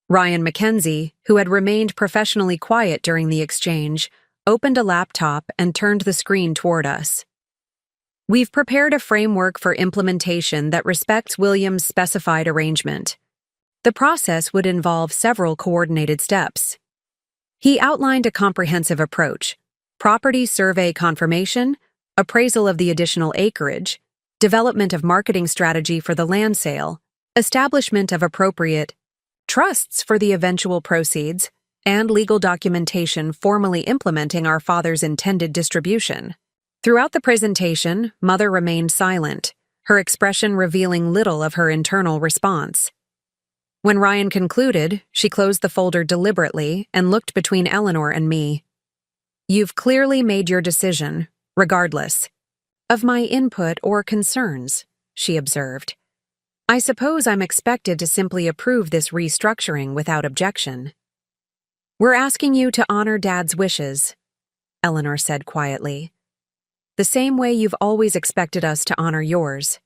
Speaker 1: Ryan Mackenzie, who had remained professionally quiet during the exchange, opened a laptop and turned the screen toward us. We've prepared a framework for implementation that respects William's specified arrangement. The process would involve several coordinated steps. He outlined a comprehensive approach: property survey confirmation, appraisal of the additional acreage, development of marketing strategy for the land sale, establishment of appropriate trusts for the eventual proceeds, and legal documentation formally implementing our father's intended distribution. Throughout the presentation, Mother remained silent, her expression revealing little of her internal response. When Ryan concluded, she closed the folder deliberately and looked between Eleanor and me. You've clearly made your decision, regardless of my input or concerns, she observed. I suppose I'm expected to simply approve this restructuring without objection. We're asking you to honor Dad's wishes, Eleanor said quietly. The same way you've always expected us to honor yours.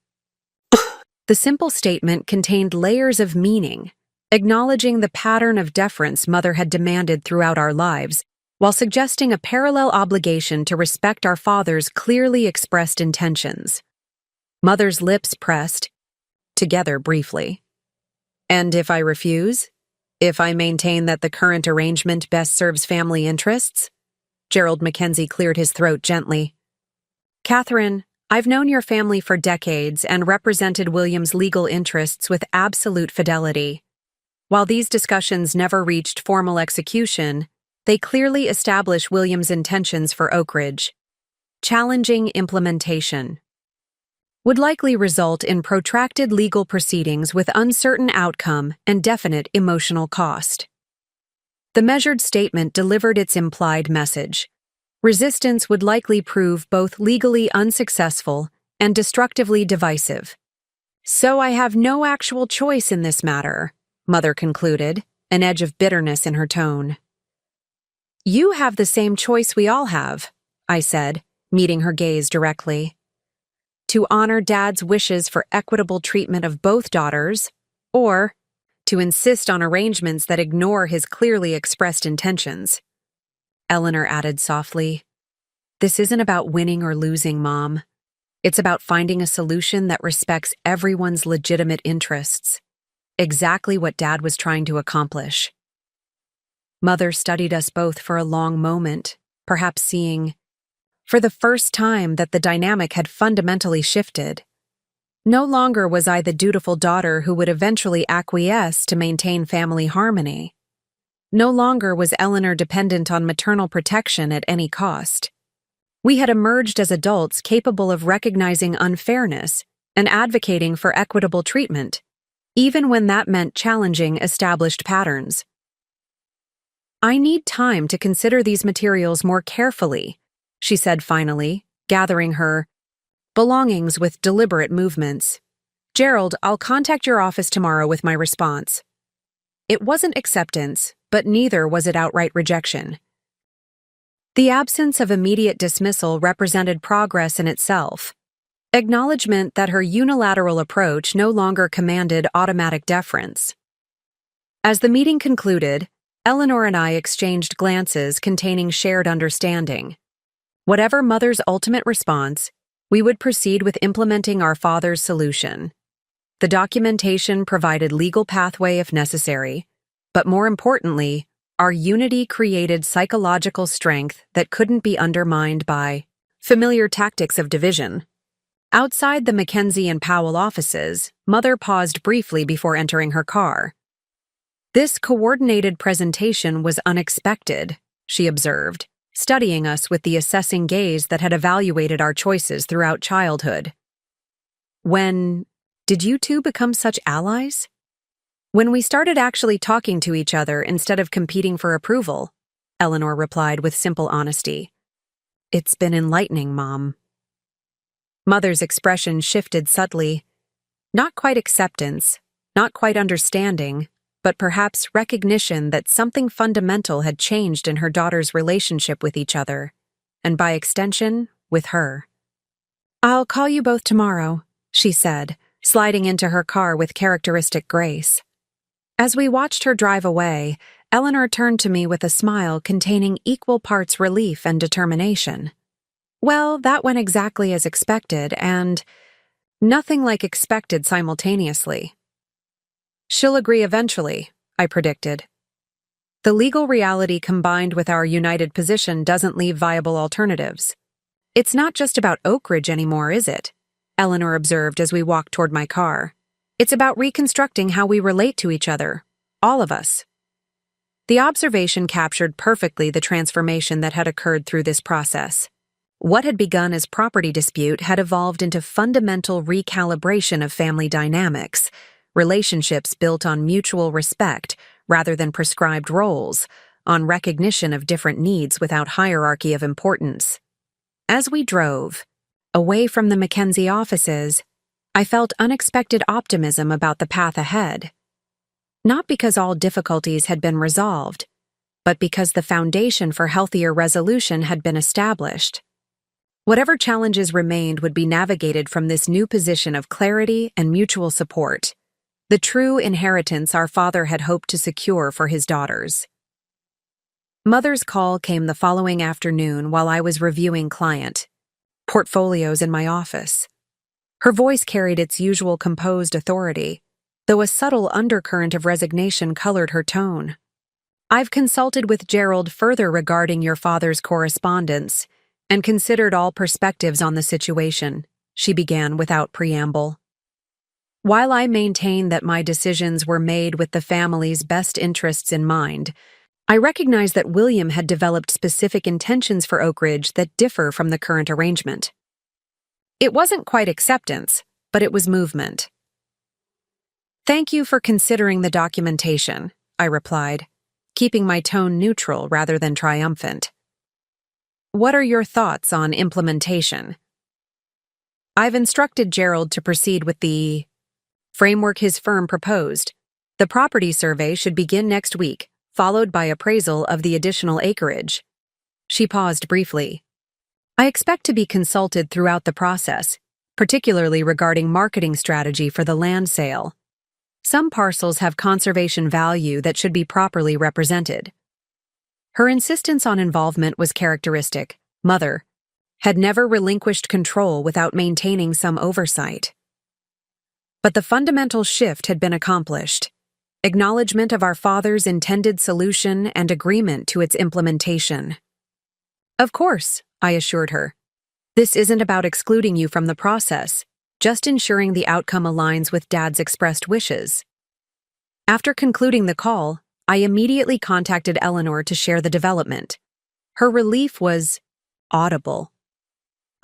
Speaker 1: The simple statement contained layers of meaning, acknowledging the pattern of deference Mother had demanded throughout our lives, while suggesting a parallel obligation to respect our father's clearly expressed intentions. Mother's lips pressed together briefly. And if I refuse? If I maintain that the current arrangement best serves family interests? Gerald Mackenzie cleared his throat gently. Catherine, I've known your family for decades and represented William's legal interests with absolute fidelity. While these discussions never reached formal execution, they clearly establish William's intentions for Oak Ridge. Challenging implementation would likely result in protracted legal proceedings with uncertain outcome and definite emotional cost. The measured statement delivered its implied message. Resistance would likely prove both legally unsuccessful and destructively divisive. So I have no actual choice in this matter, Mother concluded, an edge of bitterness in her tone. You have the same choice we all have, I said, meeting her gaze directly. To honor Dad's wishes for equitable treatment of both daughters, or to insist on arrangements that ignore his clearly expressed intentions. Eleanor added softly, This isn't about winning or losing, Mom. It's about finding a solution that respects everyone's legitimate interests. Exactly what Dad was trying to accomplish. Mother studied us both for a long moment, perhaps seeing, for the first time, that the dynamic had fundamentally shifted. No longer was I the dutiful daughter who would eventually acquiesce to maintain family harmony. No longer was Eleanor dependent on maternal protection at any cost. We had emerged as adults capable of recognizing unfairness and advocating for equitable treatment, even when that meant challenging established patterns. I need time to consider these materials more carefully, she said finally, gathering her belongings with deliberate movements. Gerald, I'll contact your office tomorrow with my response. It wasn't acceptance, but neither was it outright rejection. The absence of immediate dismissal represented progress in itself, acknowledgement that her unilateral approach no longer commanded automatic deference. As the meeting concluded, Eleanor and I exchanged glances containing shared understanding. Whatever Mother's ultimate response, we would proceed with implementing our father's solution. The documentation provided legal pathway if necessary, but more importantly, our unity created psychological strength that couldn't be undermined by familiar tactics of division. Outside the Mackenzie and Powell offices, Mother paused briefly before entering her car. "This coordinated presentation was unexpected," she observed, studying us with the assessing gaze that had evaluated our choices throughout childhood. "When did you two become such allies?" "When we started actually talking to each other instead of competing for approval," Eleanor replied with simple honesty. "It's been enlightening, Mom." Mother's expression shifted subtly. Not quite acceptance, not quite understanding, but perhaps recognition that something fundamental had changed in her daughter's relationship with each other, and by extension, with her. "I'll call you both tomorrow," she said, sliding into her car with characteristic grace. As we watched her drive away, Eleanor turned to me with a smile containing equal parts relief and determination. "Well, that went exactly as expected, and nothing like expected simultaneously." "She'll agree eventually," I predicted. "The legal reality combined with our united position doesn't leave viable alternatives." "It's not just about Oak Ridge anymore, is it?" Eleanor observed as we walked toward my car. "It's about reconstructing how we relate to each other, all of us." The observation captured perfectly the transformation that had occurred through this process. What had begun as property dispute had evolved into fundamental recalibration of family dynamics, relationships built on mutual respect rather than prescribed roles, on recognition of different needs without hierarchy of importance. As we drove, away from the Mackenzie offices, I felt unexpected optimism about the path ahead. Not because all difficulties had been resolved, but because the foundation for healthier resolution had been established. Whatever challenges remained would be navigated from this new position of clarity and mutual support, the true inheritance our father had hoped to secure for his daughters. Mother's call came the following afternoon while I was reviewing client portfolios in my office. Her voice carried its usual composed authority, though a subtle undercurrent of resignation colored her tone. "I've consulted with Gerald further regarding your father's correspondence and considered all perspectives on the situation," she began without preamble. "While I maintain that my decisions were made with the family's best interests in mind, I recognize that William had developed specific intentions for Oak Ridge that differ from the current arrangement. It wasn't quite acceptance, but it was movement." "Thank you for considering the documentation," I replied, keeping my tone neutral rather than triumphant. "What are your thoughts on implementation?" "I've instructed Gerald to proceed with the framework his firm proposed. The property survey should begin next week, followed by appraisal of the additional acreage." She paused briefly. "I expect to be consulted throughout the process, particularly regarding marketing strategy for the land sale. Some parcels have conservation value that should be properly represented." Her insistence on involvement was characteristic. Mother had never relinquished control without maintaining some oversight. But the fundamental shift had been accomplished. Acknowledgement of our father's intended solution and agreement to its implementation. "Of course," I assured her. "This isn't about excluding you from the process, just ensuring the outcome aligns with Dad's expressed wishes." After concluding the call, I immediately contacted Eleanor to share the development. Her relief was audible.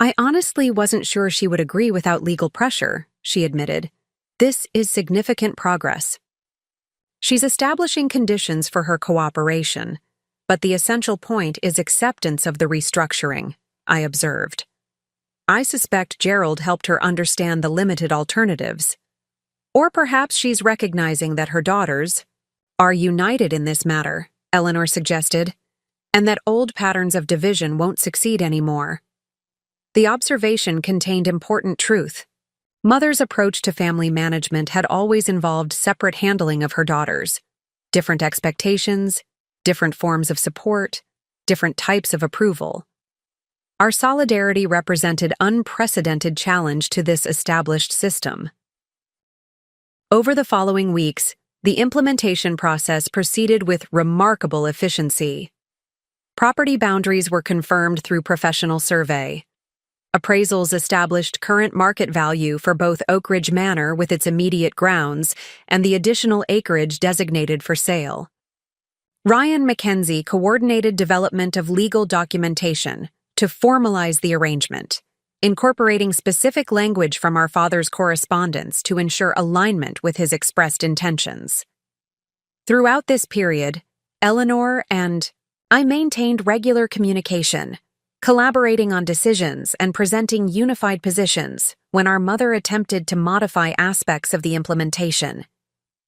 Speaker 1: "I honestly wasn't sure she would agree without legal pressure," she admitted. "This is significant progress." She's establishing conditions for her cooperation, but the essential point is acceptance of the restructuring, I observed. I suspect Gerald helped her understand the limited alternatives. Or perhaps she's recognizing that her daughters are united in this matter, Eleanor suggested. and that old patterns of division won't succeed anymore. The observation contained important truth. Mother's approach to family management had always involved separate handling of her daughters, different expectations, different forms of support, different types of approval. Our solidarity represented unprecedented challenge to this established system. Over the following weeks, the implementation process proceeded with remarkable efficiency. Property boundaries were confirmed through professional survey. Appraisals established current market value for both Oak Ridge Manor with its immediate grounds and the additional acreage designated for sale. Ryan Mackenzie coordinated development of legal documentation to formalize the arrangement, incorporating specific language from our father's correspondence to ensure alignment with his expressed intentions. Throughout this period, Eleanor and I maintained regular communication, collaborating on decisions and presenting unified positions when our mother attempted to modify aspects of the implementation.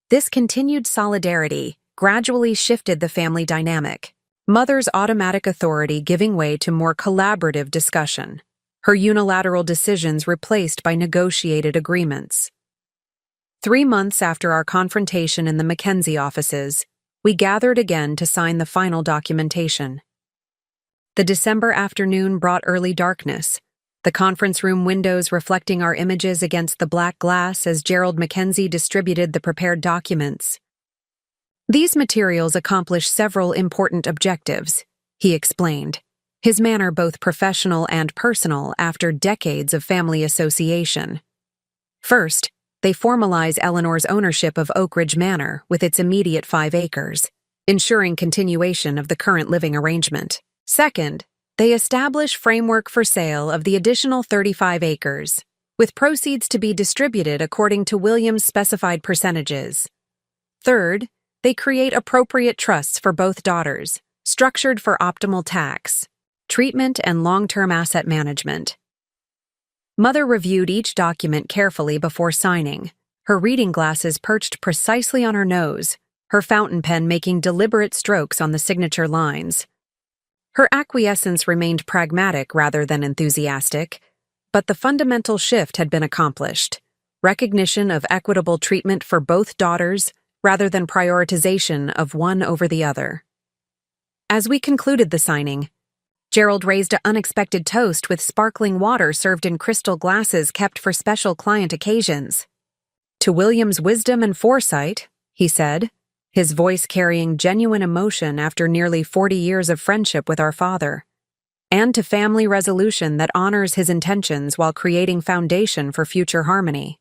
Speaker 1: This continued solidarity gradually shifted the family dynamic, mother's automatic authority giving way to more collaborative discussion, her unilateral decisions replaced by negotiated agreements. 3 months after our confrontation in the Mackenzie offices, we gathered again to sign the final documentation. The December afternoon brought early darkness, the conference room windows reflecting our images against the black glass as Gerald Mackenzie distributed the prepared documents. These materials accomplish several important objectives, he explained, his manner both professional and personal after decades of family association. First, they formalize Eleanor's ownership of Oak Ridge Manor with its immediate 5 acres, ensuring continuation of the current living arrangement. Second, they establish framework for sale of the additional 35 acres, with proceeds to be distributed according to Williams' specified percentages. Third, they create appropriate trusts for both daughters, structured for optimal tax, treatment, and long-term asset management. Mother reviewed each document carefully before signing, her reading glasses perched precisely on her nose, her fountain pen making deliberate strokes on the signature lines. Her acquiescence remained pragmatic rather than enthusiastic, but the fundamental shift had been accomplished: recognition of equitable treatment for both daughters rather than prioritization of one over the other. As we concluded the signing, Gerald raised an unexpected toast with sparkling water served in crystal glasses kept for special client occasions. "To William's wisdom and foresight," he said, his voice carrying genuine emotion after nearly 40 years of friendship with our father, "and to family resolution that honors his intentions while creating foundation for future harmony."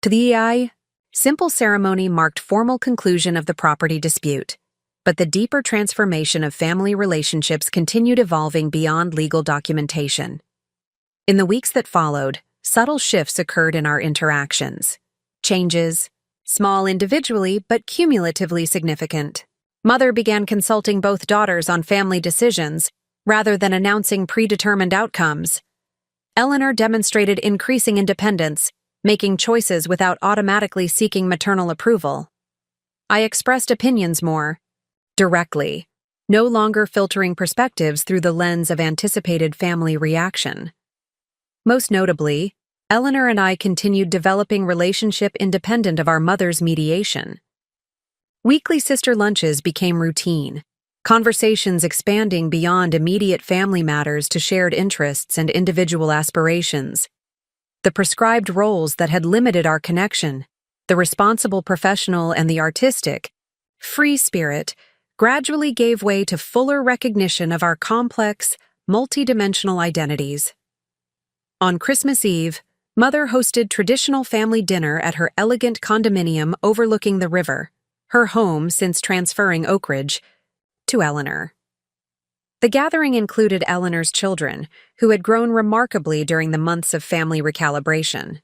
Speaker 1: To the EI, simple ceremony marked formal conclusion of the property dispute, but the deeper transformation of family relationships continued evolving beyond legal documentation. In the weeks that followed, subtle shifts occurred in our interactions. Changes, small individually but cumulatively significant. Mother began consulting both daughters on family decisions, rather than announcing predetermined outcomes. Eleanor demonstrated increasing independence, making choices without automatically seeking maternal approval. I expressed opinions more directly, no longer filtering perspectives through the lens of anticipated family reaction. Most notably, Eleanor and I continued developing relationship independent of our mother's mediation. Weekly sister lunches became routine, conversations expanding beyond immediate family matters to shared interests and individual aspirations. The prescribed roles that had limited our connection, the responsible professional and the artistic, free spirit, gradually gave way to fuller recognition of our complex, multidimensional identities. On Christmas Eve, Mother hosted traditional family dinner at her elegant condominium overlooking the river, her home since transferring Oak Ridge to Eleanor. The gathering included Eleanor's children, who had grown remarkably during the months of family recalibration.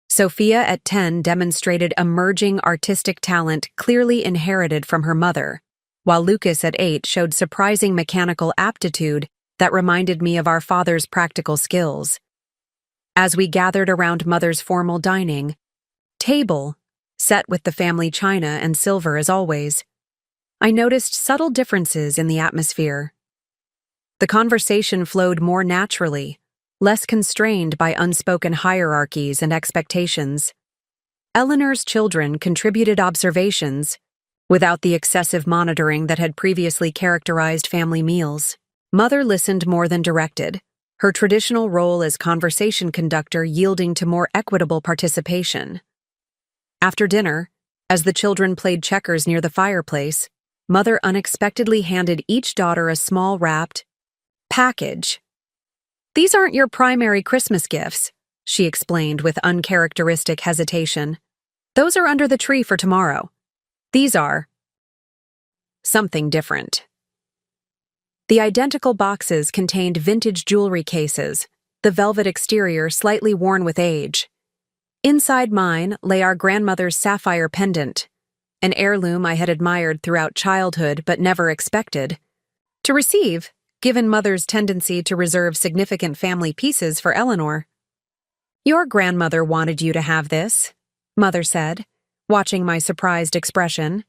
Speaker 1: Sophia at 10 demonstrated emerging artistic talent clearly inherited from her mother, while Lucas at 8 showed surprising mechanical aptitude that reminded me of our father's practical skills. As we gathered around Mother's formal dining table, set with the family china and silver as always, I noticed subtle differences in the atmosphere. The conversation flowed more naturally, less constrained by unspoken hierarchies and expectations. Eleanor's children contributed observations without the excessive monitoring that had previously characterized family meals. Mother listened more than directed, her traditional role as conversation conductor yielding to more equitable participation. After dinner, as the children played checkers near the fireplace, Mother unexpectedly handed each daughter a small wrapped package. "These aren't your primary Christmas gifts," she explained with uncharacteristic hesitation. "Those are under the tree for tomorrow. These are something different." The identical boxes contained vintage jewelry cases, the velvet exterior slightly worn with age. Inside mine lay our grandmother's sapphire pendant, an heirloom I had admired throughout childhood but never expected to receive, given Mother's tendency to reserve significant family pieces for Eleanor. "Your grandmother wanted you to have this," Mother said, watching my surprised expression.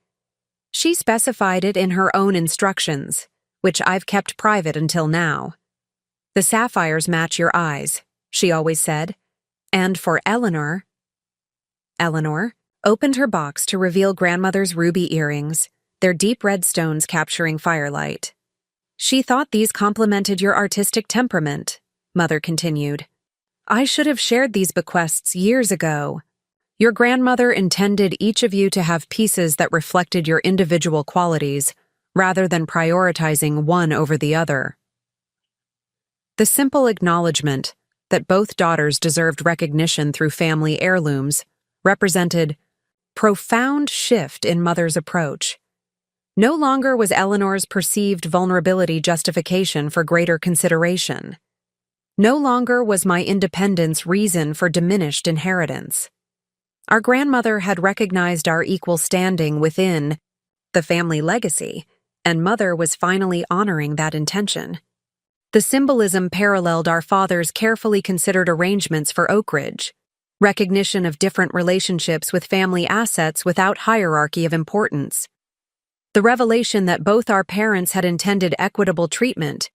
Speaker 1: "She specified it in her own instructions, which I've kept private until now. The sapphires match your eyes," she always said. "And for Eleanor—" Eleanor opened her box to reveal grandmother's ruby earrings, their deep red stones capturing firelight. "She thought these complemented your artistic temperament," Mother continued. "I should have shared these bequests years ago. Your grandmother intended each of you to have pieces that reflected your individual qualities, rather than prioritizing one over the other." The simple acknowledgement that both daughters deserved recognition through family heirlooms represented profound shift in Mother's approach. No longer was Eleanor's perceived vulnerability justification for greater consideration. No longer was my independence reason for diminished inheritance. Our grandmother had recognized our equal standing within the family legacy, and Mother was finally honoring that intention. The symbolism paralleled our father's carefully considered arrangements for Oak Ridge, recognition of different relationships with family assets without hierarchy of importance. The revelation that both our parents had intended equitable treatment,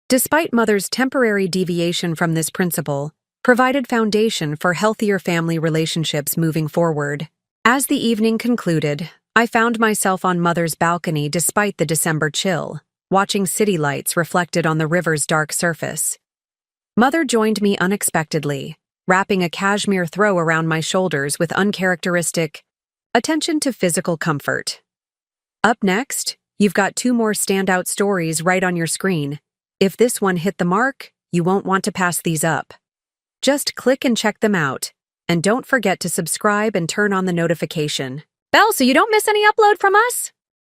Speaker 1: despite Mother's temporary deviation from this principle, provided foundation for healthier family relationships moving forward. As the evening concluded, I found myself on Mother's balcony despite the December chill, watching city lights reflected on the river's dark surface. Mother joined me unexpectedly, wrapping a cashmere throw around my shoulders with uncharacteristic attention to physical comfort. "Up next, you've got 2 more standout stories right on your screen. If this one hit the mark, you won't want to pass these up. Just click and check them out, and don't forget to subscribe and turn on the notification bell so you don't miss any upload from us."